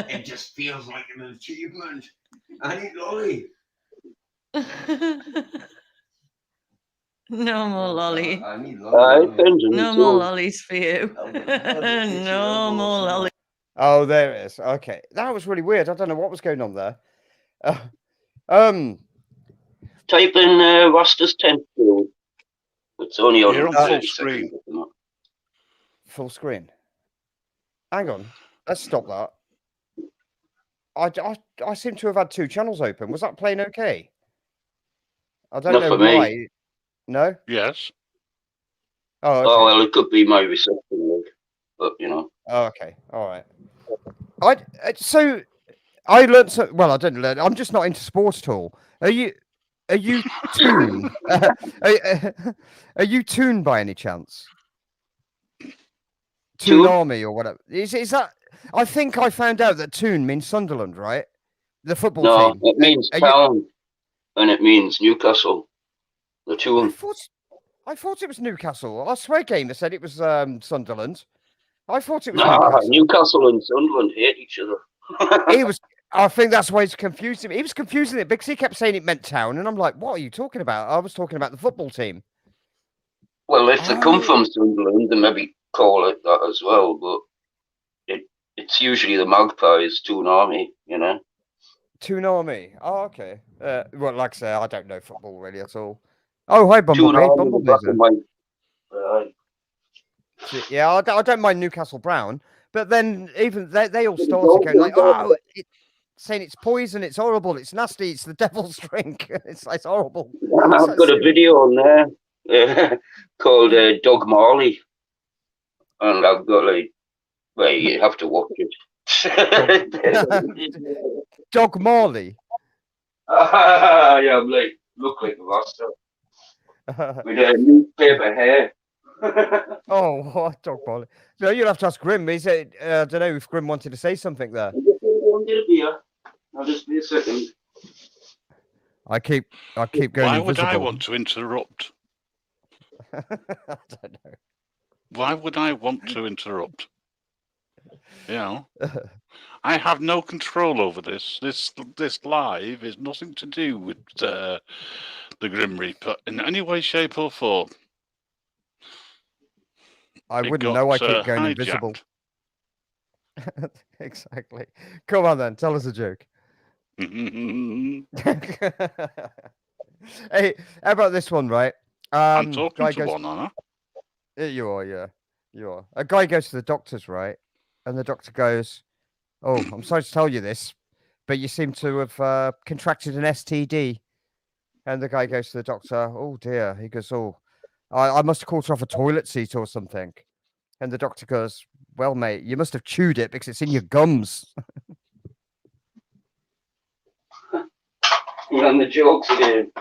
It just feels like an achievement. I need Lolly. No more lolly. I need It depends on No it more too. lollies for you. No more lolly. Oh, there it is. Okay, that was really weird. I don't know what was going on there. Type in Rasta's tent view. It's only on You're on full 30 screen. seconds. Full screen. Hang on. Let's stop that. I seem to have had 2 channels open. Was that playing okay? I don't Not know for me. why. No? Yes. Oh, okay. Oh, well, it could be my reception, like, but, you know. Oh, okay. All right. So I learned so well. I didn't learn. I'm just not into sports at all. Are you tuned? Are you tuned by any chance? Toon Toon? Army or whatever. Is that? I think I found out that Toon means Sunderland, right? The football No, team. it means town, and it means Newcastle. The I Toon. thought it was Newcastle. I swear, Gamer said it was Sunderland. I thought it was Nah, Newcastle. Newcastle and Sunderland hate each other. He was. I think that's why he's confusing me. He was confusing it because he kept saying it meant town, and I'm like, "What are you talking about?" I was talking about the football team. Well, if they come from Sunderland, they maybe call it that as well, but it's usually the Magpies, Toon Army, you know. Toon Army. Oh, okay. Well, like I say, I don't know football really at all. Oh, hi, Bumblebee. Bumblebee's there. Yeah, I don't mind Newcastle Brown, but then even they all started going like, "Oh, saying it's poison, it's horrible, it's nasty, it's the devil's drink, it's horrible." I've got a video on there called Dog Marley, and I've got like, well, you have to watch it. Dog Marley. Yeah, I'm like, look like a Rasta with a newspaper hair. Oh, what Dog Marley? No, you'll have to ask Grim. He said, I don't know if Grim wanted to say something there. I'll just be a second. I keep going Why invisible. would I want to interrupt? I don't know. Why would I want to interrupt? You know, I have no control over this. This live is nothing to do with the Grim Reaper in any way, shape, or form. I wouldn't know. I keep going invisible. Exactly. Come on then, tell us a joke. Hey, how about this one, right? I'm talking to one, aren't I? You are, yeah. You are. A guy goes to the doctor's, right? And the doctor goes, "Oh, I'm sorry to tell you this, but you seem to have contracted an STD." And the guy goes to the doctor, "Oh dear." He goes, "Oh, I must have caught off a toilet seat or something." And the doctor goes, "Well, mate, you must have chewed it because it's in your gums." You're on the jokes again.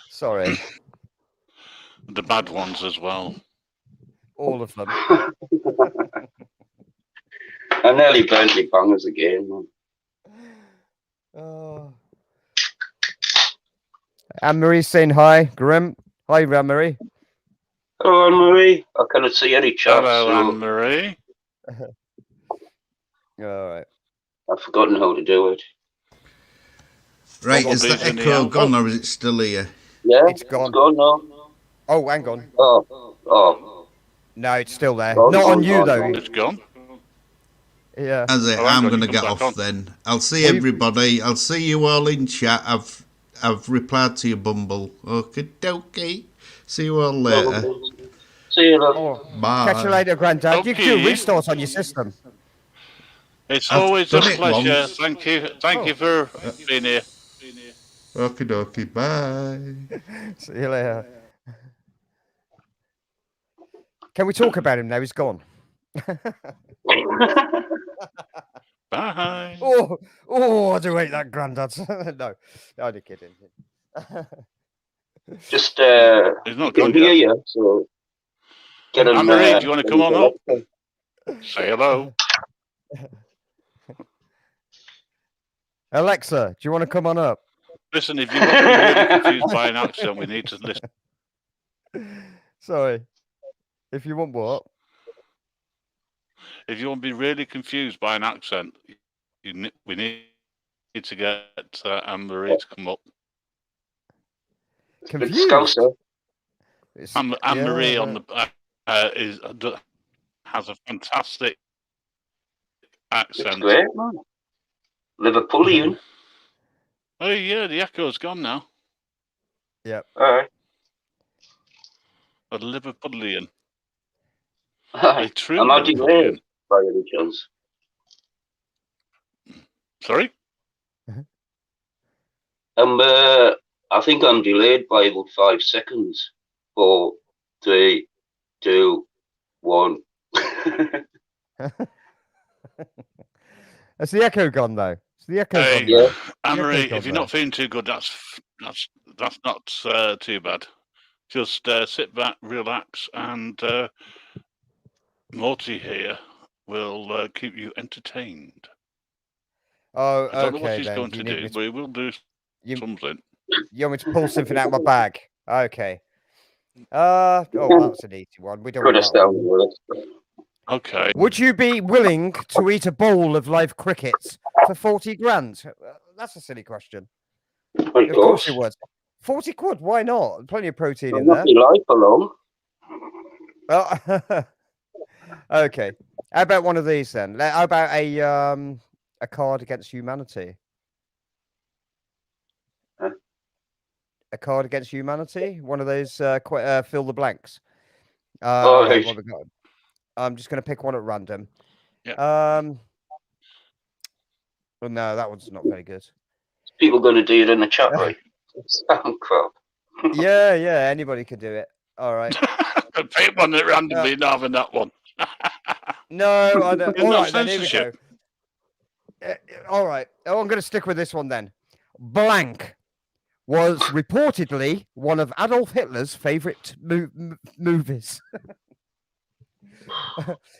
Sorry. The bad ones as well. All of them. I nearly burnt my bangers again, man. Oh. Anne-Marie's saying hi, Grim. Hi, Anne-Marie. Hello, Anne-Marie. I cannot see any chat. Hello, so Anne-Marie. All right. I've forgotten how to do it. Right, is the echo gone or is it still here? Yeah, it's gone. It's gone now. Oh, hang on. Oh. No, it's still there. Not on you, though. It's gone. Yeah. As it, I'm going to get off then. I'll see everybody. I'll see you all in chat. I've replied to your Bumble. Okie dokie. See you all later. See you later. Bye. Catch you later, Grandad. Okay. You can do a restart on your system. It's I've always a done it pleasure. once. Thank you. Thank you for being here. Okie dokie. Bye. See you later. Can we talk about him now? He's gone. Bye. Oh, I do hate that, Grandad. No, I'm kidding. Just He's not can gone hear yet. you, so get him. Anne-Marie, do you want to come on up? Say hello. Alexa, do you want to come on up? Listen, if you want to be really confused by an accent, we need to listen. Sorry. If you want what? If you want to be really confused by an accent, we need to get Anne-Marie to come up. Confused? Anne-Marie on the has a fantastic accent. It's great, man. Liverpoolian. Oh yeah, the echo's gone now. Yep. All right. A Liverpoolian. Hi. A true Am I Liverpoolian. delayed by any chance? Sorry? I think I'm delayed by about 5 seconds. 4, 3, 2, 1. Has the echo gone though? Has the echo Hey, gone though? Anne-Marie, gone if you're though? not feeling too good, that's not too bad. Just sit back, relax, and Morty here will keep you entertained. Oh, I don't know what okay he's then. going Do to you need do, me to, but he will do something. you want me to pull something out of my bag? Okay. Oh, that's an easy one. We don't want that one. Okay. Would you be willing to eat a bowl of live crickets for 40 grand? That's a silly question. Of course you would. 40 quid, why not? Plenty of protein in there. Life alone. Oh, okay. How about one of these then? How about a card against humanity? Huh? A card against humanity? One of those fill the blanks. Oh, What we got? I'm just going to pick one at random. Yeah. Well, no, that one's not very good. People going to do it in the chat, right? Sound crap. Yeah, anybody could do it. All right. Pick one at randomly, not having that one. No, I don't. There's All no right, then here we go. All right. Oh, I'm going to stick with this one then. Blank was reportedly one of Adolf Hitler's favorite movies.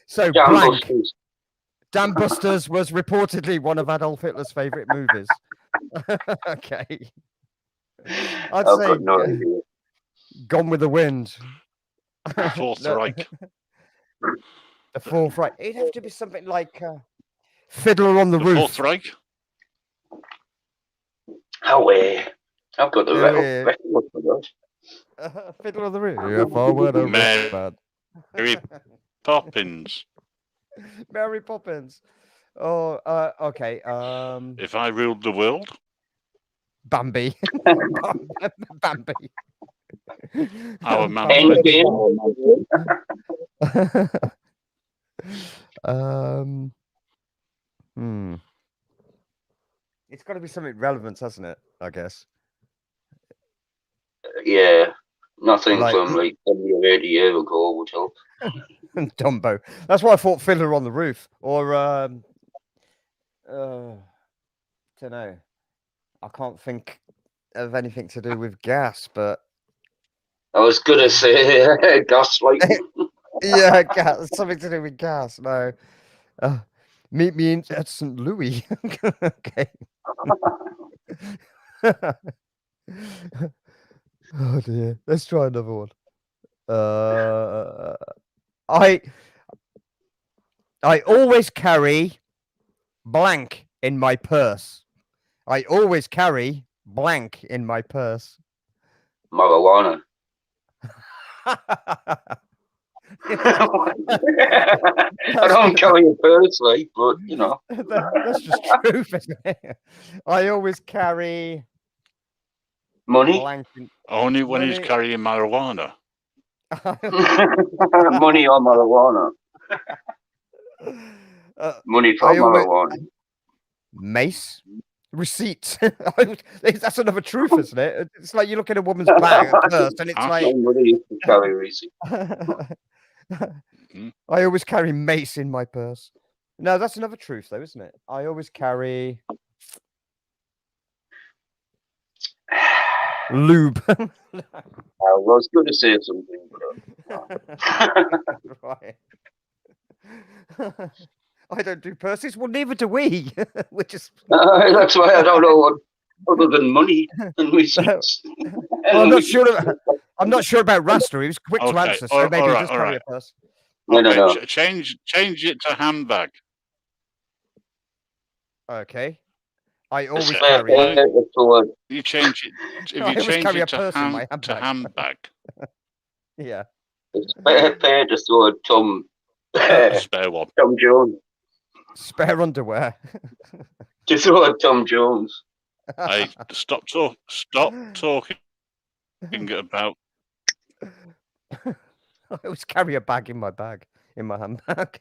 So Jam blank. Busters. Dam Busters was reportedly one of Adolf Hitler's favorite movies. Okay. I'd I've say got no idea. Gone with the Wind. Fourth No. Reich. The Fourth Reich. It'd have to be something like Fiddler on the Roof. Fourth Reich. I've got the record for that. Fiddler on the Roof. If I were a rich man. Mary Poppins. Mary Poppins. Oh, okay. If I ruled the world. Bambi. Bambi. Our man. It's got to be something relevant, hasn't it? I guess. Yeah, nothing Like- from like 70 or 80 years ago would help. Dumbo. That's why I thought Fiddler on the Roof, or don't know. I can't think of anything to do with gas, but I was gonna say gaslighting. yeah, gas. Something to do with gas. No. Meet me at St. Louis. Okay. Oh dear. Let's try another one. I always carry blank in my purse. I always carry blank in my purse. Marijuana. I don't carry a purse, like, but you know. That's just truth, isn't it? I always carry money. Blank in... Only when he's carrying marijuana. Money or marijuana. Money for marijuana. Mace. Receipt. That's another truth, isn't it? It's like you look at a woman's bag at first, and it's like somebody used to carry receipt. I always carry mace in my purse. No, that's another truth, though, isn't it? I always carry lube. I was going to say something, but right. I don't do purses. Well, neither do we. We're just. That's why I don't know what other than money and receipts. Well, I'm not sure about Rasta. He was quick to answer, so maybe he does carry a purse. No. Change it to handbag. Okay. I always carry. You change it. If you change it to handbag. Yeah. It's better pay to throw a Tom Spare one. Tom Jones. Spare underwear. To throw a Tom Jones. Hey, stop talking about. I always carry a bag in my handbag.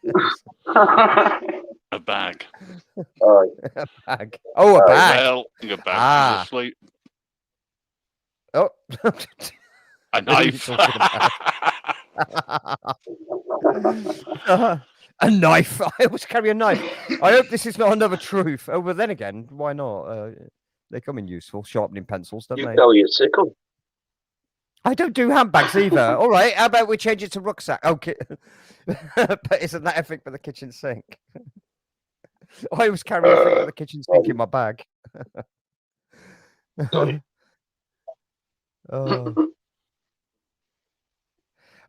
A bag. A bag. Oh, a bag. Well, a bag. She's asleep. Oh. A knife. A knife. I always carry a knife. I hope this is not another truth. Oh, but then again, why not? They come in useful, sharpening pencils, don't they? You carry a sickle. I don't do handbags either. All right, how about we change it to rucksack? Okay. But isn't that a thing for the kitchen sink? I always carry a thing for the kitchen sink in my bag. Oh.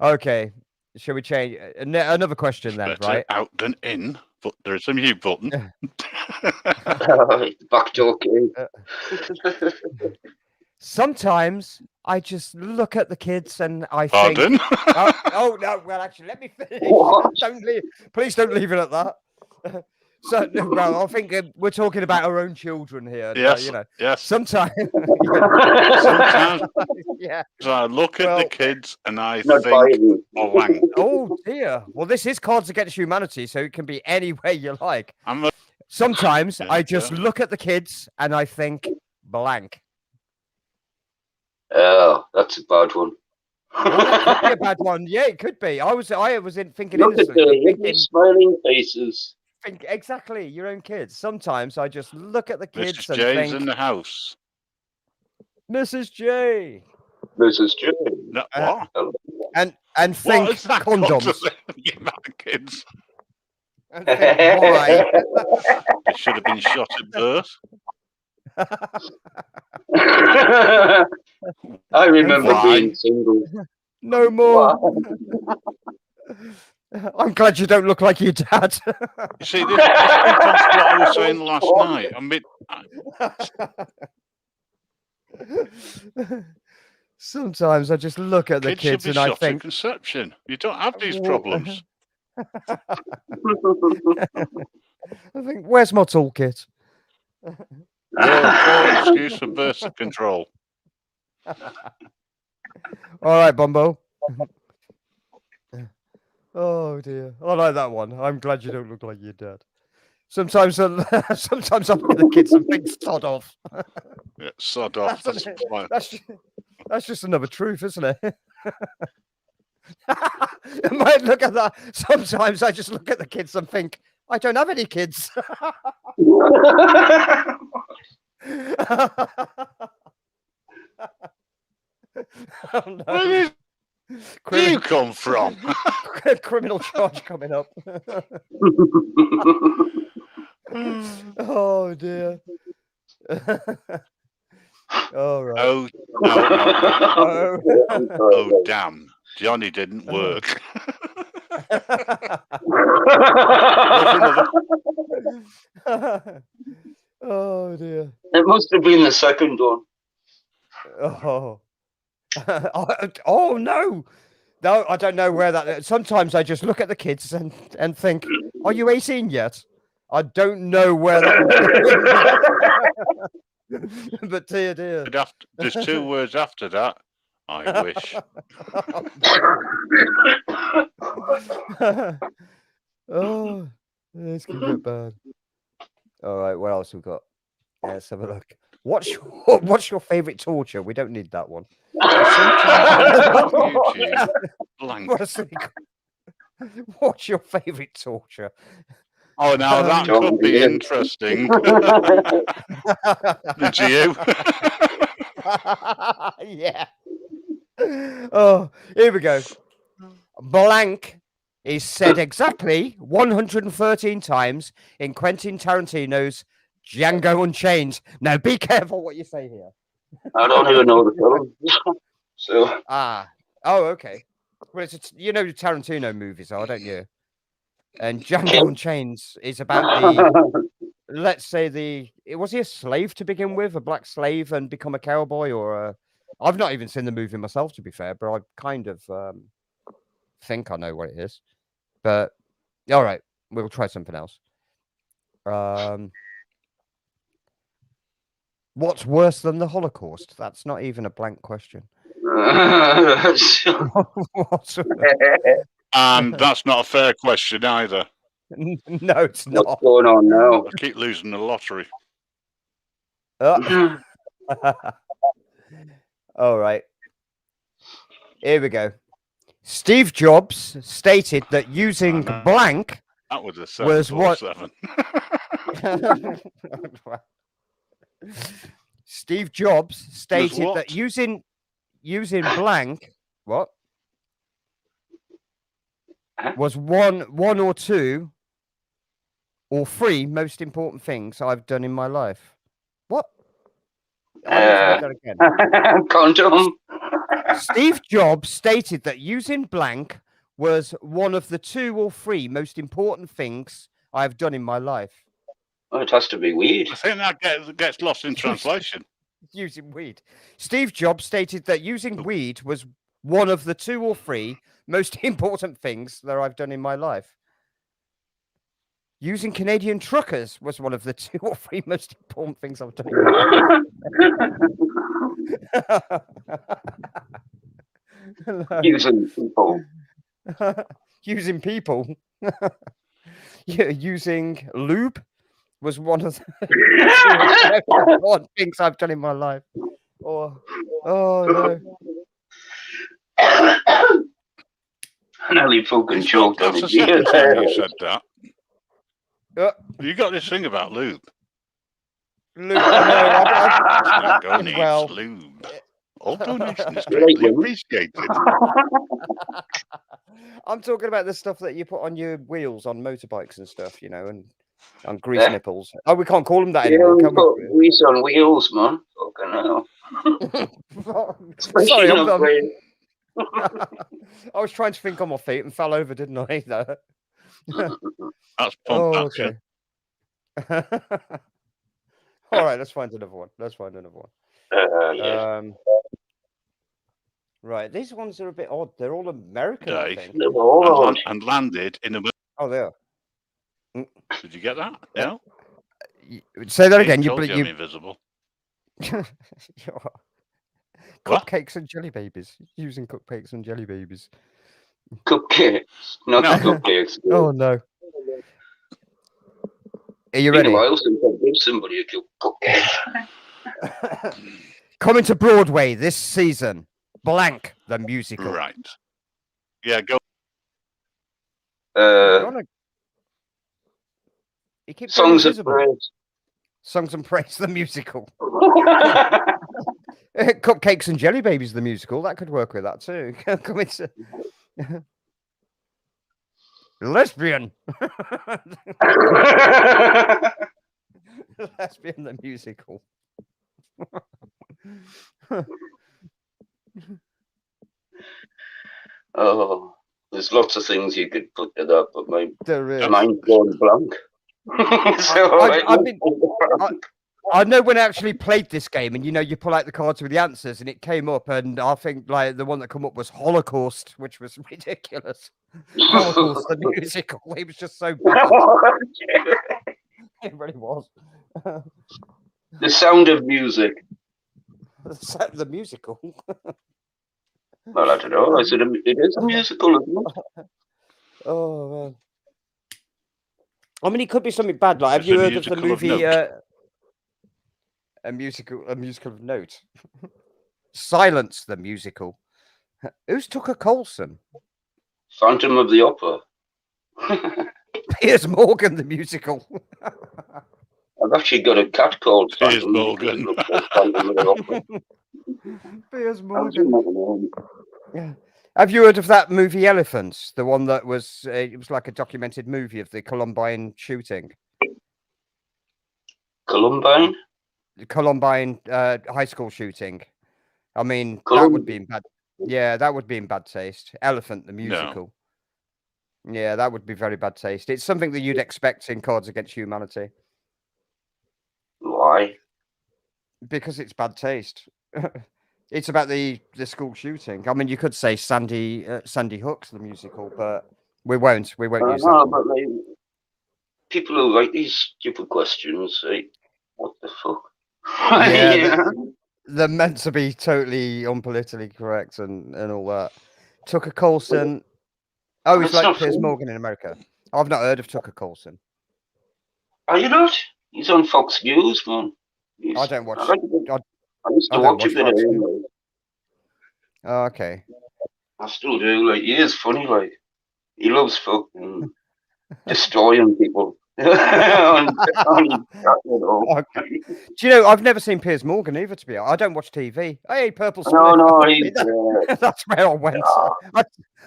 Okay. Shall we change another question then? Better Right? out than in, but there's a mute button. Backdoor key. Sometimes I just look at the kids and I Pardon? think, oh no, well actually, let me finish. What? Please don't leave it at that. So, well, I think we're talking about our own children here. Yes, You know, yes. sometimes, Sometimes yeah. I look at the kids and I Not think, buying. Oh dear. Well, this is Cards Against Humanity, so it can be any way you like. I'm a, Sometimes Yeah, I just yeah. look at the kids and I think blank. Oh, that's a bad one. Oh, that could be a bad one. Yeah, it could be. I was thinking Look at innocently, the lovely thinking smiling faces. think exactly your own kids. Sometimes I just look at the kids Mrs. and J's think, in the house. Mrs. J, Mrs. J. No, what? and What think has that got to condoms. do with my kids? And think why? They should have been shot at birth. I remember Why? being single. No more. Wow. I'm glad you don't look like your dad. You see, this contrasts what I was saying last night. I mean, Sometimes I just look at the kids kids should and be I shot at think, conception. You don't have these Well, problems. I think, where's my toolkit? Your poor excuse for birth control. All right, Bumbo. Oh dear, I like that one. I'm glad you don't look like your dad. Sometimes I look at the kids and think, sod off. Yeah, sod off. That's, That's fine. that's just another truth, isn't it? I might look at that. Sometimes I just look at the kids and think, I don't have any kids. Oh, no. Where do you come from? Criminal charge coming up. Oh dear. All right. Oh, no. Oh. Oh, damn. Johnny didn't work. Oh dear. It must have been the second one. Oh. Oh no. No, I don't know where that. Sometimes I just look at the kids and think, "Are you 18 yet?" I don't know where that. But dear. There's 2 words after that. I wish. Oh, this can get bad. All right, what else we got? Let's have a look. What's your favorite torture? We don't need that one. YouTube. Blank. What's your favorite torture? Oh, now that could be interesting. To you. Yeah. Oh, here we go. Blank is said exactly 113 times in Quentin Tarantino's Django Unchained. Now, be careful what you say here. I don't even know the film. So. Oh, okay. Well, you know the Tarantino movies are, don't you? And Django Unchained is about let's say was he a slave to begin with, a black slave, and become a cowboy, or I've not even seen the movie myself, to be fair, but I kind of think I know what it is. But all right, we'll try something else. What's worse than the Holocaust? That's not even a blank question. What's And that's not a fair question either. No, it's not. What's going on now? I keep losing the lottery. All right. Here we go. Steve Jobs stated that using blank That was a was what 747. Steve Jobs stated what? that using blank what was one or two or three most important things I've done in my life. What? I need to read that again. Condom. Steve Jobs stated that using blank was one of the 2 or 3 most important things I've done in my life. Oh, it has to be weed. I think that gets lost in translation. Using weed. Steve Jobs stated that using weed was one of the 2 or 3 most important things that I've done in my life. Using Canadian truckers was one of the 2 or 3 most important things I've done in my life. Using people. Using people. Yeah, using lube was one of the most important things I've done in my life. Oh no. I nearly fucking choked on That's the it. second time you said that. You got this thing about lube. Lube, I know. Go needs Well, lube. All donation is greatly appreciated. I'm talking about the stuff that you put on your wheels on motorbikes and stuff, you know, and on grease nipples. Oh, we can't call them that anymore, can we? Grease on wheels, man. Fucking hell. Sorry, I was trying to think on my feet and fell over, didn't I? That's pump action. Okay. All right, let's find another one. Yeah. Right, these ones are a bit odd. They're all American, I think. And landed in a... Oh, they are. Did you get that? No? Say that again. I'm invisible. Cupcakes and jelly babies. Using cupcakes and jelly babies. Cupcakes. Not cupcakes. Oh, no. Are you ready? I also give somebody a cupcake. Coming to Broadway this season. Blank the musical. Right. Yeah, go. Songs of Praise. Songs and Praise the musical. Cupcakes and Jelly Babies the musical. That could work with that too. Coming to Lesbian. Lesbian the musical. Oh, there's lots of things you could put to that, but my mind's going blank. I know when I actually played this game, and you know, you pull out the cards with the answers, and it came up, and I think like the one that came up was Holocaust, which was ridiculous. Holocaust the musical. It was just so bad. It really was. The Sound of Music. The musical. Well, I don't know. I said it is a musical, isn't it? Oh man. I mean, it could be something bad. Like, have you heard of the movie? A musical of note. Silence the musical. Who's Tucker Carlson? Phantom of the Opera. Piers Morgan the musical. I've actually got a cat called Piers Morgan. Piers Morgan. Yeah. Have you heard of that movie Elephants? The one that was it was like a documented movie of the Columbine shooting. Columbine? The Columbine high school shooting. I mean, that would be in bad. Yeah, that would be in bad taste. Elephant the musical. No. Yeah, that would be very bad taste. It's something that you'd expect in Cards Against Humanity. Why? Because it's bad taste. It's about the school shooting. I mean, you could say Sandy Hook's the musical, but we won't. We won't use that No, one. but like, people who write these stupid questions, like, what the fuck? Yeah, Yeah. they're meant to be totally unpolitically correct and all that. Tucker Carlson. Oh, he's That's like not Piers funny. Morgan in America. I've not heard of Tucker Carlson. Are you not? He's on Fox News, man. I don't watch. I used I to don't watch a watch bit of Fox him. News. Like, Oh, okay. I still do. Like, he is funny. Like, he loves fucking destroying people. on, Okay. Do you know, I've never seen Piers Morgan either, to be honest. I don't watch TV. Hey, Purple Split. No, he's, That's where I went.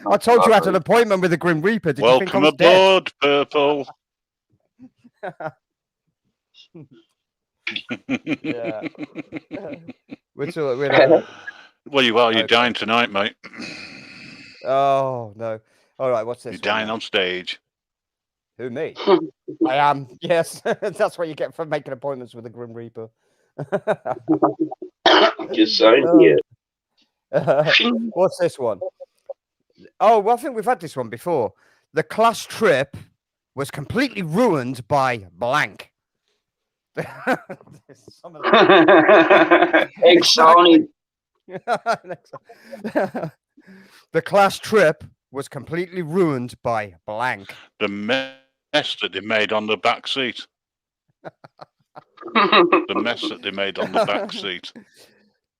I told you I had an appointment with the Grim Reaper. Did you think I Welcome was dead? aboard, Purple. Yeah. We're Well, you are. You're dying tonight, mate. Oh, no. All right, what's this? You're dying on stage. Who, me? I am. Yes. That's what you get for making appointments with the Grim Reaper. Just saying here. What's this one? Oh, well, I think we've had this one before. The class trip was completely ruined by blank. Exactly. The class trip was completely ruined by blank. The mess that they made on the back seat. The mess that they made on the back seat.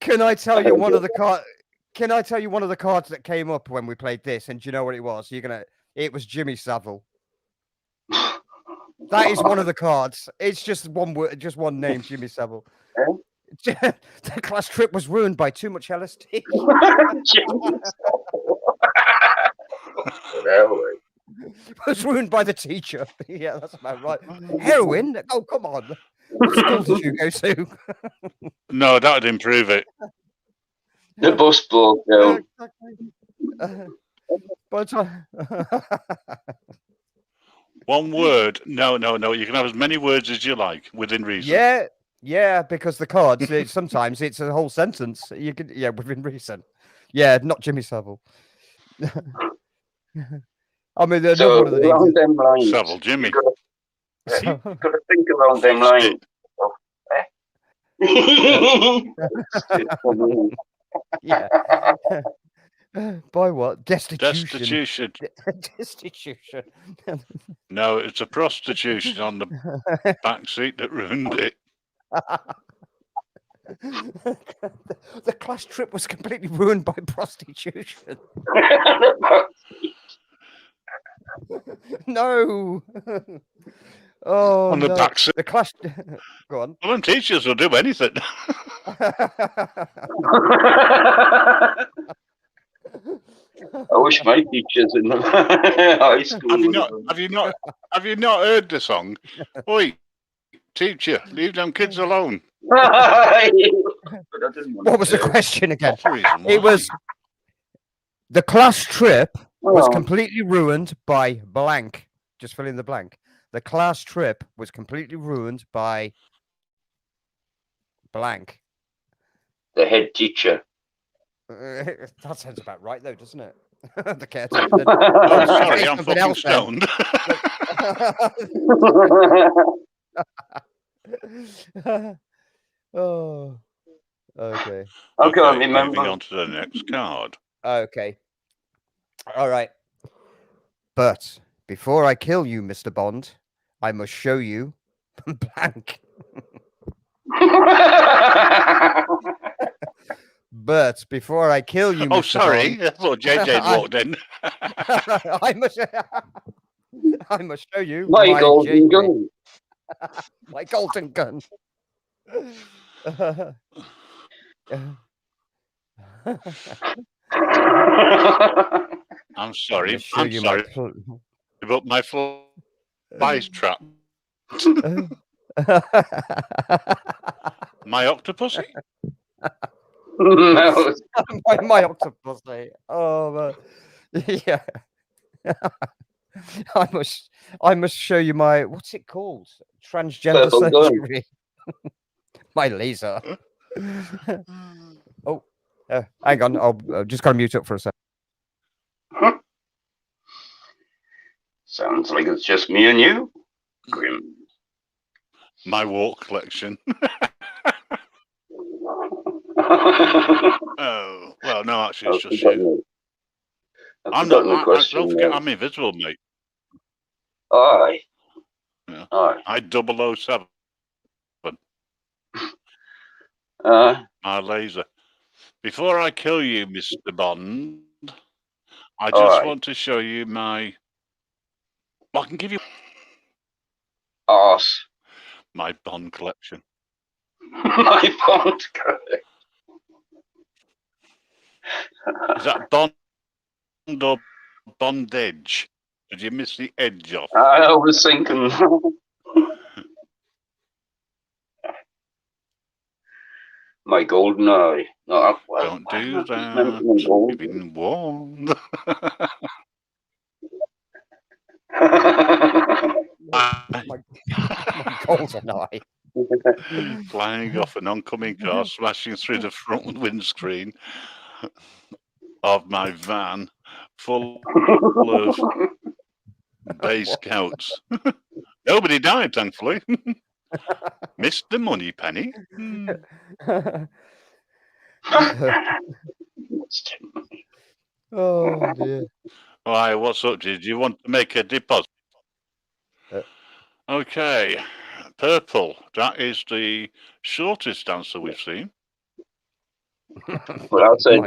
Can I tell you one of the cards that came up when we played this? And do you know what it was? It was Jimmy Savile. That is one of the cards. It's just one word, just one name, Jimmy Savile. The class trip was ruined by too much LSD. It was ruined by the teacher. Yeah, that's about right. Heroin? Oh, come on. What school did you go to? No, that would improve it. The bus broke down. One word? No. You can have as many words as you like within reason. Yeah, because the cards, sometimes it's a whole sentence. You could, within reason. Yeah, not Jimmy Savile. I mean, they're So one of the along names. them lines, Savile, Jimmy. You gotta think along them lines. Yeah. By what? Destitution. Destitution. No, it's a prostitution on the back seat that ruined it. The class trip was completely ruined by prostitution. No. Oh, on the no. back seat. The class. Go on. Well, teachers will do anything. I wish my teachers in high school. Have you not heard the song? Oi, teacher, leave them kids alone. What was the question again? It was the class trip was completely ruined by blank. Just fill in the blank. The class trip was completely ruined by blank. The head teacher. That sounds about right, though, doesn't it? The caretaker. Oh, sorry, I'm fucking stoned. Oh, okay. I can't Moving remember. on to the next card. Okay. All right. But before I kill you, Mr. Bond, I must show you blank. But before I kill you, Oh, Mr. sorry. Bond, I thought JJ walked in. I must show you my golden gun. My golden gun. I'm sorry. I'm sorry. But my fly's trapped. My octopus? No. my octopus. Oh, yeah. I must show you my, what's it called? Transgender surgery. My laser. Oh, Hang on, I'll just gotta mute up for a second. Sounds like it's just me and you, Grim. My walk collection. Oh, well, no, actually, it's just you. I'm not. Don't forget, I'm invisible, mate. Aye. Yeah. Aye. I 007. My laser. Before I kill you, Mr. Bond, I just want to show you my. Well, I can give you. Arse. My Bond collection. My Bond collection. Is that Bond or bondage? Did you miss the edge off? I was thinking. My golden eye. No, well, don't do that. You've been warned. my golden eye. Flying off an oncoming car, smashing through the front windscreen of my van full of Bay Scouts. Nobody died, thankfully. Missed the money penny. Oh dear. Why, what's up? Did you want to make a deposit? Okay. Purple. That is the shortest answer we've seen. Well, I'll say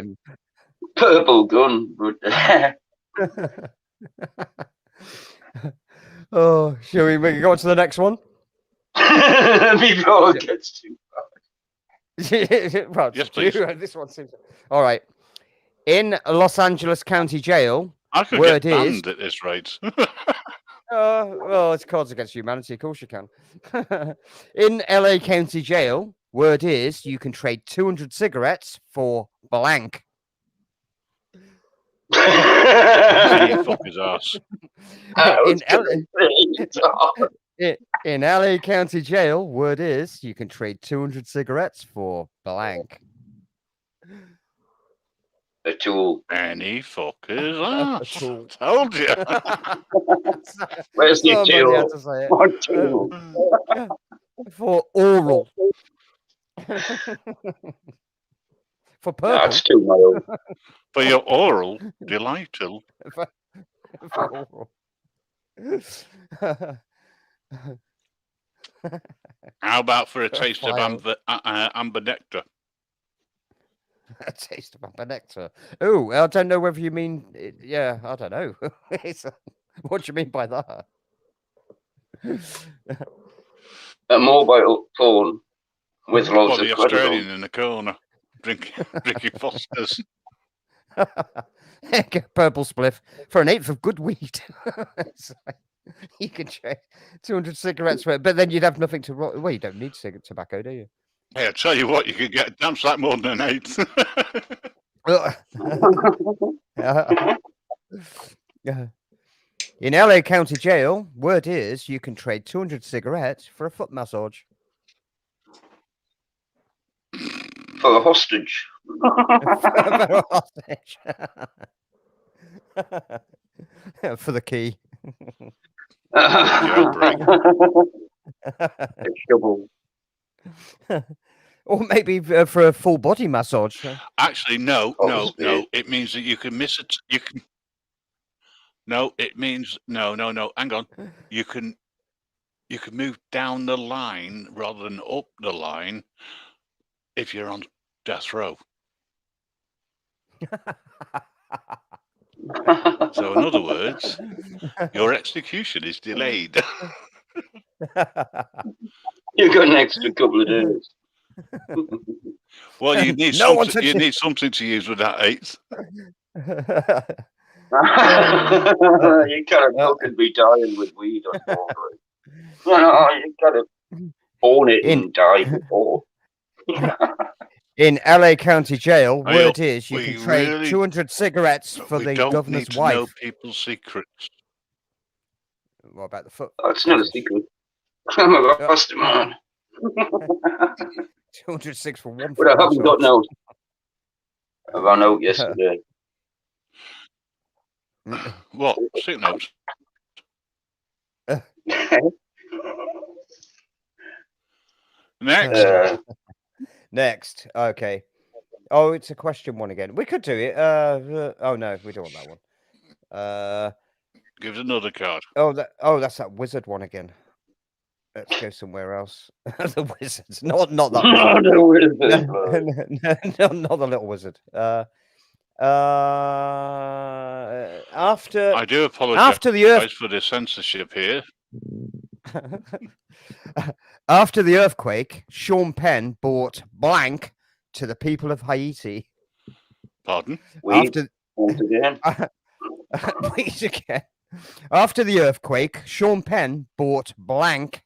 purple gun, but oh, shall we go on to the next one? before it gets too well, yes, please. This one seems all right. In Los Angeles County Jail, I could get banned at this rate. Well, it's Cards Against Humanity. Of course you can. In LA County Jail, word is you can trade 200 cigarettes for blank. Fucker's ass. In LA County Jail, word is you can trade 200 cigarettes for blank. A tool. Any fucker's ass. Told you. Where's the tool? What tool? For oral. For purple. That's too mild. For your oral, delightful. For oral. How about for a taste of amber nectar? A taste of amber nectar. Oh, I don't know whether you mean. Yeah, I don't know. What do you mean by that? A mobile phone with lots of the Australian in the corner drinking Fosters. Purple spliff for an eighth of good weed. You can trade 200 cigarettes for it, but then you'd have nothing to roll. Well, you don't need tobacco, do you? Hey, I tell you what, you could get a damn sight more than an eighth. In LA County Jail, word is you can trade 200 cigarettes for a foot massage. For a hostage. For a hostage. For the key. Or maybe for a full body massage. Actually, no. It means that you can miss it. You can. No, it means no. Hang on. You can move down the line rather than up the line if you're on death row. So, in other words, your execution is delayed. You've got an extra couple of days. Well, you need need something to use with that eighth. You can't fucking be dying with weed on board. No, you gotta own it and die before. In LA County Jail, word is you can trade 200 cigarettes for the governor's wife. Know people's secrets. What about the foot? Oh, it's not a secret. I'm a lost man. 206 for one. But I haven't got no. I ran out yesterday. What? Sick notes? Next. Next. Okay. Oh, it's a question one again. We could do it. Oh no, we don't want that one. Give us another card. That's that wizard one again. Let's go somewhere else. The wizards, not that wizard. Not the little wizard. After I do apologise after the earth for the censorship here. After the earthquake, Sean Penn bought blank to the people of Haiti. Pardon? Once again. Wait again. After the earthquake, Sean Penn bought blank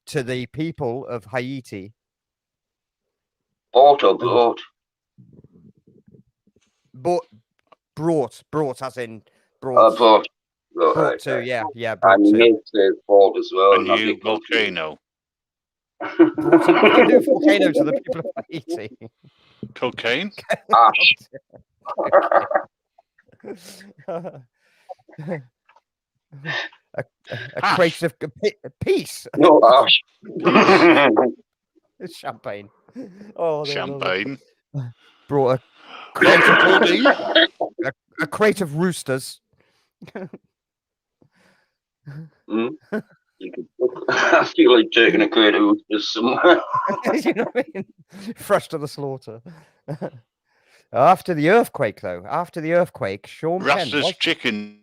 to the people of Haiti. Bought or brought? Brought, as in brought. Brought. Brought to, yeah, brought and to. made the bought as well. A new volcano. Brought a new volcano to the people of Haiti. Cocaine? Ash. A crate of peace. No ash. It's champagne. Oh, champagne. Brought a crate of a crate of roosters. I feel like taking a crate of roosters somewhere. You know what I mean? Fresh to the slaughter. After the earthquake, Sean Penn Ruster's chicken.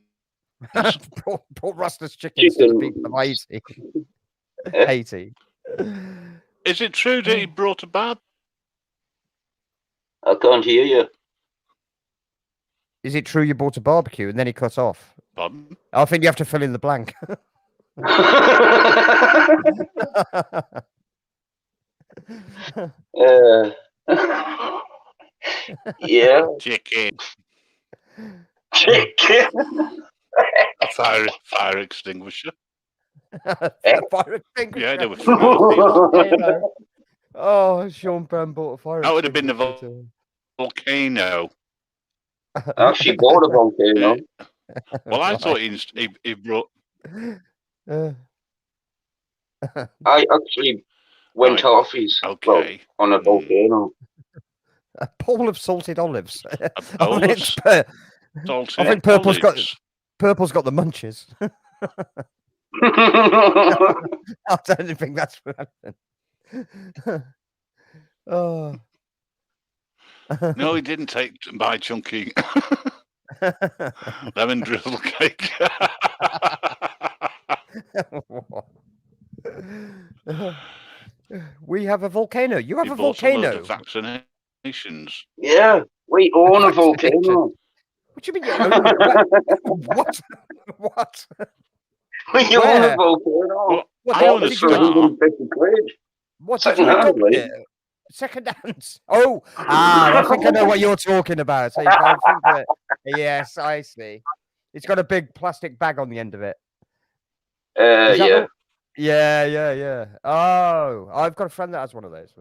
brought Ruster's chickens to the people of Haiti. Haiti. Is it true that he brought a barb? I can't hear you. Is it true you bought a barbecue and then he cut off? Pardon? I think you have to fill in the blank. Yeah. Chicken. A fire extinguisher. A fire extinguisher. Yeah, they were. Oh, Sean Penn bought a fire extinguisher. That would have been the volcano. She bought a volcano. Well, I thought he brought. I actually went off his on a volcano. A bowl of salted olives. I think Purple's got the munches. I don't think that's what happened. Oh. No, he didn't buy chunky lemon drizzle cake. We have a volcano. You have He a bought volcano. Some vaccinations. Yeah, we own a volcano. What do you mean you own it? What? What? We own a volcano. I own a star. What did you adopt it? Second hands. Oh, I think I know what you're talking about. So yes, I see. It's got a big plastic bag on the end of it. Yeah. Yeah. Oh, I've got a friend that has one of those.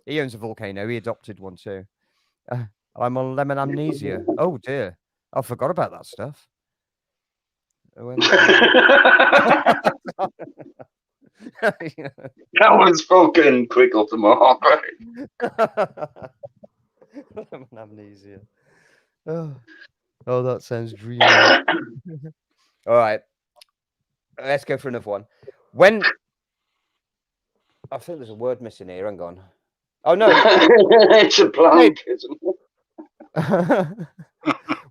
He owns a volcano. He adopted one too. I'm on lemon amnesia. Oh dear, I forgot about that stuff. That was fucking quick off the mark. Amnesia. Oh, that sounds dreamy. All right, let's go for another one. When I think there's a word missing here. Hang on. Oh no, it's a blank, isn't it?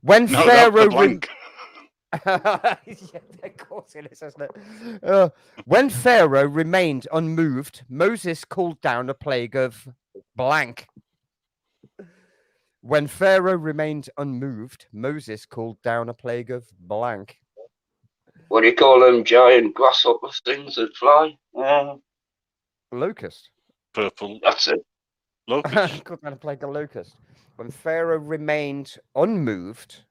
When no, Pharaoh. Yeah, of course it is, isn't it? When Pharaoh remained unmoved, Moses called down a plague of blank. When Pharaoh remained unmoved, Moses called down a plague of blank. What do you call them giant grasshopper things that fly? Locust. Purple. That's it. Locust. Called down a plague of locust. When Pharaoh remained unmoved,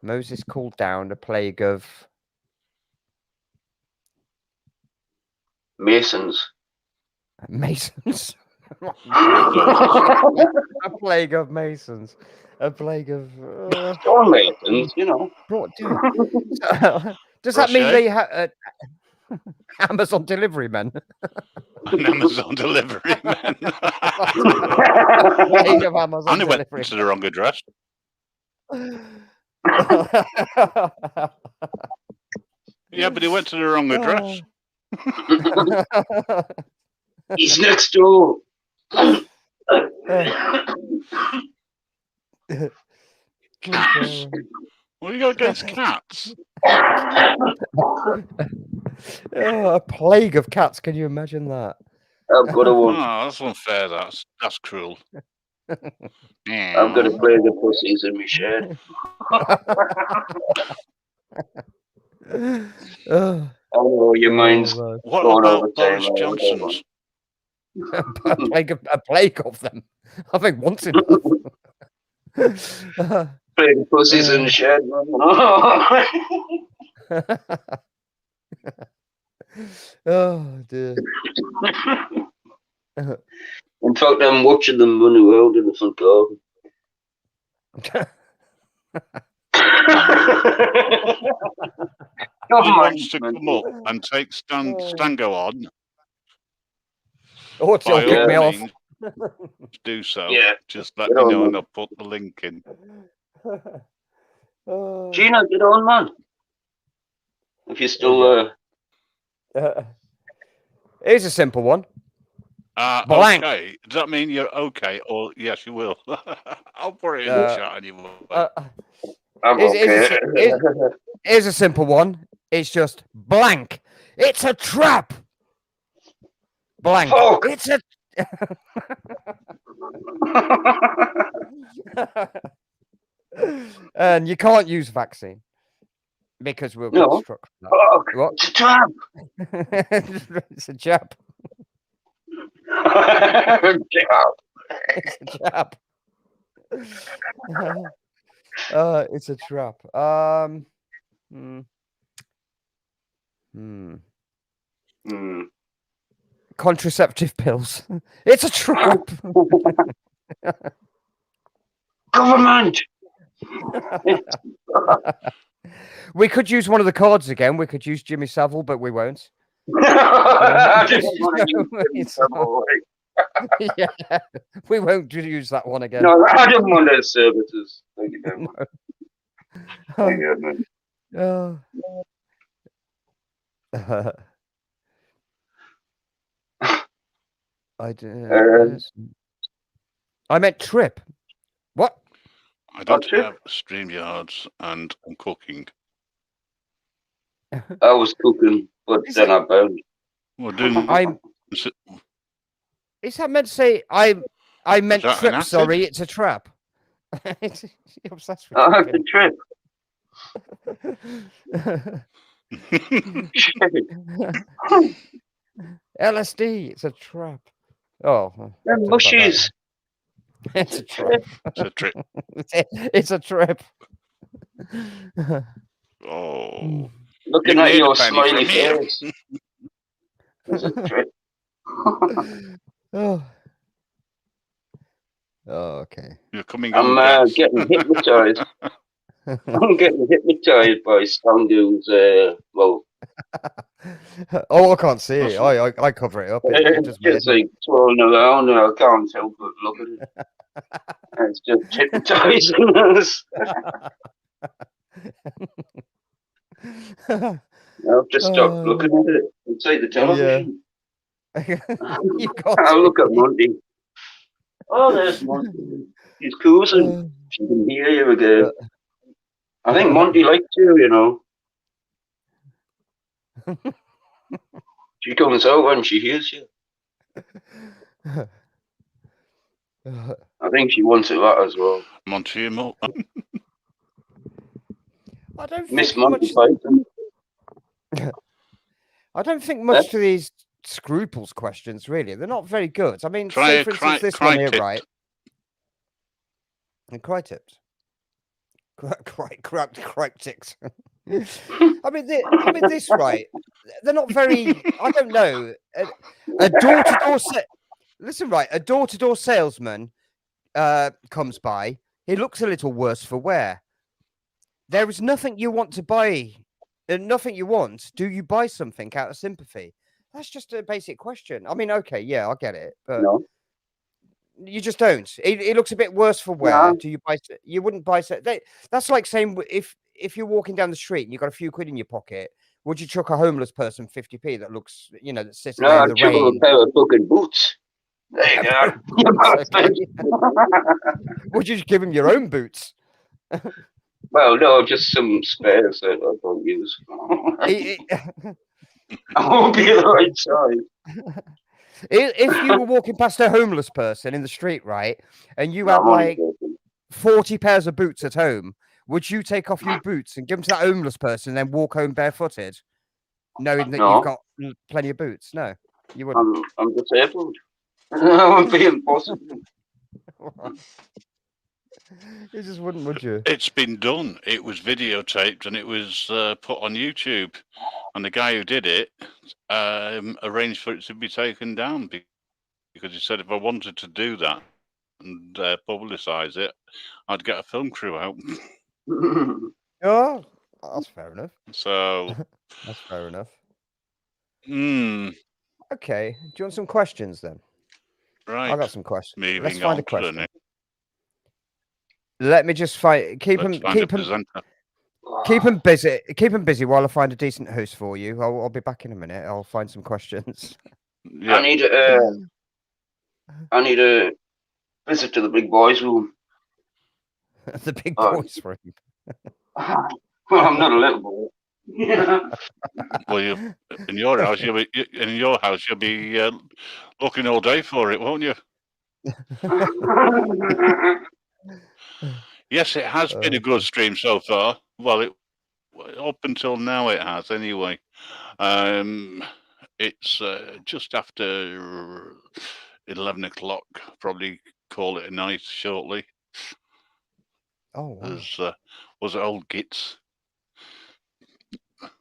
Moses called down a plague of Masons. A plague of Masons. A plague of Stonemasons, you know. brought down. Does that mean they have Amazon delivery men? An Amazon delivery man. Plague of Amazon And he went delivery. to the wrong address. Yeah, but he went to the wrong address. He's next door. What do you got against cats? A plague of cats. Can you imagine that? I've got a one. Oh, that's unfair. That's cruel. I've got a plague of pussies in my shed. I know your mind's What going about over Boris time. Johnson's? a plague of them. I think once enough. Plague of pussies in the shed. Oh dear. In fact, I'm watching them run around in the front garden. He wants to come up and take Stango on. Oh, By kick all me off. means, do so. Yeah. Just let me know and I'll put the link in. Gina, get on, man. If you're still Here's a simple one. Blank. Okay. Does that mean you're okay? Or yes, you will. I'll put it in the chat anyway. I'm okay. Here's a simple one. It's just blank. It's a trap. Blank. Fuck. It's a. And you can't use vaccine because we'll get struck. Fuck. What? It's a trap. It's a jab. It's a jab. It's a trap. Contraceptive pills. It's a trap. Government. We could use one of the cards again. We could use Jimmy Savile, but we won't. I didn't want to use Jimmy Savile. Yeah, we won't use that one again. No, I didn't want those services. Thank you very much. Thank you, man. I meant trip. What? I don't have StreamYards and I'm cooking. I was cooking, but then I burned. Well, didn't Is that meant to say I meant that trip? an acid? Sorry, it's a trap. You're obsessed with I have the trip. LSD. It's a trap. Oh, them mushies. It's a trip. It's a trip. It's a trip. Oh, looking at your smiley face. It's a trip. Oh, okay. You're coming I'm on. getting hypnotized. I'm getting hypnotized by Stangu's. Well. Oh, I can't see it. I cover it up. It's just like twirling around, and I can't help but look at it. It's just hypnotizing us. I've just stopped looking at it inside the television. I'll look at Monty. Oh, there's Monty. He's cruising. She can hear you again. I think Monty likes you, you know. She comes out when she hears you. I think she wants it that as well. Monty Mo. I don't Miss think Monty Python. I don't think much to these scruples questions, really. They're not very good. I mean, Try say, for instance, this one here, right? And cry tips. Cryptics. I mean, this, right? They're not very. I don't know. A door-to-door. Listen, right? A door-to-door salesman comes by, He looks a little worse for wear. There is nothing you want to buy, nothing you want. Do you buy something out of sympathy? That's just a basic question. I mean, okay, yeah, I get it, but No. you just don't. It looks a bit worse for wear. Do you buy? You wouldn't buy. That's like saying if you're walking down the street and you've got a few quid in your pocket, would you chuck a homeless person 50p that looks, that's sitting there in the Chuck rain? a pair of fucking boots. There you go. You bastard. Would you just give him your own boots? Well, no, just some spares that I don't use. I won't be the right size. If you were walking past a homeless person in the street, right, and you had like 40 pairs of boots at home, would you take off your boots and give them to that homeless person and then walk home barefooted, knowing that you've got plenty of boots? No, you wouldn't. I'm disabled. That would be impossible. You just wouldn't, would you? It's been done. It was videotaped and it was put on YouTube. And the guy who did it arranged for it to be taken down because he said if I wanted to do that and publicise it, I'd get a film crew out. Oh, that's fair enough. So that's fair enough. Okay. Do you want some questions then? Right. I got some questions. Let's Moving find on a question. to the next. Let me just find. Keep him busy. Keep him busy while I find a decent host for you. I'll be back in a minute. I'll find some questions. Yeah. I need a visit to the big boys' room. The big boys' room. Well, I'm not a little boy. Well, in your house, you'll be looking all day for it, won't you? Yes, it has been a good stream so far. Well, up until now it has, anyway. It's just after 11 o'clock. Probably call it a night shortly. Oh, wow. Was it old Gits?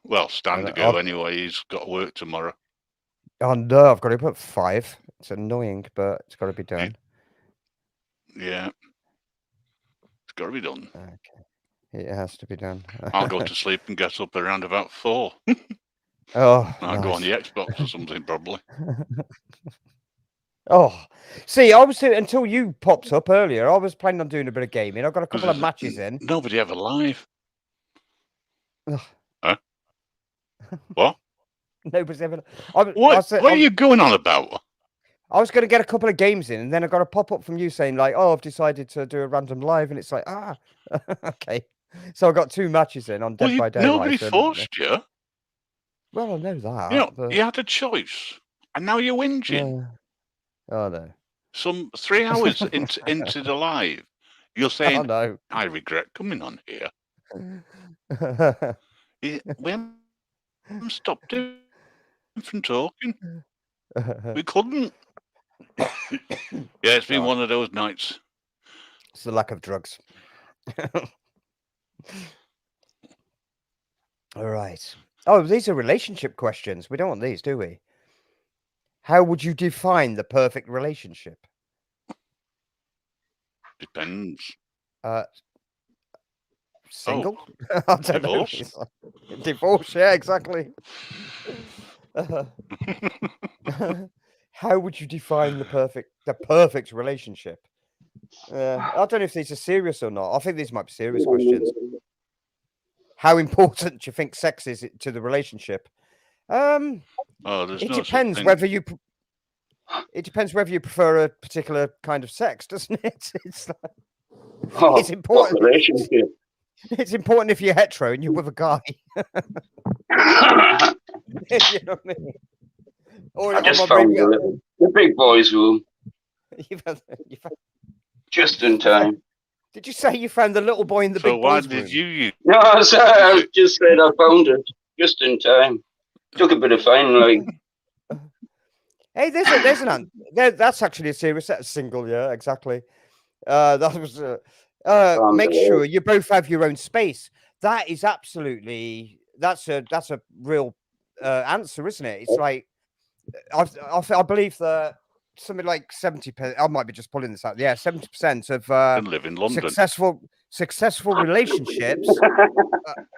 Well, Stan to go anyway. He's got work tomorrow. Oh no, I've got to put 5. It's annoying, but it's got to be done. Yeah. It's got to be done. Okay. It has to be done. I'll go to sleep and get up around about 4. Oh, I'll go on the Xbox or something, probably. Oh, see, I was until you popped up earlier. I was planning on doing a bit of gaming. I've got a couple of matches in. Nobody ever live. Ugh. Huh? What? Nobody's ever. What are you going on about? I was going to get a couple of games in, and then I got a pop up from you saying like, "Oh, I've decided to do a random live," and it's like, okay. So I got 2 matches in on Dead by Daylight. Nobody forced you. Well, I know that. You had a choice, and now you're whinging. Oh no. Some 3 hours into the live, you're saying, "Oh no, I regret coming on here." We haven't stopped him from talking. We couldn't. Yeah, it's been one of those nights. It's the lack of drugs. All right. Oh, these are relationship questions. We don't want these, do we? How would you define the perfect relationship? Depends. Single? I don't divorce. Know. Divorce, yeah, exactly. How would you define the perfect relationship? I don't know if these are serious or not. I think these might be serious questions. How important do you think sex is to the relationship? It depends whether you. It depends whether you prefer a particular kind of sex, doesn't it? It's like, it's important. Relationship. It's important if you're hetero and you're with a guy. You know what I mean? I just found the big boys' room. Just in time. Did you say you found the little boy in the big boys' room? So why did you? No, I just said I found it just in time. Took a bit of finding, like. Hey, there's an that's actually a serious single, yeah, exactly. That was make sure you both have your own space. That is absolutely that's a real answer, isn't it? It's like I believe that something like 70%. I might be just pulling this out. Yeah, 70% of And live in London. successful relationships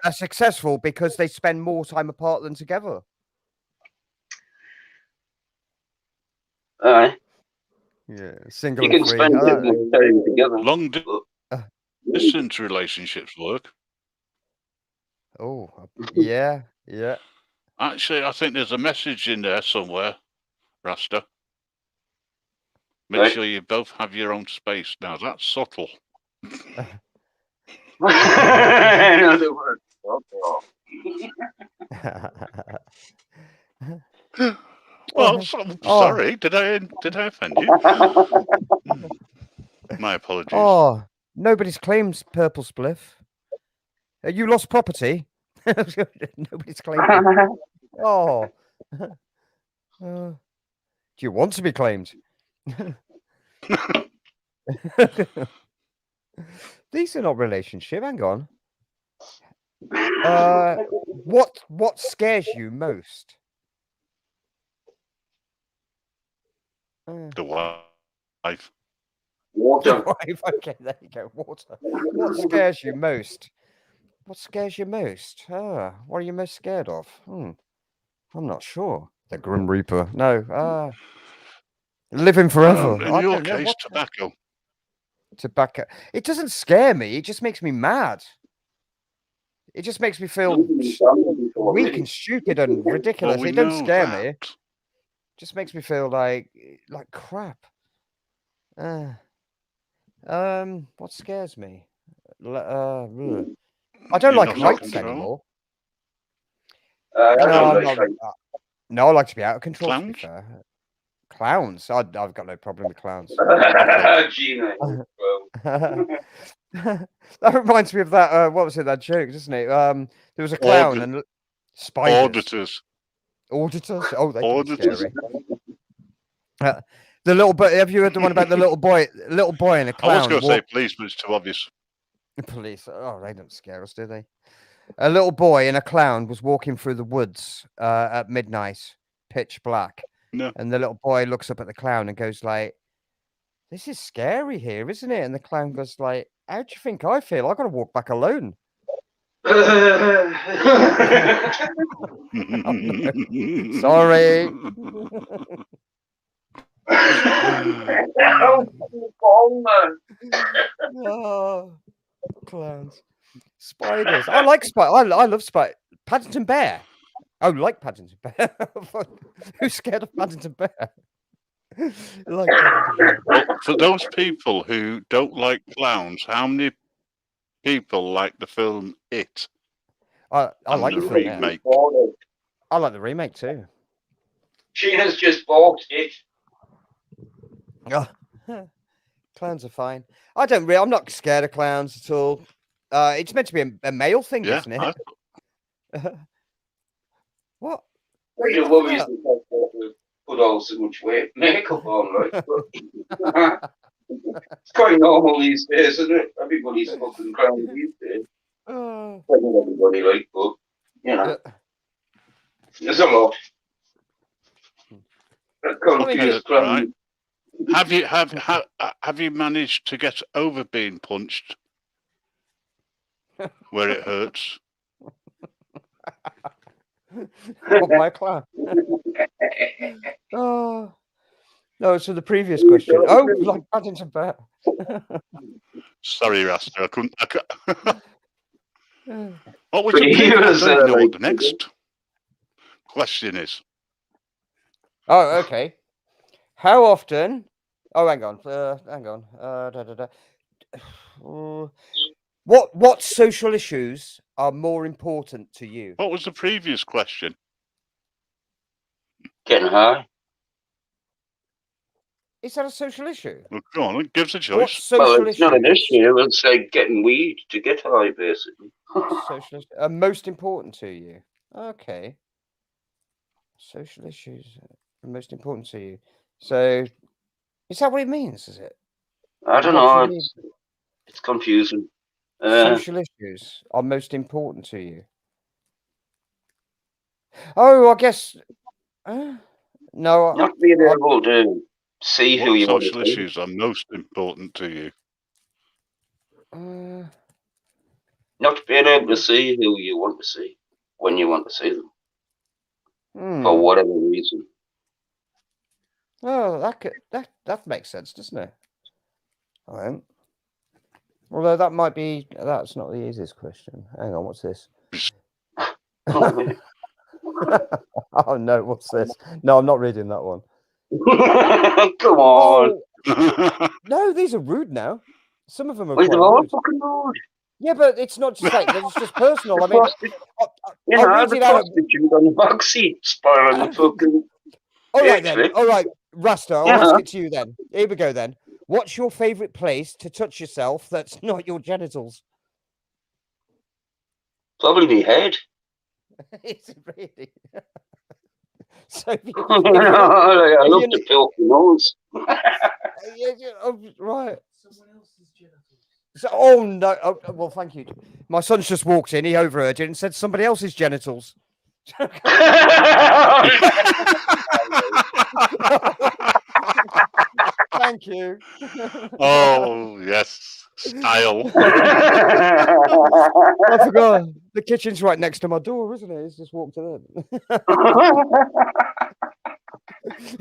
are successful because they spend more time apart than together. Aye. Yeah, single You or can free. spend a bit of time together. Long distance relationships work. Oh, yeah. Actually, I think there's a message in there somewhere, Rasta. Make Right. sure you both have your own space. Now, that's subtle. In other words, Well, sorry. Did I offend you? My apologies. Oh, nobody's claimed Purple Spliff. You lost property. Nobody's claimed it. Oh. Do you want to be claimed? These are not relationship. Hang on. What scares you most? The wife. Water. Wife. Okay, there you go. Water. What scares you most? What scares you most? What are you most scared of? I'm not sure. The Grim Reaper. No. Living forever. In your case, tobacco. Tobacco. It doesn't scare me. It just makes me mad. It just makes me feel weak and stupid and ridiculous. Well, It don't scare me. It just makes me feel like crap. What scares me? I don't like heights anymore. No, I like to be out of control. Clowns? To be fair. Clowns. I've got no problem with clowns. That reminds me of that. What was it? That joke, doesn't it? There was a clown and spiders. Auditors. Oh, they can be scary. The little boy. Have you heard the one about the little boy? Little boy and a clown. I was going to say police, but it's too obvious. Police. Oh, they don't scare us, do they? A little boy and a clown was walking through the woods at midnight, pitch black. No. And the little boy looks up at the clown and goes like, "This is scary here, isn't it?" And the clown goes like, "How do you think I feel? I got to walk back alone." Sorry. Oh, clowns. Spiders. I like spiders. I love spiders. Paddington Bear. Oh, like Paddington Bear. Who's scared of Paddington Bear? Like Paddington Bear. Well, for those people who don't like clowns, how many people like the film It? I like the remake. I like the remake too. She has just bought it. Clowns are fine. I'm not scared of clowns at all. It's meant to be a male thing, isn't it? What? Well, your worries put on so much weight, makeup on, right? It's quite normal these days, isn't it? Everybody's fucking clown these days. Well, not everybody, like, but you know, there's a lot. Right. Have you managed to get over being punched where it hurts? What, by a clown? Oh no, it's for the previous question. Oh, like Paddington Bear. Sorry, Rasta, I couldn't. What was the previous? I don't know what the next question is. Oh, okay. How often? Oh, hang on. What social issues are more important to you? What was the previous question? Getting high. Is that a social issue? Well, go on, give us a choice. Well, it's not an issue. It's like getting weed to get high, basically. Social issues are most important to you. Okay. Social issues are most important to you. So, is that what it means? Is it? I don't know. It's confusing. Social issues are most important to you. Oh, I guess. No. Not being able to See who What you want social to see. issues are most important to you? Not being able to see who you want to see when you want to see them. For whatever reason. Oh, that makes sense, doesn't it? All right. Although that's not the easiest question. Hang on, what's this? Oh no, what's this? No, I'm not reading that one. Come on. Oh, no, these are rude now. Some of them are They're quite all rude. fucking rude. Yeah, but it's not just like it's just personal. I mean, You I'll know, read the it out. prostitute on the back seat spoiling the fucking. All right then. Flick. All right, Rasta, I'll ask it to you then. Here we go then. What's your favourite place to touch yourself that's not your genitals? Probably the head. Is it really? So if you, I love to feel the nose. Right. Someone else's genitals. So, oh no! Oh, well, thank you. My son's just walked in. He overheard it and said somebody else's genitals. Thank you. Oh yes, style. I forgot. The kitchen's right next to my door, isn't it? He's just walked in.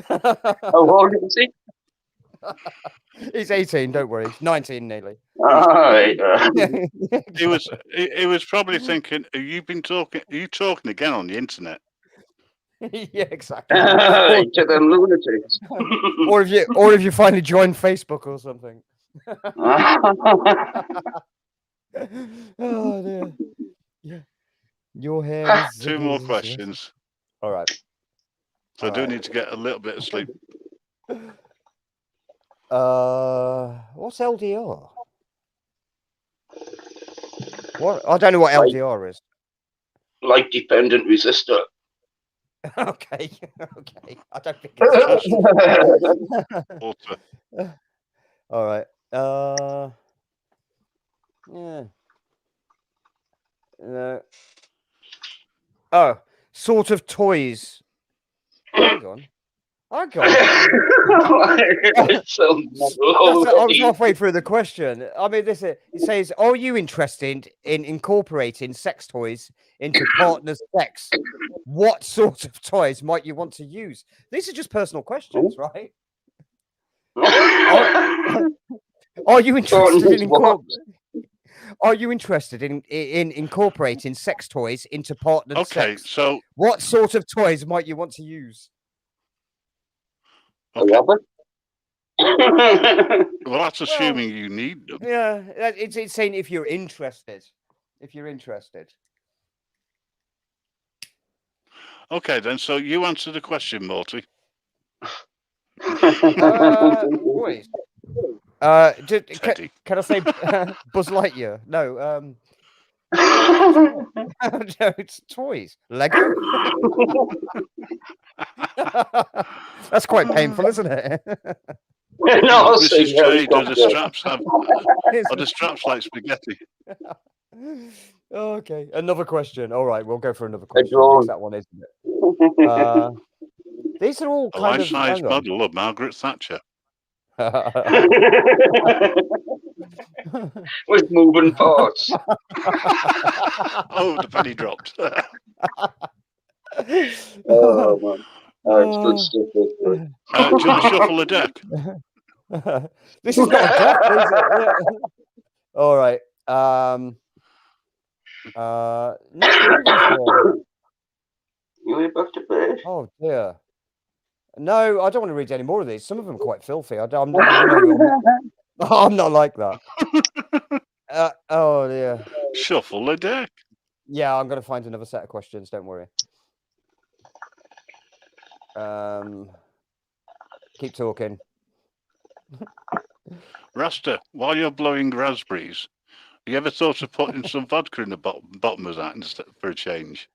How old is he? He's 18. Don't worry. He's 19 nearly. He was probably thinking, Are you talking again on the internet? Yeah, exactly. To them lunatics. or if you finally joined Facebook or something. Oh dear. Yeah. Your hair is 2 more questions. All right. So I do need to get a little bit of sleep. What's LDR? What? I don't know what LDR is. Light dependent resistor. Okay. Okay. I don't think it's Water. All right. Yeah. No. Oh, sort of toys. Hang on. I was halfway through the question. I mean, it says, "Are you interested in incorporating sex toys into partner's sex? What sort of toys might you want to use?" These are just personal questions, right? Are you interested in Are you interested in incorporating sex toys into partnered sex? Okay, so what sort of toys might you want to use? A rubber? Well, that's assuming you need them. Yeah, it's saying if you're interested. If you're interested. Okay, then. So you answer the question, Morty. Toys. Can I say Buzz Lightyear? No. No, it's toys. Lego. That's quite painful, isn't it? No, Mrs. J, do the straps like spaghetti? Okay, another question. All right, we'll go for another question. That one, isn't it? These are all a kind of life-size model of Margaret Thatcher. With moving parts. Oh, the penny dropped. Oh man, it's good stuff. Do you want to shuffle a deck? This is not a deck. All right. You back to bed? Oh dear. No, I don't want to read any more of these. Some of them are quite filthy. I'm not like that. Oh dear. Shuffle a deck. Yeah, I'm going to find another set of questions. Don't worry. Keep talking. Rasta, while you're blowing raspberries, you ever thought of putting some vodka in the bottom of that instead for a change?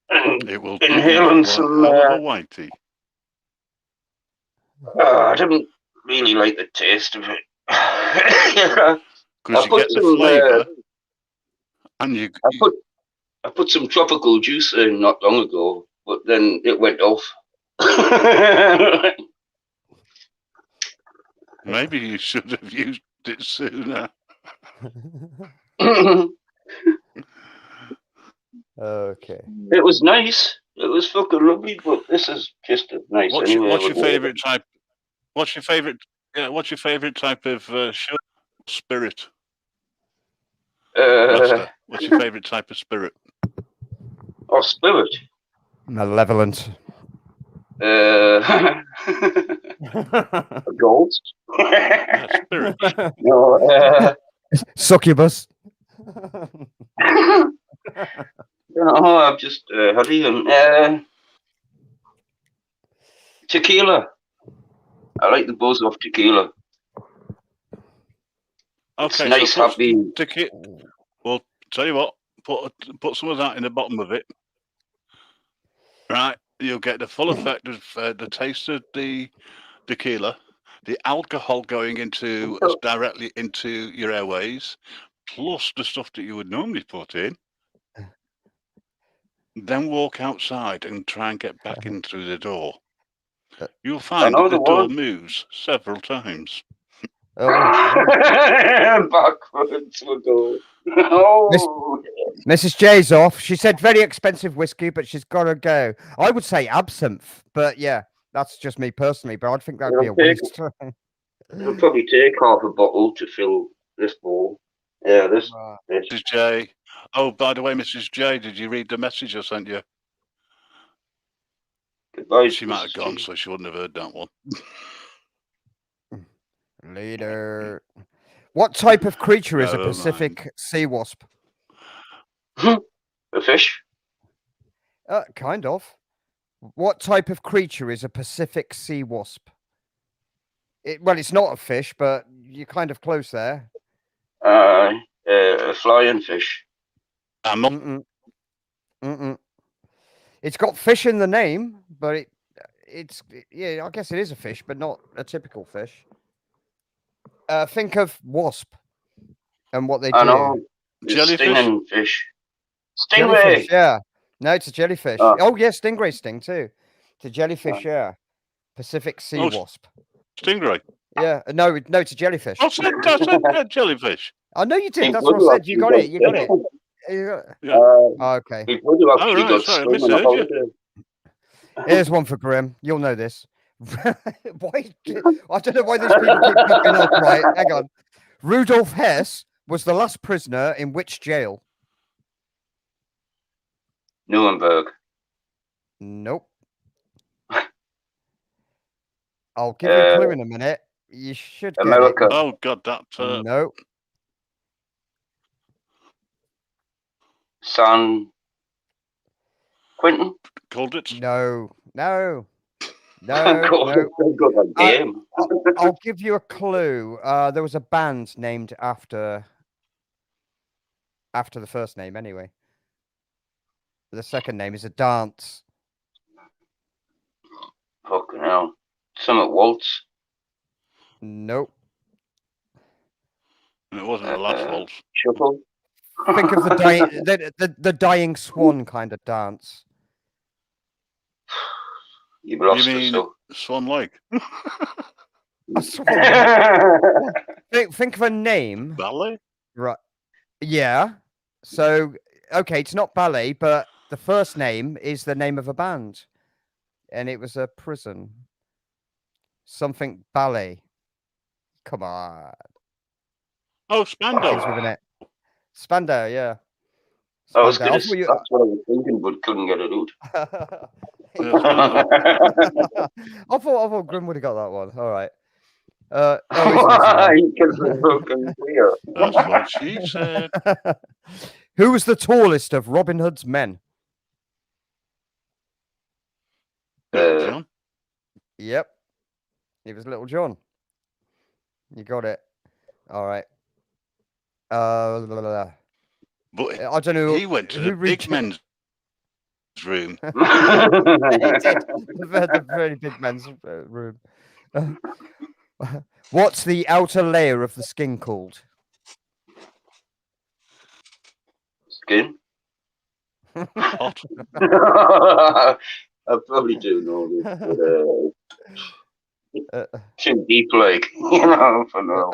It will inhaling some hell of a whitey. I didn't really like the taste of it. Because you get the flavour, and you. I put some tropical juice in not long ago, but then it went off. Maybe you should have used it sooner. Okay. It was nice. It was fucking lovely, but this is just as nice What's anyway. your favourite type? What's your favourite? Yeah, what's your favourite type of spirit? Rasta, what's your favourite type of spirit? Oh, spirit. Malevolent. A ghost. Spirit. No. Succubus. No, I've just had even tequila. I like the buzz of tequila. Okay, it's nice, so happy. Well, tell you what, put some of that in the bottom of it. Right, you'll get the full effect of the taste of the tequila, the alcohol going into directly into your airways, plus the stuff that you would normally put in. Then walk outside and try and get back in through the door. You'll find that the door moves several times. Backwards we'll go. Mrs. J's off. She said very expensive whiskey, but she's got to go. I would say absinthe, but yeah, that's just me personally. But I'd think that'd be a waste. It'll probably take half a bottle to fill this bowl. Yeah, this. Mrs. J. Oh, by the way, Mrs. J, did you read the message I sent you? Goodbye, she might have gone, so she wouldn't have heard that one. Later. What type of creature is a Pacific sea wasp? A fish? Kind of. What type of creature is a Pacific sea wasp? Well, it's not a fish, but you're kind of close there. A flying fish. It's got fish in the name, but it's I guess it is a fish, but not a typical fish. Think of wasp and what they do. I know. Jellyfish. Stinging fish. Stingray. Jellyfish, yeah. No, it's a jellyfish. Oh, yeah, stingray sting too. It's a jellyfish, yeah. Pacific sea wasp. Stingray. Yeah. No, it's a jellyfish. I said jellyfish. I know you did. That's what I said. You got it. You got it. Yeah. Okay. Here's one for Grim. You'll know this. Why? I don't know why these people keep popping up. Right, hang on. Rudolf Hess was the last prisoner in which jail? Nuremberg. Nope. I'll give you a clue in a minute. You should get America. it. Oh God, that. Nope. San Quentin. Called it. No. I'll give you a clue. There was a band named after the first name, anyway. The second name is a dance. Fucking hell. Summit Waltz. Nope. It wasn't the last waltz. Shuffle. Think of the dying swan kind of dance. You've lost you mean Swan Lake? Think of a name. Ballet? Right. Yeah. So, okay, it's not ballet, but the first name is the name of a band. And it was a prison. Something ballet. Come on. Oh, Spandau. Spandau, yeah. Spandau. I was gonna that's what I was thinking, but couldn't get it out. I thought Grim would have got that one. All right. That's what she said. Who was the tallest of Robin Hood's men? John? Yep. It was Little John. You got it. All right. But I don't know. He went to the big men's room. He did. The very big men's room. What's the outer layer of the skin called? Skin? Hot. I probably do know this. But, Too deep, like, for now.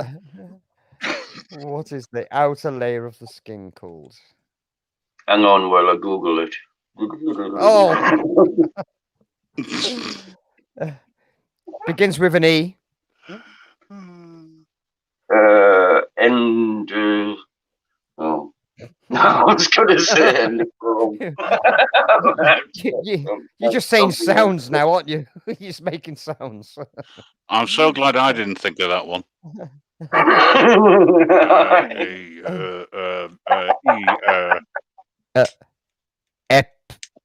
What is the outer layer of the skin called? Hang on while I Google it. Oh. Begins with an E. Oh. I was going to say You're just saying sounds now, aren't you? You're just making sounds. I'm so glad I didn't think of that one.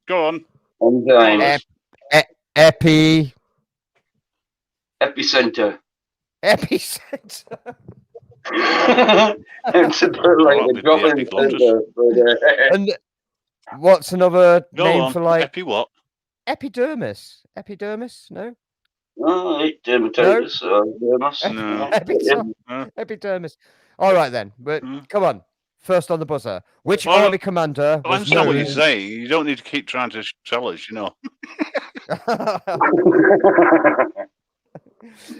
Go on. Epicenter. Epicenter. It's a bit like a dropping center. And what's another Go name on. for like Epi what? Epidermis? Epidermis? No. Oh, dermatitis. Epidermis. All right then, but come on. First on the buzzer. Which army commander I was understand what you're known? saying. You don't need to keep trying to tell us, you know.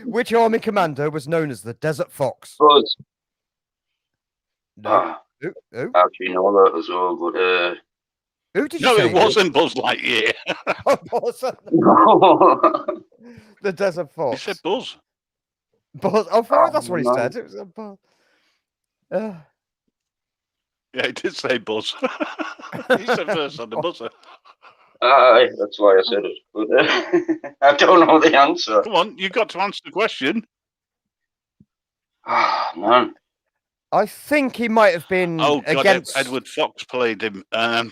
Which army commander was known as the Desert Fox? Buzz. No. Actually, know that as well, but who did you No, say? it wasn't Buzz Lightyear. The Desert Fox. He said Buzz. Buzz. Oh, that's what he said. It was a Buzz. Yeah, he did say Buzz. He said first on the buzzer. Aye, that's why I said it. But I don't know the answer. Come on, you've got to answer the question. Ah, man. I think he might have been against Edward Fox played him. Edward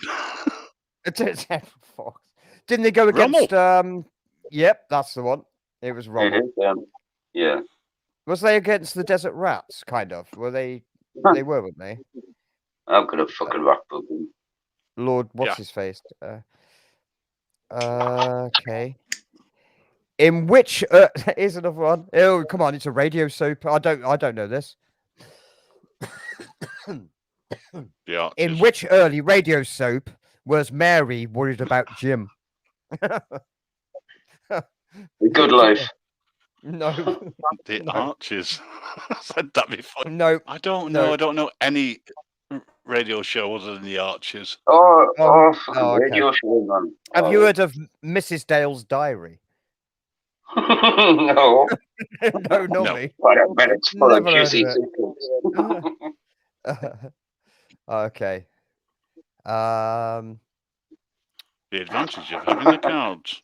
Fox. Didn't they go against? Rommel. Yep, that's the one. It was Rommel. Yeah. Was they against the Desert Rats? Kind of. Were they? They were, weren't they? I'm gonna fucking rock book him. Lord, what's his face? Okay. In which here's another one. Oh, come on! It's a radio soap. I don't know this. In which early radio soap was Mary worried about Jim? The Good Life. No. The Archers. I said that before. No. I don't know. I don't know any radio show other than The Archers. Radio show, man. Have you heard of Mrs. Dale's Diary? No. No, not me. But I bet it's full of juicy secrets. Okay. The advantage of having the cards.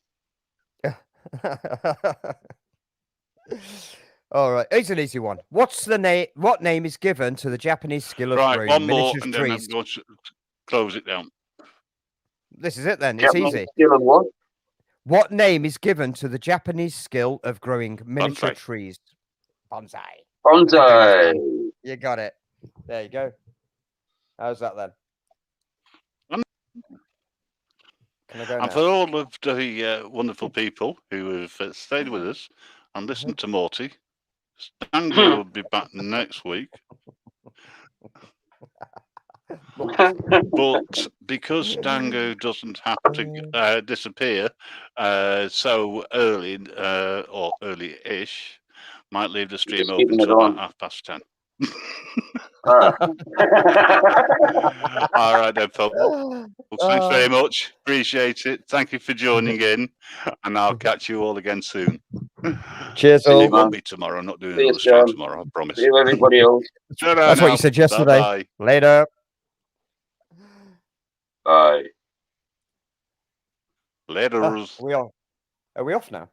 All right, it's an easy one. What's the name? What name is given to the Japanese skill of growing one more, miniature and then trees? I'm going to close it down. This is it then. It's easy. Skill of what? What name is given to the Japanese skill of growing miniature trees? Bonsai. Bonsai. You got it. There you go. How's that then? Can I go now? And for all of the wonderful people who have stayed with us and listened to Morty, Stango will be back next week. But because Stango doesn't have to disappear so early or early-ish, might leave the stream open until about 10:30. All right then, folks. Well, thanks very much. Appreciate it. Thank you for joining in, and I'll catch you all again soon. Cheers, all. It won't be tomorrow. I'm not doing another stream tomorrow. I promise. See you, everybody else. That's what you said yesterday. Bye-bye. Later. Bye. Later. Are we off now?